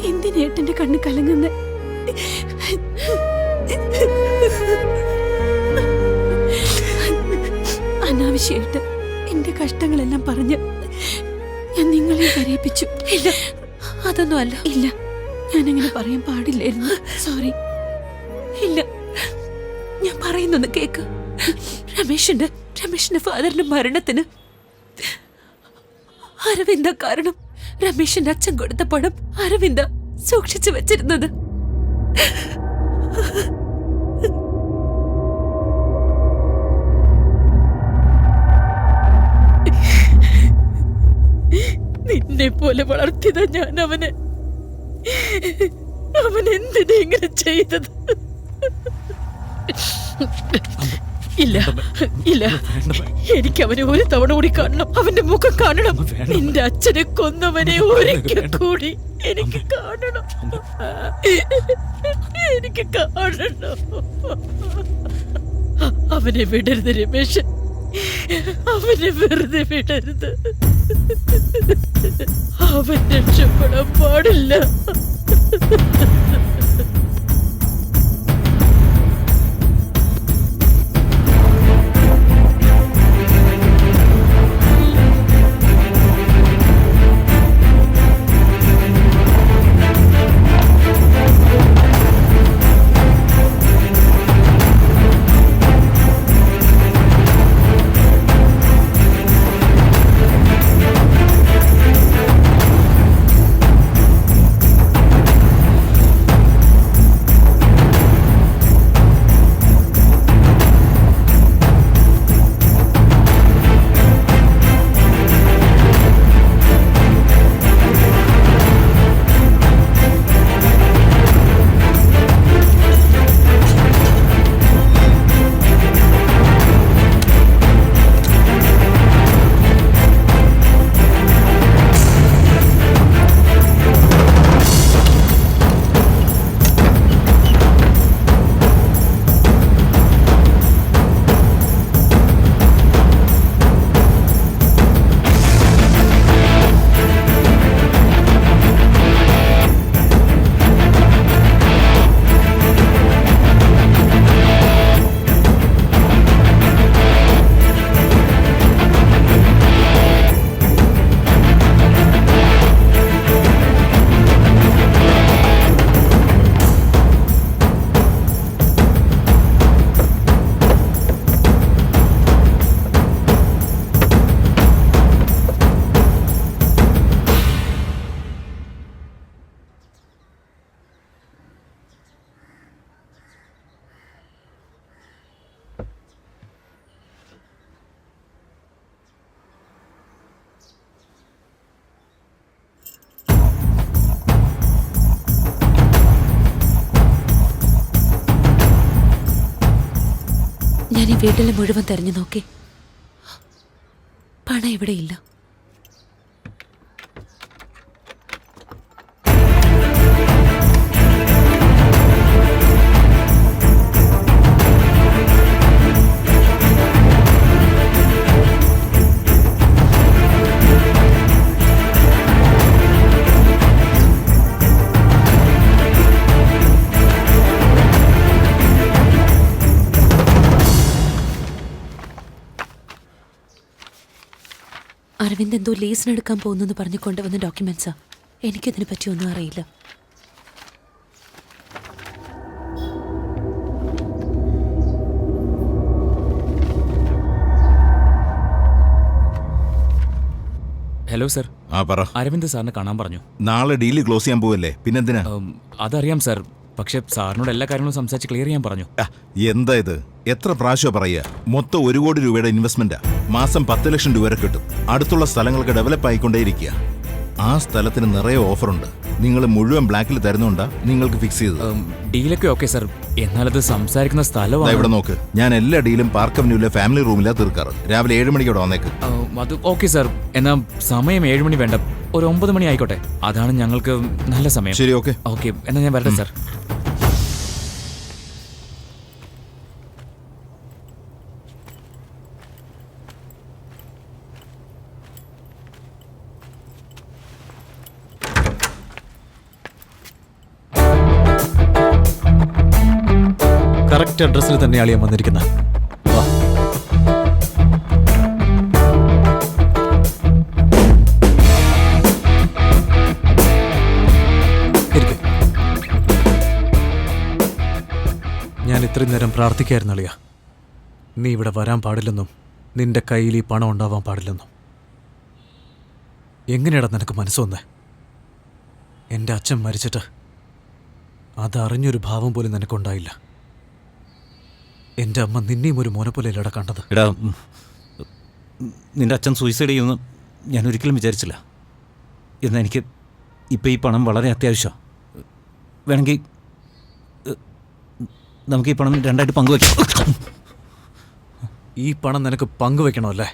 എന്തിനേട്ടന്റെ കണ്ണ് കലങ്ങുന്ന? അനാവശ്യമായിട്ട് എന്റെ കഷ്ടങ്ങളെല്ലാം പറഞ്ഞ് ഞാൻ നിങ്ങളെ കരയിപ്പിച്ചു. ഇല്ല, അതൊന്നും അല്ല. ഇല്ല, ഞാനങ്ങനെ പറയാൻ പാടില്ലായിരുന്നു. സോറി. ഇല്ല, ഞാൻ പറയുന്നൊന്ന് കേക്ക്. രമേശിന്റെ ഫാദറിന്റെ മരണത്തിന് അരവിന്ദ കാരണം. രമേശിന്റെ അച്ഛൻ കൊടുത്ത പണം അരവിന്ദ സൂക്ഷിച്ചു വെച്ചിരുന്നത്. നിന്നെ പോലെ വളർത്തിയതാ ഞാൻ അവനെ. അവൻ എന്തിനാ ഇങ്ങനെ ചെയ്തത്? ഇല്ല ഇല്ല, എനിക്ക് അവനെ ഒരു തവണ കൂടി കാണണം. അവന്റെ മുഖം കാണണം. നിന്റെ അച്ഛനെ കൊന്നവനെ ഒരിക്കൽ കൂടി എനിക്ക് കാണണം. എനിക്ക് കാണണം. അവനെ വിടരുത് രമേശൻ, അവനെ വെറുതെ വിടരുത്. അവൻ രക്ഷപ്പെടാൻ പാടില്ല. ഞാൻ ഈ വീട്ടിലെ മുഴുവൻ തെരഞ്ഞു നോക്കി. പണം ഇവിടെയില്ല. അരവിന്ദ് എന്തോ ലീസിനെടുക്കാൻ പോകുന്നെന്ന് പറഞ്ഞു കൊണ്ടുവന്ന ഡോക്യുമെന്റ്സാ. എനിക്കിതിനെ പറ്റി ഒന്നും അറിയില്ല. Hello sir. ആ പറ. അരവിന്ദ് സാറിനെ കാണാൻ പറഞ്ഞു. നാളെ ഡീല് ക്ലോസ് ചെയ്യാൻ പോവല്ലേ, പിന്നെന്തിനാ? അതറിയാം സർ, പക്ഷെ സാറിനോട് എല്ലാ കാര്യങ്ങളും സംസാരിച്ച് ക്ലിയർ ചെയ്യാൻ പറഞ്ഞു. എന്താ ഇത്? എത്ര പ്രാവശ്യം പറയുക? മൊത്തം 1 കോടി രൂപയുടെ ഇൻവെസ്റ്റ്മെന്റാ. മാസം 10 ലക്ഷം രൂപ വരെ കിട്ടും. അടുത്തുള്ള സ്ഥലങ്ങൾക്ക് ഡെവലപ്പ് ആയിക്കൊണ്ടേയിരിക്കുക. ആ സ്ഥലത്തിന് നിറയെ ഓഫറുണ്ട്. നിങ്ങൾ മുഴുവൻ ബ്ലാക്കിൽ തരുന്നുണ്ടാ നിങ്ങൾക്ക് ഫിക്സ് ചെയ്തത്. ഡീലൊക്കെ ഓക്കെ സർ, എന്നാലത് സംസാരിക്കുന്ന സ്ഥലമാണ്. ഇവിടെ നോക്ക്, ഞാൻ എല്ലാ ഡീലും പാർക്ക് അവന്യൂലെ ഫാമിലി റൂമിലാ തീർക്കാറ്. രാവിലെ 7 മണിക്ക് ഇവിടെ വന്നേക്ക്. അത് ഓക്കെ സർ, എന്നാ സമയം 7 മണി വേണ്ട, ഒരു 9 മണി ആയിക്കോട്ടെ. അതാണ് ഞങ്ങൾക്ക് നല്ല സമയം. ശരി, ഓക്കെ. ഓക്കെ, എന്നാ ഞാൻ വരട്ടെ സർ. കറക്റ്റ് അഡ്രസ്സിൽ തന്നെയാണ് ഞാൻ വന്നിരിക്കുന്നത്. വാ. ഇരിക്ക്. ഞാൻ ഇത്രയും നേരം പ്രാർത്ഥിക്കായിരുന്നു അളിയ. നീ ഇവിടെ വരാൻ പാടില്ലെന്നും നിന്റെ കയ്യിൽ ഈ പണം ഉണ്ടാവാൻ പാടില്ലെന്നും. എങ്ങനെയാടാ നിനക്ക് മനസ്സ് വന്നേ? എൻ്റെ അച്ഛൻ മരിച്ചിട്ട് അതറിഞ്ഞൊരു ഭാവം പോലും നിനക്കുണ്ടായില്ല. എൻ്റെ അമ്മ നിന്നെയും ഒരു മോനെ പോലെ ഇല്ലടാ കണ്ടത്. എടാ, നിന്റെ അച്ഛൻ സൂയിസൈഡ് ചെയ്യുമെന്ന് ഞാൻ ഒരിക്കലും വിചാരിച്ചില്ല. എന്നാൽ എനിക്ക് ഇപ്പം ഈ പണം വളരെ അത്യാവശ്യമാണ്. വേണമെങ്കിൽ നമുക്ക് ഈ പണം രണ്ടായിട്ട് പങ്കുവയ്ക്കാം. ഈ പണം നിനക്ക് പങ്കുവെക്കണമല്ലേ?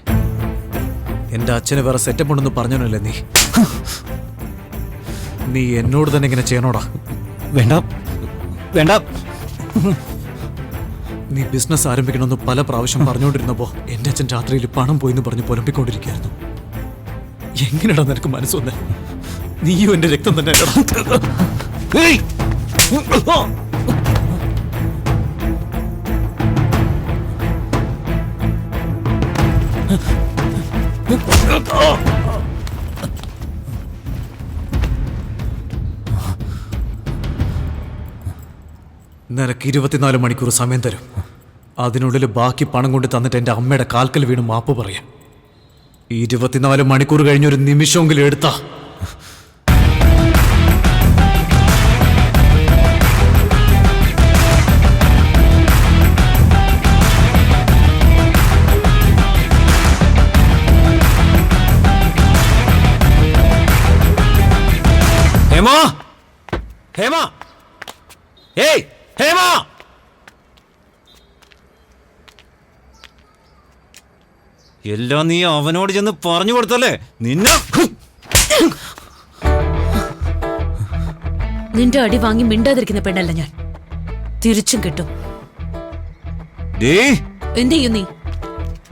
എൻ്റെ അച്ഛന് വേറെ സെറ്റപ്പ് ഉണ്ടെന്ന് പറഞ്ഞോനല്ലേ നീ? നീ എന്നോട് തന്നെ ഇങ്ങനെ ചെയ്യണോടാ? വേണ്ട വേണ്ട. നീ ബിസിനസ് ആരംഭിക്കണമെന്ന് പല പ്രാവശ്യം പറഞ്ഞുകൊണ്ടിരുന്നപ്പോ എൻ്റെ അച്ഛൻ രാത്രിയിൽ പണം പോയിന്ന് പറഞ്ഞ് പുലമ്പിക്കൊണ്ടിരിക്കുകയായിരുന്നു. എങ്ങനെയാടാ നിനക്ക് മനസ്സ് വന്നേ? നീയും എൻ്റെ രക്തം തന്നെ അല്ലടാ. നിനക്ക് 24 മണിക്കൂർ സമയം തരും. അതിനുള്ളിൽ ബാക്കി പണം കൊണ്ട് തന്നിട്ട് എൻ്റെ അമ്മയുടെ കാൽക്കൽ വീണ് മാപ്പ് പറയാം. 24 മണിക്കൂർ കഴിഞ്ഞൊരു നിമിഷമെങ്കിലും എടുത്താ ഹേമ, ഹേമ, ഏയ് ഹേമ, എല്ലാം നീ അവനോട് ചെന്ന് പറഞ്ഞു കൊടുത്തല്ലേ? നിന്റെ അടി വാങ്ങി മിണ്ടാതിരിക്കുന്ന പെണ്ണല്ല ഞാൻ. തിരിച്ചും കിട്ടും. എന്ത് ചെയ്യും നീ?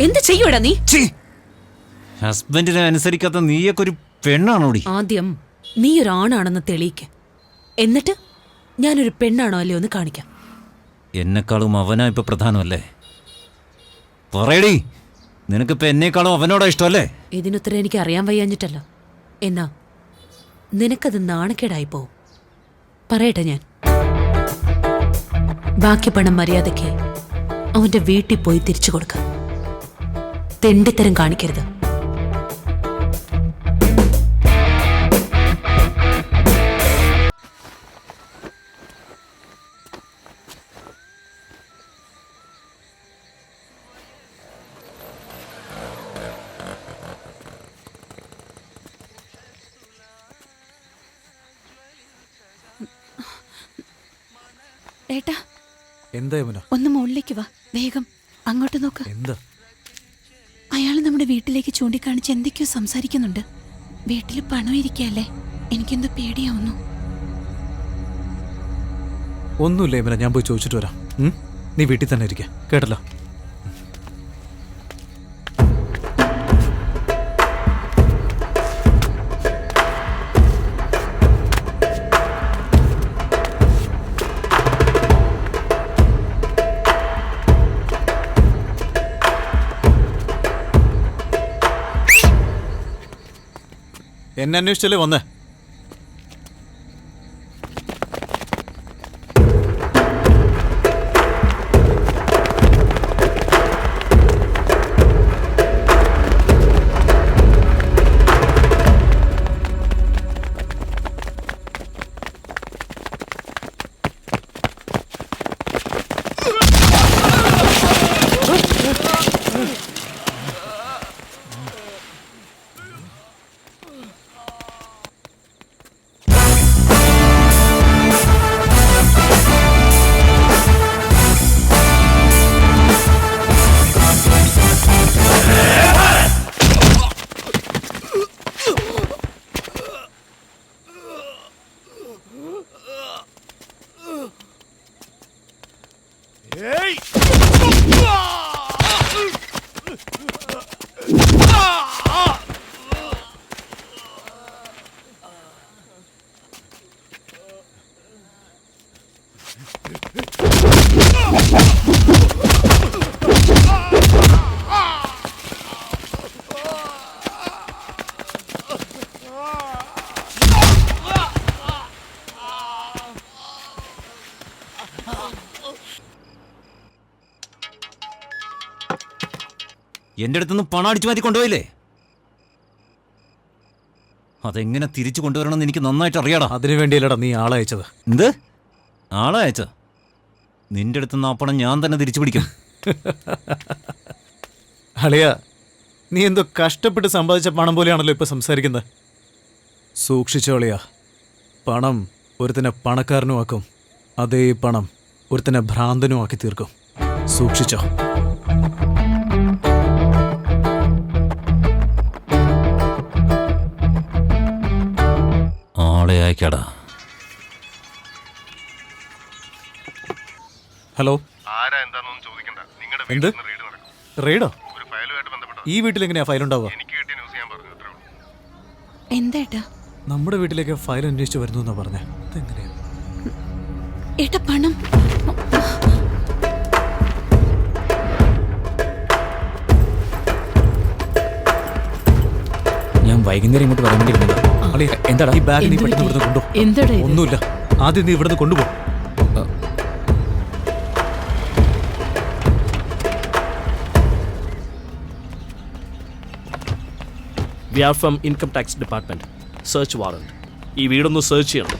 എന്ത് ചെയ്യൂടാ നീ? ഹസ്ബൻഡിനെ അനുസരിക്കാത്ത നീയൊക്കെ ഒരു പെണ്ണാണോടി? ആദ്യം നീ ഒരു ആണാണെന്ന് തെളിയിക്ക്. എന്നിട്ട് ഞാനൊരു പെണ്ണാണോ അല്ലയോ എന്ന് കാണിക്കാം. എന്നെക്കാളും അവനാ ഇപ്പൊ പ്രധാനമല്ലേ? പറയടി, നിനക്കിപ്പോ എന്നെക്കാളും അവനോടാ ഇഷ്ടമല്ലേ? ഇതിനുത്തരം എനിക്ക് അറിയാൻ വയ്യാഞ്ഞിട്ടല്ല. എന്നാ നിനക്കത് നാണക്കേടായി പോവും. പറയട്ടെ ഞാൻ. ബാക്കി പണം മര്യാദയ്ക്ക് അവന്റെ വീട്ടിൽ പോയി തിരിച്ചു കൊടുക്ക. തെണ്ടിത്തരം കാണിക്കരുത്. ഏട്ടാ, എന്താ യമുന? ഒന്ന് മുകളിലേക്ക് വാ, വേഗം അങ്ങോട്ട് നോക്ക്. എന്താ? അയാൾ നമ്മുടെ വീട്ടിലേക്ക് ചൂണ്ടിക്കാണിച്ച് എന്തൊക്കെയോ സംസാരിക്കുന്നുണ്ട്. വീട്ടിൽ പണം ഇരിക്കല്ലേ, എനിക്കെന്തോ പേടിയാവുന്നു. ഒന്നുമില്ല യമുന, ഞാൻ പോയി ചോദിച്ചിട്ട് വരാം. നീ വീട്ടിൽ തന്നെ ഇരിക്കുക, കേട്ടല്ലോ? എന്നെ അന്വേഷിച്ചല്ലേ വന്നേ? എൻ്റെ അടുത്തുനിന്ന് പണം അടിച്ചു മാറ്റി കൊണ്ടുപോയില്ലേ? അതെങ്ങനെ തിരിച്ചു കൊണ്ടുവരണമെന്ന് എനിക്ക് നന്നായിട്ട് അറിയാടാ. അതിനു വേണ്ടിയല്ലടാ നീ ആളെ അയച്ചത്. എന്ത് ആളെ അയച്ച? നിന്റെ അടുത്തുനിന്ന് ആ പണം ഞാൻ തന്നെ തിരിച്ചു പിടിക്കും. അളിയ, നീ എന്തോ കഷ്ടപ്പെട്ട് സമ്പാദിച്ച പണം പോലെയാണല്ലോ ഇപ്പൊ സംസാരിക്കുന്നത്. സൂക്ഷിച്ചോ അളിയ, പണം ഒരുത്തനെ പണക്കാരനുമാക്കും, അതേ പണം ഒരുത്തനെ ഭ്രാന്തനുമാക്കി തീർക്കും. സൂക്ഷിച്ചോ. ആളെ അയക്കാടാ. ഹലോ, ആരാ എന്താണെന്നൊന്നും ചോദിക്കണ്ട. നിങ്ങളുടെ എന്ത് റെയ്ഡോ? ഒരു ഫയലുമായിട്ട് ബന്ധപ്പെട്ട ഈ വീട്ടിൽ എങ്ങനെയാ ഫയൽ ഉണ്ടാവുക? എനിക്ക് കിട്ടിയ ന്യൂസ് ഞാൻ പറഞ്ഞു, അത്രേ ഉള്ളൂ. എന്താ നമ്മുടെ വീട്ടിലേക്ക് ഫയൽ അന്വേഷിച്ച് വരുന്നു എന്നാ പറഞ്ഞേ. അതെങ്ങനെയാ ഏട്ടാ? പണം ഞാൻ വൈകുന്നേരം ഇങ്ങോട്ട് വരാൻ വേണ്ടി ഇരുന്നതാ. അളിയ, എന്താടാ ഈ ബാഗ് നീ പെട്ടെന്ന് ഇവിടുന്ന് കൊണ്ടുപോ. എന്താടാ ഇത്? ഒന്നുമില്ല, ആദ്യം നീ ഇവിടുന്ന് കൊണ്ടുപോ. We are from income tax department. Search warrant. ഈ വീടൊന്ന് സെർച്ച് ചെയ്യണം.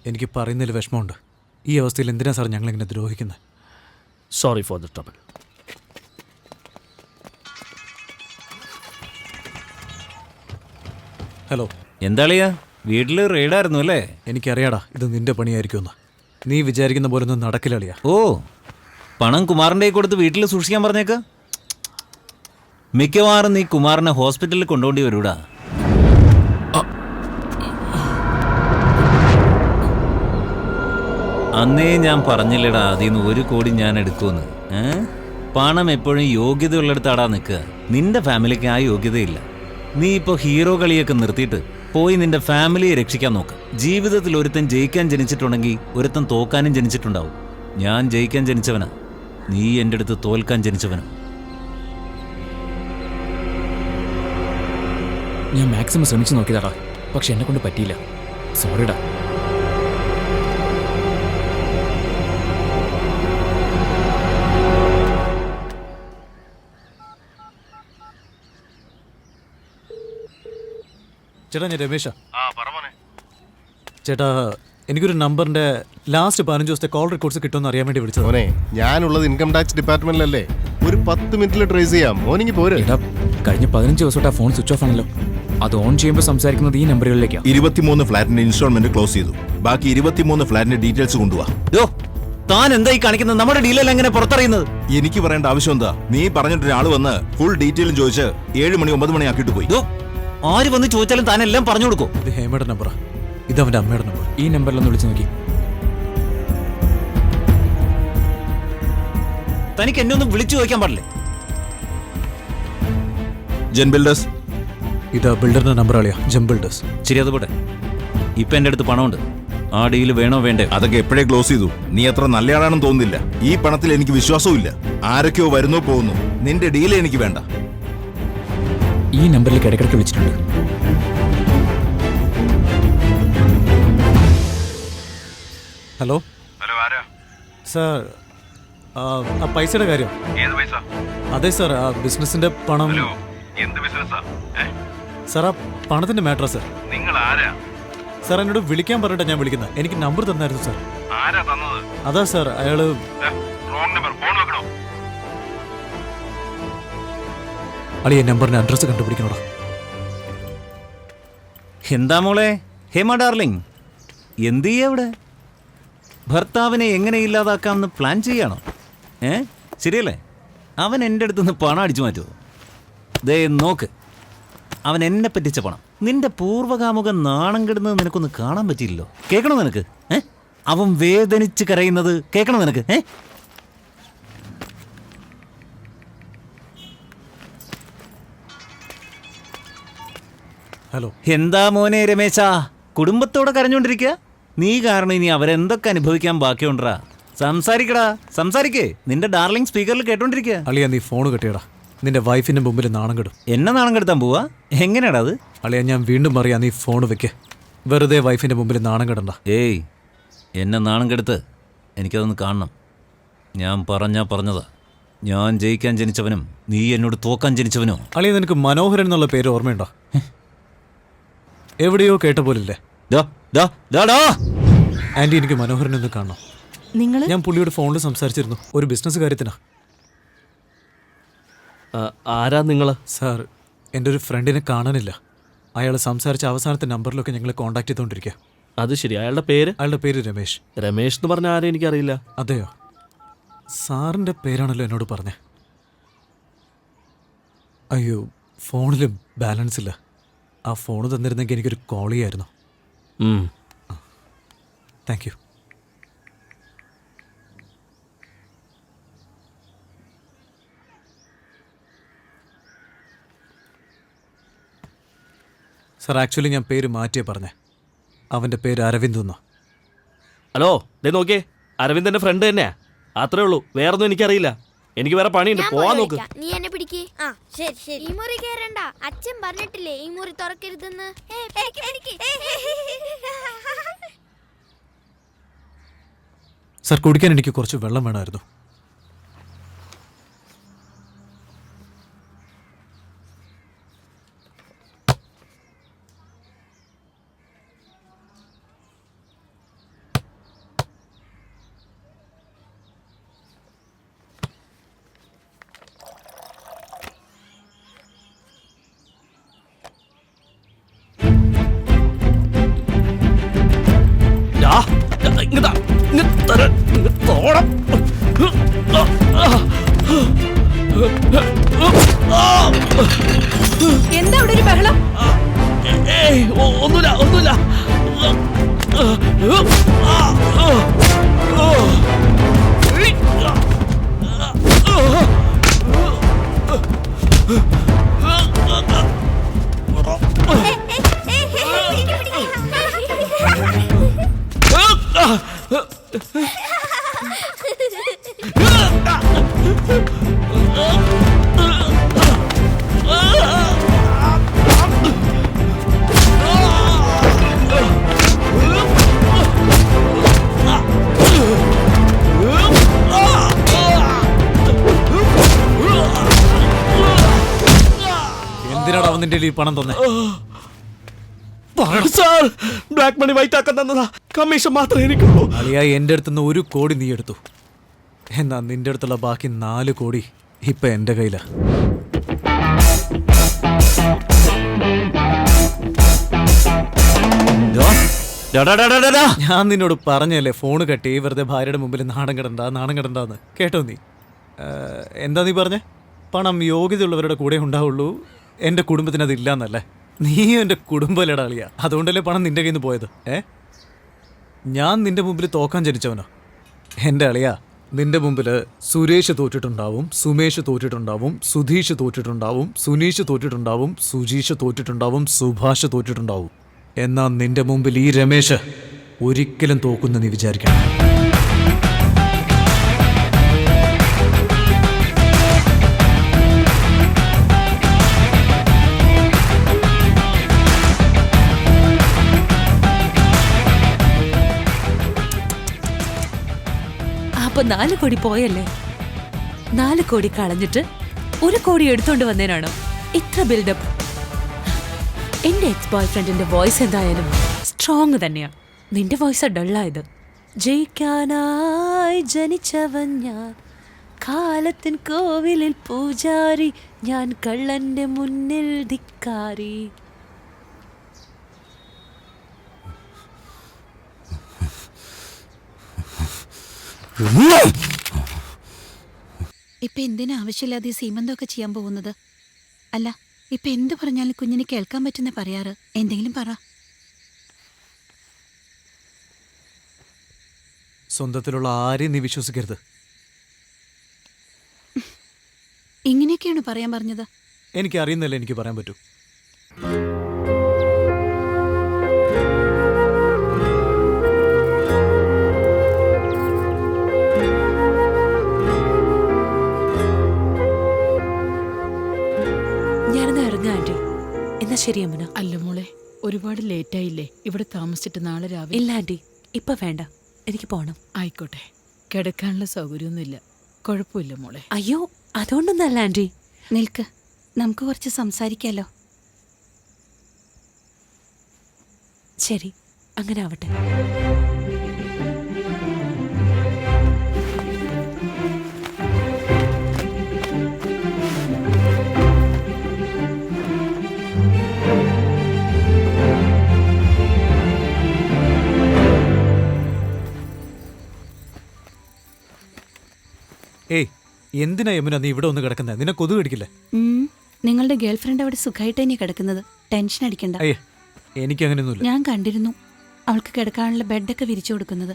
എനിക്ക് പറയുന്നതിൽ വിഷമമുണ്ട്. ഈ അവസ്ഥയിൽ എന്തിനാ സാർ ഞങ്ങളിങ്ങനെ ദ്രോഹിക്കുന്നത്? Sorry for the trouble. Hello, എന്താളിയാ, വീട്ടിൽ റെയ്ഡായിരുന്നു അല്ലേ? എനിക്കറിയാടാ ഇത് നിന്റെ പണിയായിരിക്കുമെന്ന്. നീ വിചാരിക്കുന്ന പോലെ ഒന്നും നടക്കില്ലളിയാ. ഓ, പണം കുമാറിൻ്റെ കൊടുത്ത് വീട്ടിൽ സൂക്ഷിക്കാൻ പറഞ്ഞേക്ക. മിക്കവാറും നീ കുമാറിനെ ഹോസ്പിറ്റലിൽ കൊണ്ടുപോണ്ടി വരൂടാ. അന്നേ ഞാൻ പറഞ്ഞില്ലടാ അതിൽ നിന്ന് 1 കോടി ഞാൻ എടുക്കുമെന്ന്. പണം എപ്പോഴും യോഗ്യതയുള്ളിടത്താടാ നിൽക്കുക. നിന്റെ ഫാമിലിക്ക് ആ യോഗ്യതയില്ല. നീ ഇപ്പോൾ ഹീറോ കളിയൊക്കെ നിർത്തിയിട്ട് പോയി നിന്റെ ഫാമിലിയെ രക്ഷിക്കാൻ നോക്ക്. ജീവിതത്തിൽ ഒരുത്തൻ ജയിക്കാൻ ജനിച്ചിട്ടുണ്ടെങ്കിൽ ഒരുത്തൻ തോക്കാനും ജനിച്ചിട്ടുണ്ടാവും. ഞാൻ ജയിക്കാൻ ജനിച്ചവനാ, നീ എൻ്റെ അടുത്ത് തോൽക്കാൻ ജനിച്ചവനാ. ഞാൻ മാക്സിമം ശ്രമിച്ചു നോക്കിയതാടാ, പക്ഷെ എന്നെ കൊണ്ട് പറ്റിയില്ല. സോറിടാ. ചേട്ടാ, ഞാൻ രമേശാ. ചേട്ടാ, എനിക്കൊരു നമ്പറിന്റെ ലാസ്റ്റ് 15 ദിവസത്തെ കോൾ റെക്കോർഡ്സ് കിട്ടുമെന്ന് അറിയാൻ വേണ്ടി വിളിച്ചത്. മോനെ, ഞാനുള്ളത് ഇൻകം ടാക്സ് ഡിപ്പാർട്ട്മെന്റിലല്ലേ. ഒരു 10 മിനിറ്റിൽ ട്രേസ് ചെയ്യാം. മോനിക്ക് പോരെ. എടാ, കഴിഞ്ഞ 15 ദിവസമായിട്ട് ആ ഫോൺ സ്വിച്ച് ഓഫ് ആണല്ലോ. അത് ഓൺ ചെയ്യുമ്പോൾ സംസാരിക്കുന്നത് ഈ നമ്പറുകളിലേക്കാണ്. 23 ഫ്ലാറ്റിന്റെ ഇൻസ്റ്റാൾമെന്റ് ക്ലോസ് ചെയ്തു. ബാക്കി 23 ഫ്ലാറ്റിന്റെ ഡീറ്റെയിൽസ് കൊണ്ടുപോവാ. താൻ എന്തായി കാണിക്കുന്നത്? നമ്മുടെ ഡീലർ എങ്ങനെ പുറത്തറിയുന്നത്? എനിക്ക് പറയേണ്ട ആവശ്യം എന്താ? നീ പറഞ്ഞിട്ട് ഒരാൾ വന്ന് ഫുൾ ഡീറ്റെയിലും ചോദിച്ച് 7 മണി 9 മണി ആക്കിയിട്ട് പോയി. ആര് വന്ന് ചോദിച്ചാലും താൻ എല്ലാം പറഞ്ഞു കൊടുക്കും. ഇത് ഹേമയുടെ നമ്പറാ, ഇത് അവന്റെ അമ്മയുടെ നമ്പർ. ഈ നമ്പറിലൊന്ന് വിളിച്ചു നോക്കി. തനിക്ക് എന്നെ ഒന്നും വിളിച്ചു ചോദിക്കാൻ പാടില്ലേ? Gen Builders. ഇതാ ബിൽഡറിന്റെ നമ്പർ അളിയാ, ജെൻ ബിൽഡേഴ്സ്. ശരി, അത് പോട്ടെ. ഇപ്പൊ എന്റെ അടുത്ത് പണമുണ്ട്. ആ ഡീല് വേണോ വേണ്ടേ? അതൊക്കെ എപ്പോഴേ ക്ലോസ് ചെയ്തു. നീ അത്ര നല്ലയാളാണെന്ന് തോന്നുന്നില്ല. ഈ പണത്തിൽ എനിക്ക് വിശ്വാസവും ഇല്ല. ആരൊക്കെയോ വരുന്നോ പോകുന്നു. നിന്റെ ഡീല് എനിക്ക് വേണ്ട. ഈ നമ്പറിലേക്ക് ഇടയ്ക്കിടയ്ക്ക് വിളിച്ചിട്ടുണ്ട്. ഹലോ. ഹലോ, ആരാ? സാർ, ആ പൈസയുടെ കാര്യം. ഏത് പൈസ? അതെ സാർ, ആ ബിസിനസിന്റെ പണം. എന്ത് ബിസിനസ്സാ? സാർ, ആ പണത്തിന്റെ മാറ്ററാ സാർ. നിങ്ങൾ ആരാ? സാർ, എന്നോട് വിളിക്കാൻ പറഞ്ഞിട്ടാ ഞാൻ വിളിക്കുന്നത്. എനിക്ക് നമ്പർ തന്നായിരുന്നു സാർ. ആരാ തന്നത്? അതാ സാർ, അയാള്. Wrong number. ഫോൺ വെക്കണോ? അളിയ നമ്പറിന്റെ അഡ്രസ് കണ്ടുപിടിക്കണോടാ. എന്താ മോളെ ഹേമ ഡാർലിംഗ്, എന്ത് ചെയ്യാ ഇവിടെ? ഭർത്താവിനെ എങ്ങനെ ഇല്ലാതാക്കാമെന്ന് പ്ലാൻ ചെയ്യണോ? ശരിയല്ലേ? അവൻ എൻ്റെ അടുത്തുനിന്ന് പണം അടിച്ചു മാറ്റുമോ? ദേ നോക്ക്, അവൻ എന്നെ പറ്റിച്ച പണം. നിന്റെ പൂർവ്വകാമുക നാണം കെടുന്നത് നിനക്കൊന്ന് കാണാൻ പറ്റിയില്ലല്ലോ. കേൾക്കണോ നിനക്ക്? അവൻ വേദനിച്ച് കരയുന്നത് കേൾക്കണോ നിനക്ക്? ഹലോ. എന്താ മോനെ രമേശാ, കുടുംബത്തോടെ കരഞ്ഞോണ്ടിരിക്കുക? നീ കാരണം ഇനി അവരെന്തൊക്കെ അനുഭവിക്കാൻ ബാക്കിയുണ്ടാ? സംസാരിക്കടാ, സംസാരിക്കേ. നിന്റെ ഡാർലിംഗ് സ്പീക്കറിൽ കേട്ടോണ്ടിരിക്കുക. അളിയ നീ ഫോൺ കെട്ടിയടാ. നിന്റെ വൈഫിന്റെ മുമ്പിൽ നാണം കെടും. എന്നെ നാണം കെടുത്താൻ പോവാ? എങ്ങനെയാടാ അത്? അളിയ ഞാൻ വീണ്ടും പറയാ, നീ ഫോൺ വെക്ക്. വെറുതെ വൈഫിന്റെ മുമ്പിൽ നാണം കെടണ്ട. ഏയ്, എന്നെ നാണം കെടുത്ത് എനിക്കതൊന്ന് കാണണം. ഞാൻ പറഞ്ഞതാ. ഞാൻ ജയിക്കാൻ ജനിച്ചവനും നീ എന്നോട് തോക്കാൻ ജനിച്ചവനോ? അളിയ നിനക്ക് മനോഹരൻ എന്നുള്ള പേര് ഓർമ്മയുണ്ടോ? എവിടെയോ കേട്ട പോലില്ലേ? ആന്റി, എനിക്ക് മനോഹരൻ ഒന്ന് കാണണം. ഞാൻ പുള്ളിയോട് ഫോണിൽ സംസാരിച്ചിരുന്നു, ഒരു ബിസിനസ് കാര്യത്തിനാ. ആരാ നിങ്ങള്? സാർ, എൻ്റെ ഒരു ഫ്രണ്ടിനെ കാണാനില്ല. അയാൾ സംസാരിച്ച അവസാനത്തെ നമ്പറിലൊക്കെ ഞങ്ങൾ കോൺടാക്ട് ചെയ്തുകൊണ്ടിരിക്കുക. അത് ശരി. അയാളുടെ പേര്? അയാളുടെ പേര് രമേശ്. രമേശ് എന്ന് പറഞ്ഞ ആരും എനിക്കറിയില്ല. അതെയോ? സാറിൻ്റെ പേരാണല്ലോ എന്നോട് പറഞ്ഞേ. അയ്യോ, ഫോണിലും ബാലൻസ് ഇല്ല. ആ ഫോൺ തന്നിരുന്നെങ്കിൽ എനിക്കൊരു കോൾ ചെയ്യായിരുന്നു. Thank you. സാർ, ആക്ച്വലി ഞാൻ പേര് മാറ്റിയേ പറഞ്ഞേ. അവൻ്റെ പേര് അരവിന്ദ് എന്നാ. ഹലോ, ദേ നോക്കിയേ, അരവിന്ദന്റെ ഫ്രണ്ട് തന്നെയാ. അത്രേ ഉള്ളൂ, വേറൊന്നും എനിക്കറിയില്ല. എനിക്ക് വേറെ പണിയുണ്ട്, പോവാൻ നോക്ക്. നീ എന്നെ പിടിക്ക്. ആ ശരി ശരി. ഈ മുറി കേറണ്ട, അച്ഛൻ പറഞ്ഞിട്ടില്ലേ ഈ മുറി തുറക്കരുതെന്ന്. സാർ, കുടിക്കാൻ എനിക്ക് കുറച്ച് വെള്ളം വേണമായിരുന്നു. എന്താ അവിടെ ഒരു ബഹളം? ഒന്നുമില്ല, ഒന്നുമില്ല. എന്തിനാണ് അവൻ നിന്റെ ഈ പണം തന്നെ? സാർ, ബ്ലാക്ക് മണി വൈറ്റ് ആക്കാൻ തന്നതാ. കമ്മീഷൻ മാത്രമേ എനിക്കുള്ളൂ. അളിയാ, എൻ്റെ അടുത്തുനിന്ന് 1 കോടി നീ എടുത്തു. എന്നാ നിന്റെ അടുത്തുള്ള ബാക്കി 4 കോടി ഇപ്പൊ എൻ്റെ കയ്യിലാ. ഞാൻ നിന്നോട് പറഞ്ഞല്ലേ, ഫോണ് കെട്ടി വെറുതെ ഭാര്യയുടെ മുമ്പിൽ നാണം കിടണ്ടാന്ന്. കേട്ടോ നീ? എന്താ നീ പറഞ്ഞേ? പണം യോഗ്യതയുള്ളവരുടെ കൂടെ ഉണ്ടാവുള്ളൂ, എൻ്റെ കുടുംബത്തിന് അതില്ലാന്നല്ലേ? നീയും എൻ്റെ കുടുംബമല്ലേടാ അളിയാ. അതുകൊണ്ടല്ലേ പണം നിന്റെ കയ്യിൽ നിന്ന് പോയത്. ഞാൻ നിന്റെ മുമ്പിൽ തോക്കാൻ ജനിച്ചവനോ? എൻ്റെ അളിയാ, നിന്റെ മുമ്പിൽ സുരേഷ് തോറ്റിട്ടുണ്ടാവും, സുമേഷ് തോറ്റിട്ടുണ്ടാവും, സുധീഷ് തോറ്റിട്ടുണ്ടാവും, സുനീഷ് തോറ്റിട്ടുണ്ടാവും, സുജീഷ് തോറ്റിട്ടുണ്ടാവും, സുഭാഷ് തോറ്റിട്ടുണ്ടാവും. എന്നാൽ നിന്റെ മുമ്പിൽ ഈ രമേശ് ഒരിക്കലും തോക്കുന്ന നീ വിചാരിക്കണം. അപ്പൊ 4 കോടി പോയല്ലേ? 4 കോടി കളഞ്ഞിട്ട് 1 കോടി എടുത്തോണ്ട് വന്നേനാണോ ഇത്ര ബിൽഡപ്പ്? എന്റെ എക്സ് ബോയ് ഫ്രണ്ടിന്റെ വോയിസ് എന്തായാലും സ്ട്രോങ് തന്നെയാ. നിന്റെ വോയിസ് ഡള്ളായത്. ജയിക്കാനായി ജനിച്ചവൻ ഞാൻ, കാലത്തിൻ കോവിലിൽ പൂജാരി, ഞാൻ കള്ളന്റെ മുന്നിൽ ധിക്കാരി. ഇപ്പൊ എന്തിനാ ആവശ്യമില്ലാതെ സീമന്തമൊക്കെ ചെയ്യാൻ പോകുന്നത്? അല്ല, ഇപ്പൊ എന്ത് പറഞ്ഞാലും കുഞ്ഞിന് കേൾക്കാൻ പറ്റുന്ന പറയാറ്. എന്തെങ്കിലും പറ. സ്വന്തത്തിലുള്ള ആരെയും നീ വിശ്വസിക്കരുത്. ഇങ്ങനെയൊക്കെയാണ് പറയാൻ പറഞ്ഞത്? എനിക്ക് അറിയുന്നല്ലേ എനിക്ക് പറയാൻ പറ്റൂ. ഇറങ്ങാ ആന്റി. എന്നാ ശരി യമുന. അല്ല മോളെ, ഒരുപാട് ലേറ്റ് ആയില്ലേ? ഇവിടെ താമസിച്ചിട്ട് നാളെ രാവിലെ. ഇല്ല ആന്റി, ഇപ്പൊ വേണ്ട, എനിക്ക് പോണം. ആയിക്കോട്ടെ, കിടക്കാനുള്ള സൗകര്യമൊന്നുമില്ല. കുഴപ്പമില്ല മോളെ. അയ്യോ, അതുകൊണ്ടൊന്നല്ല ആന്റി. നിൽക്ക്, നമുക്ക് കുറച്ച് സംസാരിക്കാലോ. ശരി, അങ്ങനെ ആവട്ടെ. ഏയ്, എന്തിനാ യമുന നീ ഇവിടെ ഒന്ന് കിടക്കുന്നത്? നിന്നെ കൊതു കടിക്കില്ലേ? നിങ്ങളുടെ ഗേൾഫ്രണ്ട് അവിടെ സുഖമായിട്ട് തന്നെ കിടക്കുന്നത്. ടെൻഷൻ അടിക്കണ്ട. അയ്യേ, എനിക്കങ്ങനെയൊന്നുമില്ല. ഞാൻ കണ്ടിരുന്നു അവൾക്ക് കിടക്കാനുള്ള ബെഡൊക്കെ വിരിച്ചു കൊടുക്കുന്നത്.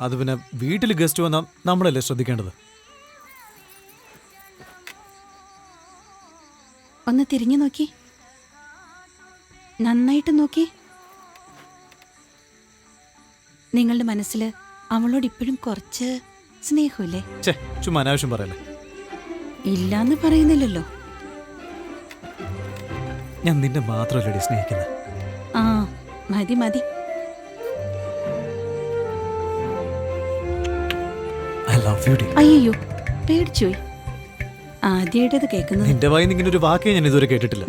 അത് പിന്നെ വീട്ടിൽ ഗസ്റ്റ് വന്നാൽ നമ്മളല്ലേ ശ്രദ്ധിക്കേണ്ടത്. ഒന്ന് തിരിഞ്ഞു നോക്കി, നന്നായിട്ട് നോക്കി. നിങ്ങളുടെ മനസ്സിൽ അവളോട് ഇപ്പോഴും കുറച്ച് സ്നേഹമില്ലേ? ചുമ്മാ അനാവശ്യം പറയല്ലേ. ഇല്ലാന്ന് പറയുന്നില്ലല്ലോ. ഞാൻ നിന്നെ മാത്രമല്ലേ സ്നേഹിക്കുന്നത്. ആ മതി മതി. I love you, dear. അയ്യോ, പേടിച്ചോയി. ആദ്യമായിട്ടത് കേൾക്കുന്നത്. നിന്റെ വായിന്ന് ഇങ്ങനെ ഒരു വാക്കേ ഞാൻ ഇതുവരെ കേട്ടിട്ടില്ല.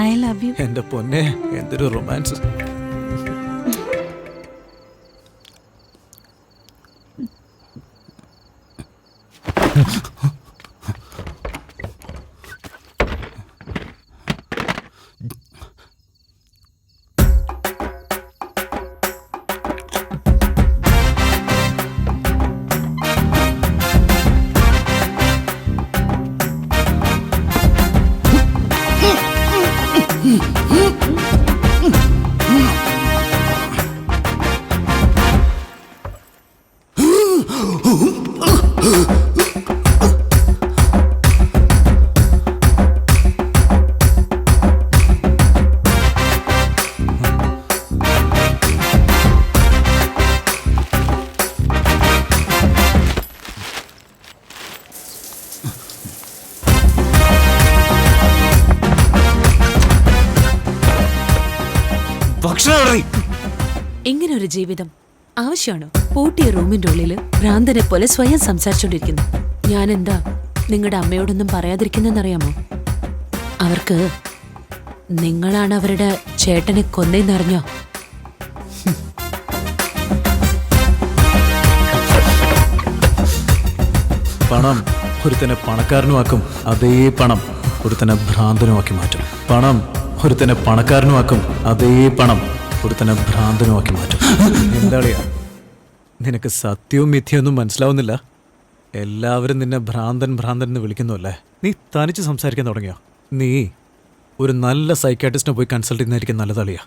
I love you. എന്റെ പൊന്നെ, എന്തൊരു റൊമാൻസ്. ഇങ്ങനെ ഒരു ജീവിതം ആവശ്യമാണോ? പൂട്ടിയ റൂമിന്റെ ഉള്ളില് ഭ്രാന്തനെ പോലെ സ്വയം സംസാരിച്ചോണ്ടിരിക്കുന്നു. ഞാൻ എന്താ നിങ്ങളുടെ അമ്മയോടൊന്നും പറയാതിരിക്കുന്നെന്നറിയാമോ? അവർക്ക് നിങ്ങളാണ് അവരുടെ ചേട്ടനെ കൊന്നേന്നറിഞ്ഞോ? പണം ഒരുത്തനെ പണക്കാരനുമാക്കും, അതേ പണം ഒരുത്തനെ ഭ്രാന്തനുമാക്കി മാറ്റും. പണം ഒരുത്തനെ പണക്കാരനുമാക്കും, അതേ പണം ഒരുത്തനെ ഭ്രാന്തനുമാക്കി മാറ്റും. എന്താളിയാ, നിനക്ക് സത്യവും മിഥ്യൊന്നും മനസ്സിലാവുന്നില്ല? എല്ലാവരും നിന്നെ ഭ്രാന്തൻ ഭ്രാന്തൻ എന്ന് വിളിക്കുന്നു അല്ലേ? നീ തനിച്ച് സംസാരിക്കാൻ തുടങ്ങിയോ? നീ ഒരു നല്ല സൈക്കാട്രിസ്റ്റിനെ പോയി കൺസൾട്ട് ചെയ്യുന്നതായിരിക്കും നല്ലതളിയാ.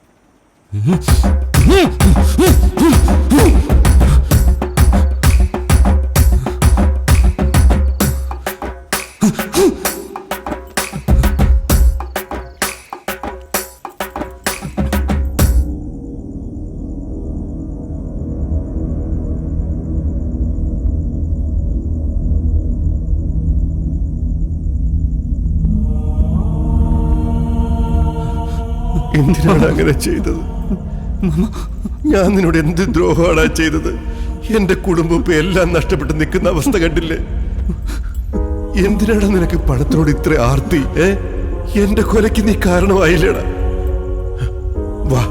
എന്തിനാണ് അങ്ങനെ ചെയ്തത്? ഞാൻ നിന്നോട് എന്ത് ദ്രോഹമാണ് ചെയ്തത്? എന്റെ കുടുംബം എല്ലാം നഷ്ടപ്പെട്ട് നിൽക്കുന്ന അവസ്ഥ കണ്ടില്ലേ? എന്തിനാണ് നിനക്ക് പണത്തോട് ഇത്ര ആർത്തി? എന്റെ കൊലയ്ക്ക് നീ കാരണമായില്ലേടാ? വാ,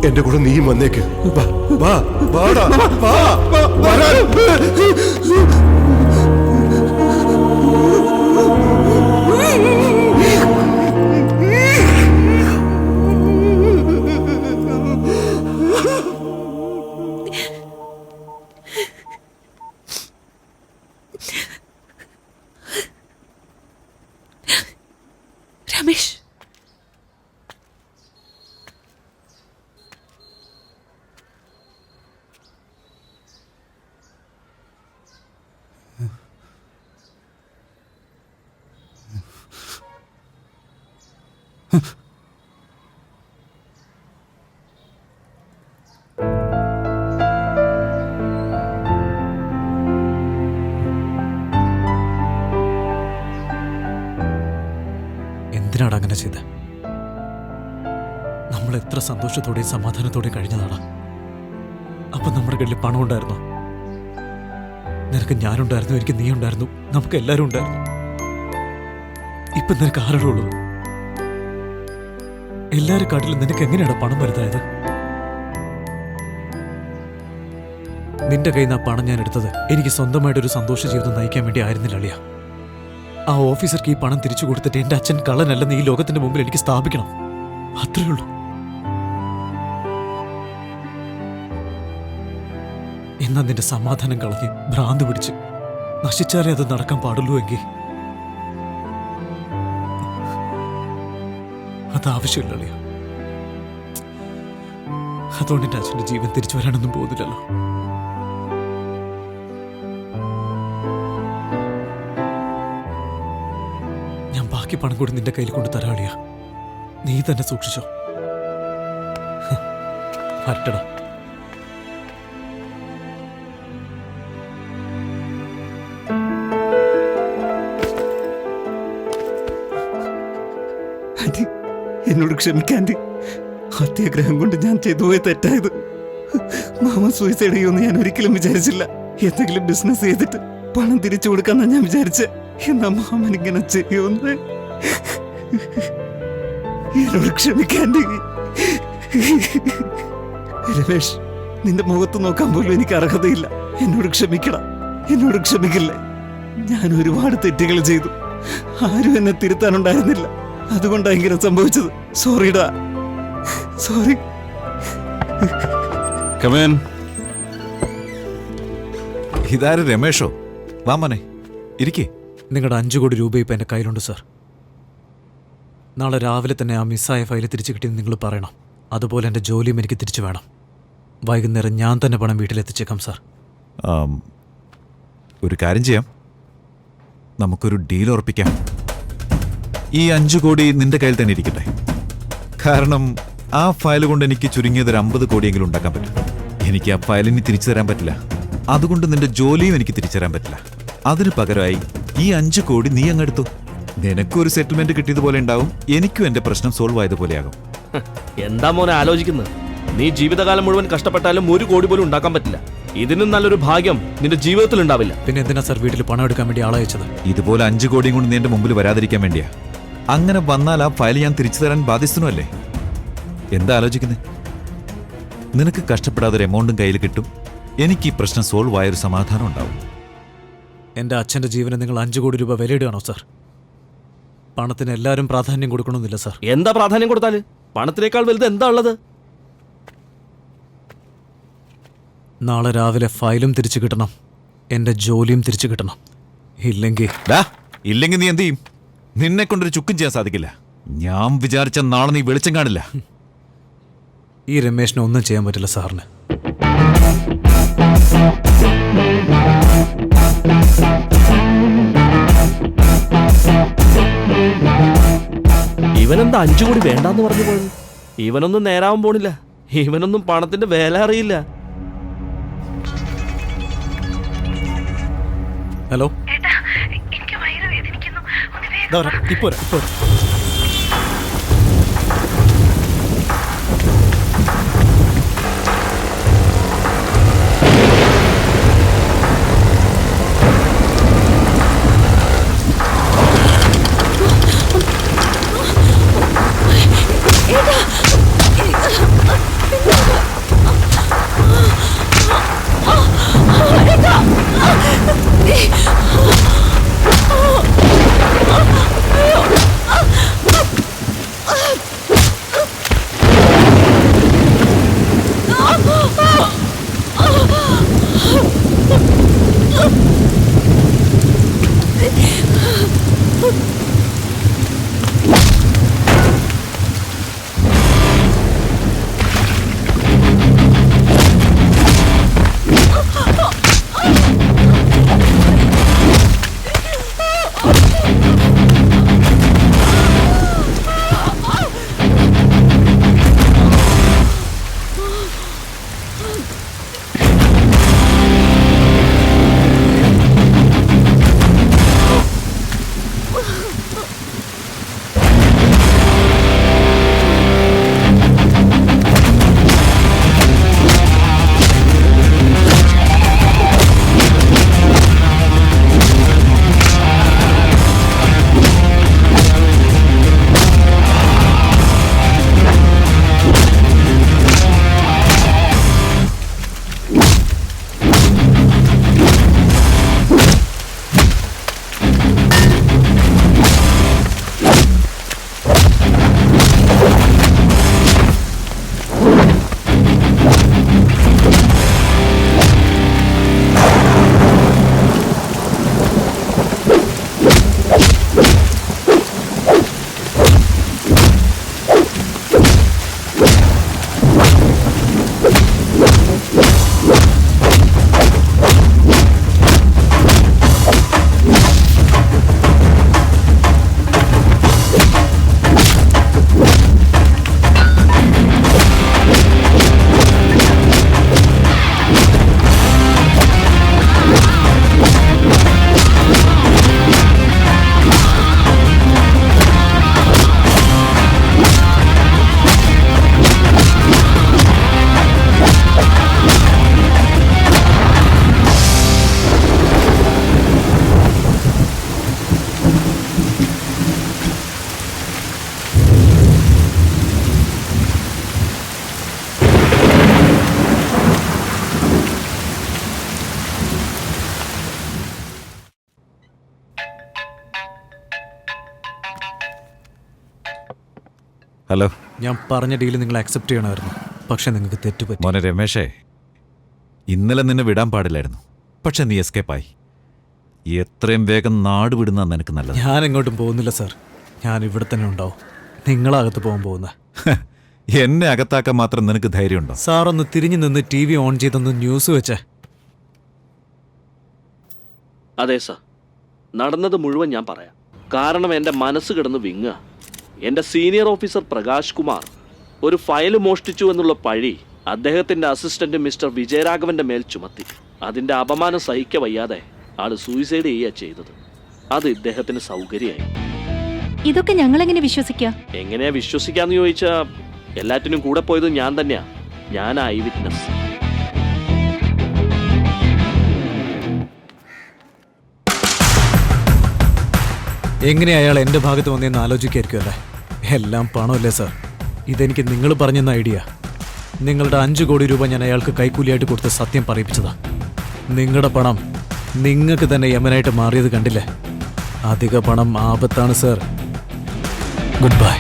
എന്റെ കൂടെ നീയും വന്നേക്ക്. വാ വാ വാടാ, വാ വരാൻ. രമേശ്, എന്തിനാണ് അങ്ങനെ ചെയ്തത്? നമ്മൾ എത്ര സന്തോഷത്തോടെയും സമാധാനത്തോടെയും കഴിഞ്ഞതാണ്. അപ്പൊ നമ്മുടെ കയ്യിൽ പണം ഉണ്ടായിരുന്നു. നിനക്ക് ഞാനുണ്ടായിരുന്നു, എനിക്ക് നീ ഉണ്ടായിരുന്നു, നമുക്ക് എല്ലാവരും ഉണ്ടായിരുന്നു. ഇപ്പൊ നിനക്ക് ആരുടെ ഉള്ളത്? എല്ലാവരും കാട്ടിലും നിനക്ക് എങ്ങനെയാണ് പണം വലുതായത്? നിന്റെ കയ്യിൽ നിന്ന് ആ പണം ഞാൻ എടുത്തത് എനിക്ക് സ്വന്തമായിട്ടൊരു സന്തോഷ ജീവിതം നയിക്കാൻ വേണ്ടി ആയിരുന്നില്ല അളിയ. ആ ഓഫീസർക്ക് ഈ പണം തിരിച്ചു കൊടുത്തിട്ട് എന്റെ അച്ഛൻ കള്ളനല്ലെന്ന് ഈ ലോകത്തിന്റെ മുമ്പിൽ എനിക്ക് സ്ഥാപിക്കണം. അത്രേ ഉള്ളൂ. എന്നാ നിന്റെ സമാധാനം കളഞ്ഞ് ഭ്രാന്ത് പിടിച്ച് നശിച്ചാലേ അത് നടക്കാൻ പാടുള്ളൂ എങ്കിൽ അതാവശ്യമില്ല അളിയ. അതുകൊണ്ട് എന്റെ അച്ഛന്റെ ജീവൻ തിരിച്ചു വരാനൊന്നും പോകുന്നില്ലല്ലോ. ഞാൻ ബാക്കി പണം കൂടി നിന്റെ കയ്യിൽ കൊണ്ട് തരാളിയ. നീ തന്നെ സൂക്ഷിച്ചോ. വരട്ടടാ. എന്നോട് ക്ഷമിക്കാണ്ട്. അത്യാഗ്രഹം കൊണ്ട് ഞാൻ ചെയ്തു പോയ തെറ്റായത്. മാമ സൂയിസൈഡ് ചെയ്യുമെന്ന് ഞാൻ ഒരിക്കലും വിചാരിച്ചില്ല. എന്തെങ്കിലും ബിസിനസ് ചെയ്തിട്ട് പണം തിരിച്ചു കൊടുക്കാന്നാ ഞാൻ വിചാരിച്ചേ. എന്നാ മാമൻ ഇങ്ങനെ ചെയ്യുമെന്ന്. എന്നോട് ക്ഷമിക്കാണ്ട്. രമേഷ്, നിന്റെ മുഖത്ത് നോക്കാൻ പോലും എനിക്ക് അർഹതയില്ല. എന്നോട് ക്ഷമിക്കണം. എന്നോട് ക്ഷമിക്കില്ലേ? ഞാൻ ഒരുപാട് തെറ്റുകൾ ചെയ്തു. ആരും എന്നെ തിരുത്താനുണ്ടായിരുന്നില്ല. അതുകൊണ്ടാണ് ഇങ്ങനെ സംഭവിച്ചത്. സോറിടാ, സോറി. ഇതാര് രമേഷോ? വാ മോനെ, ഇരിക്കേ. നിങ്ങളുടെ 5 കോടി രൂപ ഇപ്പം എൻ്റെ കയ്യിലുണ്ട് സാർ. നാളെ രാവിലെ തന്നെ ആ മിസ്സായ ഫയൽ തിരിച്ചു കിട്ടിയെന്ന് നിങ്ങൾ പറയണം. അതുപോലെ എൻ്റെ ജോലിയും എനിക്ക് തിരിച്ചു വേണം. വൈകുന്നേരം ഞാൻ തന്നെ പണം വീട്ടിലെത്തിച്ചേക്കാം സാർ. ഒരു കാര്യം ചെയ്യാം, നമുക്കൊരു ഡീൽ ഉറപ്പിക്കാം. ഈ 5 കോടി നിന്റെ കയ്യിൽ തന്നെ ഇരിക്കട്ടെ. കാരണം ആ ഫയൽ കൊണ്ട് എനിക്ക് ചുരുങ്ങിയത് ഒരു 50 കോടിയെങ്കിലും ഉണ്ടാക്കാൻ പറ്റും. എനിക്ക് ആ ഫയലിന് തിരിച്ചു തരാൻ പറ്റില്ല. അതുകൊണ്ട് നിന്റെ ജോലിയും എനിക്ക് തിരിച്ചു തരാൻ പറ്റില്ല. അതിന് പകരമായി ഈ 5 കോടി നീ അങ്ങെടുത്തു. നിനക്കും ഒരു സെറ്റിൽമെന്റ് കിട്ടിയതുപോലെ ഉണ്ടാവും, എനിക്കും എന്റെ പ്രശ്നം സോൾവ് ആയതുപോലെയാകും. എന്താ മോനെ ആലോചിക്കുന്നത്? നീ ജീവിതകാലം മുഴുവൻ കഷ്ടപ്പെട്ടാലും 1 കോടി പോലും ഉണ്ടാക്കാൻ പറ്റില്ല. ഇതിനും നല്ലൊരു ഭാഗ്യം നിന്റെ ജീവിതത്തിൽ ഉണ്ടാവില്ല. പിന്നെ എന്തിനാ സാർ വീട്ടിൽ പണം എടുക്കാൻ വേണ്ടി ആളയച്ചത്? ഇതുപോലെ 5 കോടിയും കൊണ്ട് നീ എന്റെ മുമ്പിൽ വരാതിരിക്കാൻ വേണ്ടിയാ. അങ്ങനെ വന്നാൽ ആ ഫയൽ ഞാൻ തിരിച്ചു തരാൻ ബാധ്യസ്ഥനുമല്ലേ? എന്താ ആലോചിക്കുന്നത്? നിനക്ക് കഷ്ടപ്പെടാതെ ഒരു എമൗണ്ടും കയ്യിൽ കിട്ടും, എനിക്ക് ഈ പ്രശ്നം സോൾവ് ആയൊരു സമാധാനം ഉണ്ടാവും. എൻ്റെ അച്ഛൻ്റെ ജീവന് നിങ്ങൾ 5 കോടി രൂപ വിലയിടുകയാണോ സാർ? പണത്തിന് എല്ലാവരും പ്രാധാന്യം കൊടുക്കണമെന്നില്ല സാർ. എന്താ പ്രാധാന്യം കൊടുത്താല്? പണത്തിനേക്കാൾ വലുത് എന്താ ഉള്ളത്? നാളെ രാവിലെ ഫയലും തിരിച്ചു കിട്ടണം, എൻ്റെ ജോലിയും തിരിച്ചു കിട്ടണം. ഇല്ലെങ്കിൽ നീ എന്ത് ചെയ്യും? നിന്നെ കൊണ്ടൊരു ചുക്കും ചെയ്യാൻ സാധിക്കില്ല. ഞാൻ വിചാരിച്ച നാളെ നീ വെളിച്ചം കാണില്ല. ഈ രമേശിന് ഒന്നും ചെയ്യാൻ പറ്റില്ല സാറിന്. ഇവനെന്താ 5 കോടി വേണ്ടാന്ന് പറഞ്ഞു പോയത്? ഇവനൊന്നും നേരാവാൻ പോണില്ല. ഇവനൊന്നും പണത്തിന്റെ വില അറിയില്ല. ഹലോ, ഇപ്പോ ഹലോ. ഞാൻ പറഞ്ഞ ഡീല് നിങ്ങൾ അക്സെപ്റ്റ് ചെയ്യണമായിരുന്നു, പക്ഷെ നിങ്ങൾക്ക് തെറ്റുപറ്റി. മോനെ രമേശേ, ഇന്നലെ നിന്നെ വിടാൻ പാടില്ലായിരുന്നു, പക്ഷെ നീ എസ്കേപ്പായി. എത്രയും വേഗം നാട് വിടുന്ന നിനക്ക് നല്ലത്. ഞാൻ എങ്ങോട്ടും പോകുന്നില്ല സാർ, ഞാൻ ഇവിടെ തന്നെ ഉണ്ടാവും. നിങ്ങളകത്ത് പോകാൻ പോകുന്ന എന്നെ അകത്താക്കാൻ മാത്രം നിനക്ക് ധൈര്യമുണ്ടോ? സാർ ഒന്ന് തിരിഞ്ഞു നിന്ന് TV ഓൺ ചെയ്തൊന്ന് ന്യൂസ് വെച്ചേ. അതെ സാർ, നടന്നത് മുഴുവൻ ഞാൻ പറയാം. കാരണം എൻ്റെ മനസ്സ് കിടന്ന് വിങ്ങുക. എൻ്റെ സീനിയർ ഓഫീസർ പ്രകാശ് കുമാർ ഒരു ഫയൽ മോഷ്ടിച്ചു എന്നുള്ള പഴി അദ്ദേഹത്തിൻ്റെ അസിസ്റ്റന്റ് മിസ്റ്റർ വിജയരാഘവന്റെ മേൽ ചുമത്തി. അതിൻ്റെ അപമാനം സഹിക്ക വയ്യാതെ ആള് സൂയിസൈഡ് ചെയ്യുക ചെയ്തത്. അത് ഇദ്ദേഹത്തിന് സൗകര്യമായി. ഇതൊക്കെ ഞങ്ങളെങ്ങനെ വിശ്വസിക്കാം? എങ്ങനെയാ വിശ്വസിക്കാന്ന് ചോദിച്ചാ, എല്ലാറ്റിനും കൂടെ പോയത് ഞാൻ തന്നെയാ. ഞാൻ ഐ വിറ്റ്നസ്. എങ്ങനെ അയാൾ എൻ്റെ ഭാഗത്ത് വന്നേന്ന് ആലോചിക്കായിരിക്കുമല്ലേ? എല്ലാം പണമല്ലേ സാർ? ഇതെനിക്ക് നിങ്ങൾ പറഞ്ഞെന്ന ഐഡിയ. നിങ്ങളുടെ 5 കോടി രൂപ ഞാൻ അയാൾക്ക് കൈക്കൂലിയായിട്ട് കൊടുത്ത് സത്യം പറയിപ്പിച്ചതാ. നിങ്ങളുടെ പണം നിങ്ങൾക്ക് തന്നെ യമനായിട്ട് മാറിയത് കണ്ടില്ലേ? അധിക പണം ആപത്താണ് സാർ. Good bye.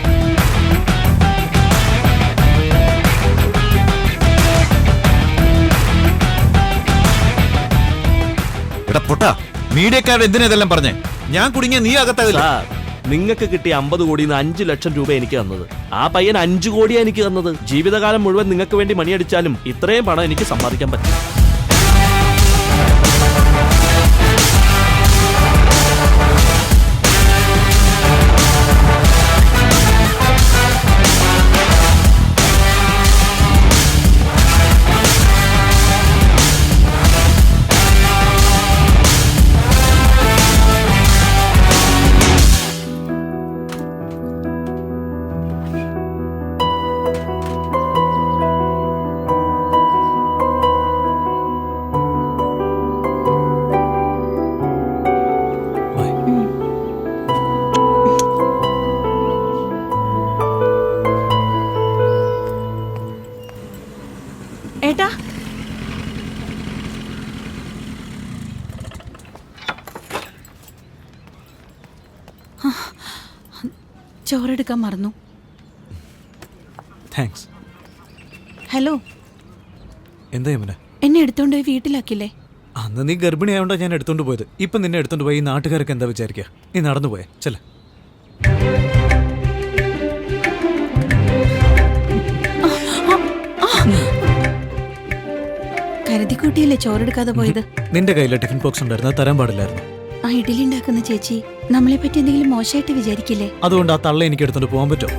മീഡിയക്കാരുടെ എന്തിനാ ഇതെല്ലാം പറഞ്ഞേ? ഞാൻ കുടുങ്ങിയ നീ അകത്താവില്ല. നിങ്ങൾക്ക് കിട്ടിയ 50 കോടിയിൽ നിന്ന് 5 ലക്ഷം രൂപ എനിക്ക് തന്നത്. ആ പയ്യൻ 5 കോടിയാ എനിക്ക് തന്നത്. ജീവിതകാലം മുഴുവൻ നിങ്ങൾക്ക് വേണ്ടി മണിയടിച്ചാലും ഇത്രയും പണം എനിക്ക് സമ്പാദിക്കാൻ പറ്റും. ഏട്ടാ, ചോറെടുക്കാൻ മറന്നു. താങ്ക്സ്. ഹലോ, എന്താ യമന? എന്നെ എടുത്തോണ്ട് പോയി വീട്ടിലാക്കില്ലേ? അന്ന് നീ ഗർഭിണിയായോണ്ടാ ഞാൻ എടുത്തോണ്ട് പോയത്. ഇപ്പം നിന്നെ എടുത്തോണ്ട് പോയി ഈ നാട്ടുകാരൊക്കെ എന്താ വിചാരിക്കുക? നീ നടന്നു പോയേ. ചെല കരുതിക്കൂട്ടിയല്ലേ ചോറെടുക്കാതെ പോയത്? നിന്റെ കയ്യിലെ ടിഫിൻ ബോക്സ് ഉണ്ടായിരുന്നു, അത് തരാൻ പാടില്ലായിരുന്നു. ആ ഇഡലി ഉണ്ടാക്കുന്ന ചേച്ചി നമ്മളെ പറ്റി എന്തെങ്കിലും മോശമായിട്ട് വിചാരിക്കില്ലേ? അതുകൊണ്ട് ആ തള്ള എനിക്ക് എടുത്തോണ്ട് പോകാൻ പറ്റുമോ?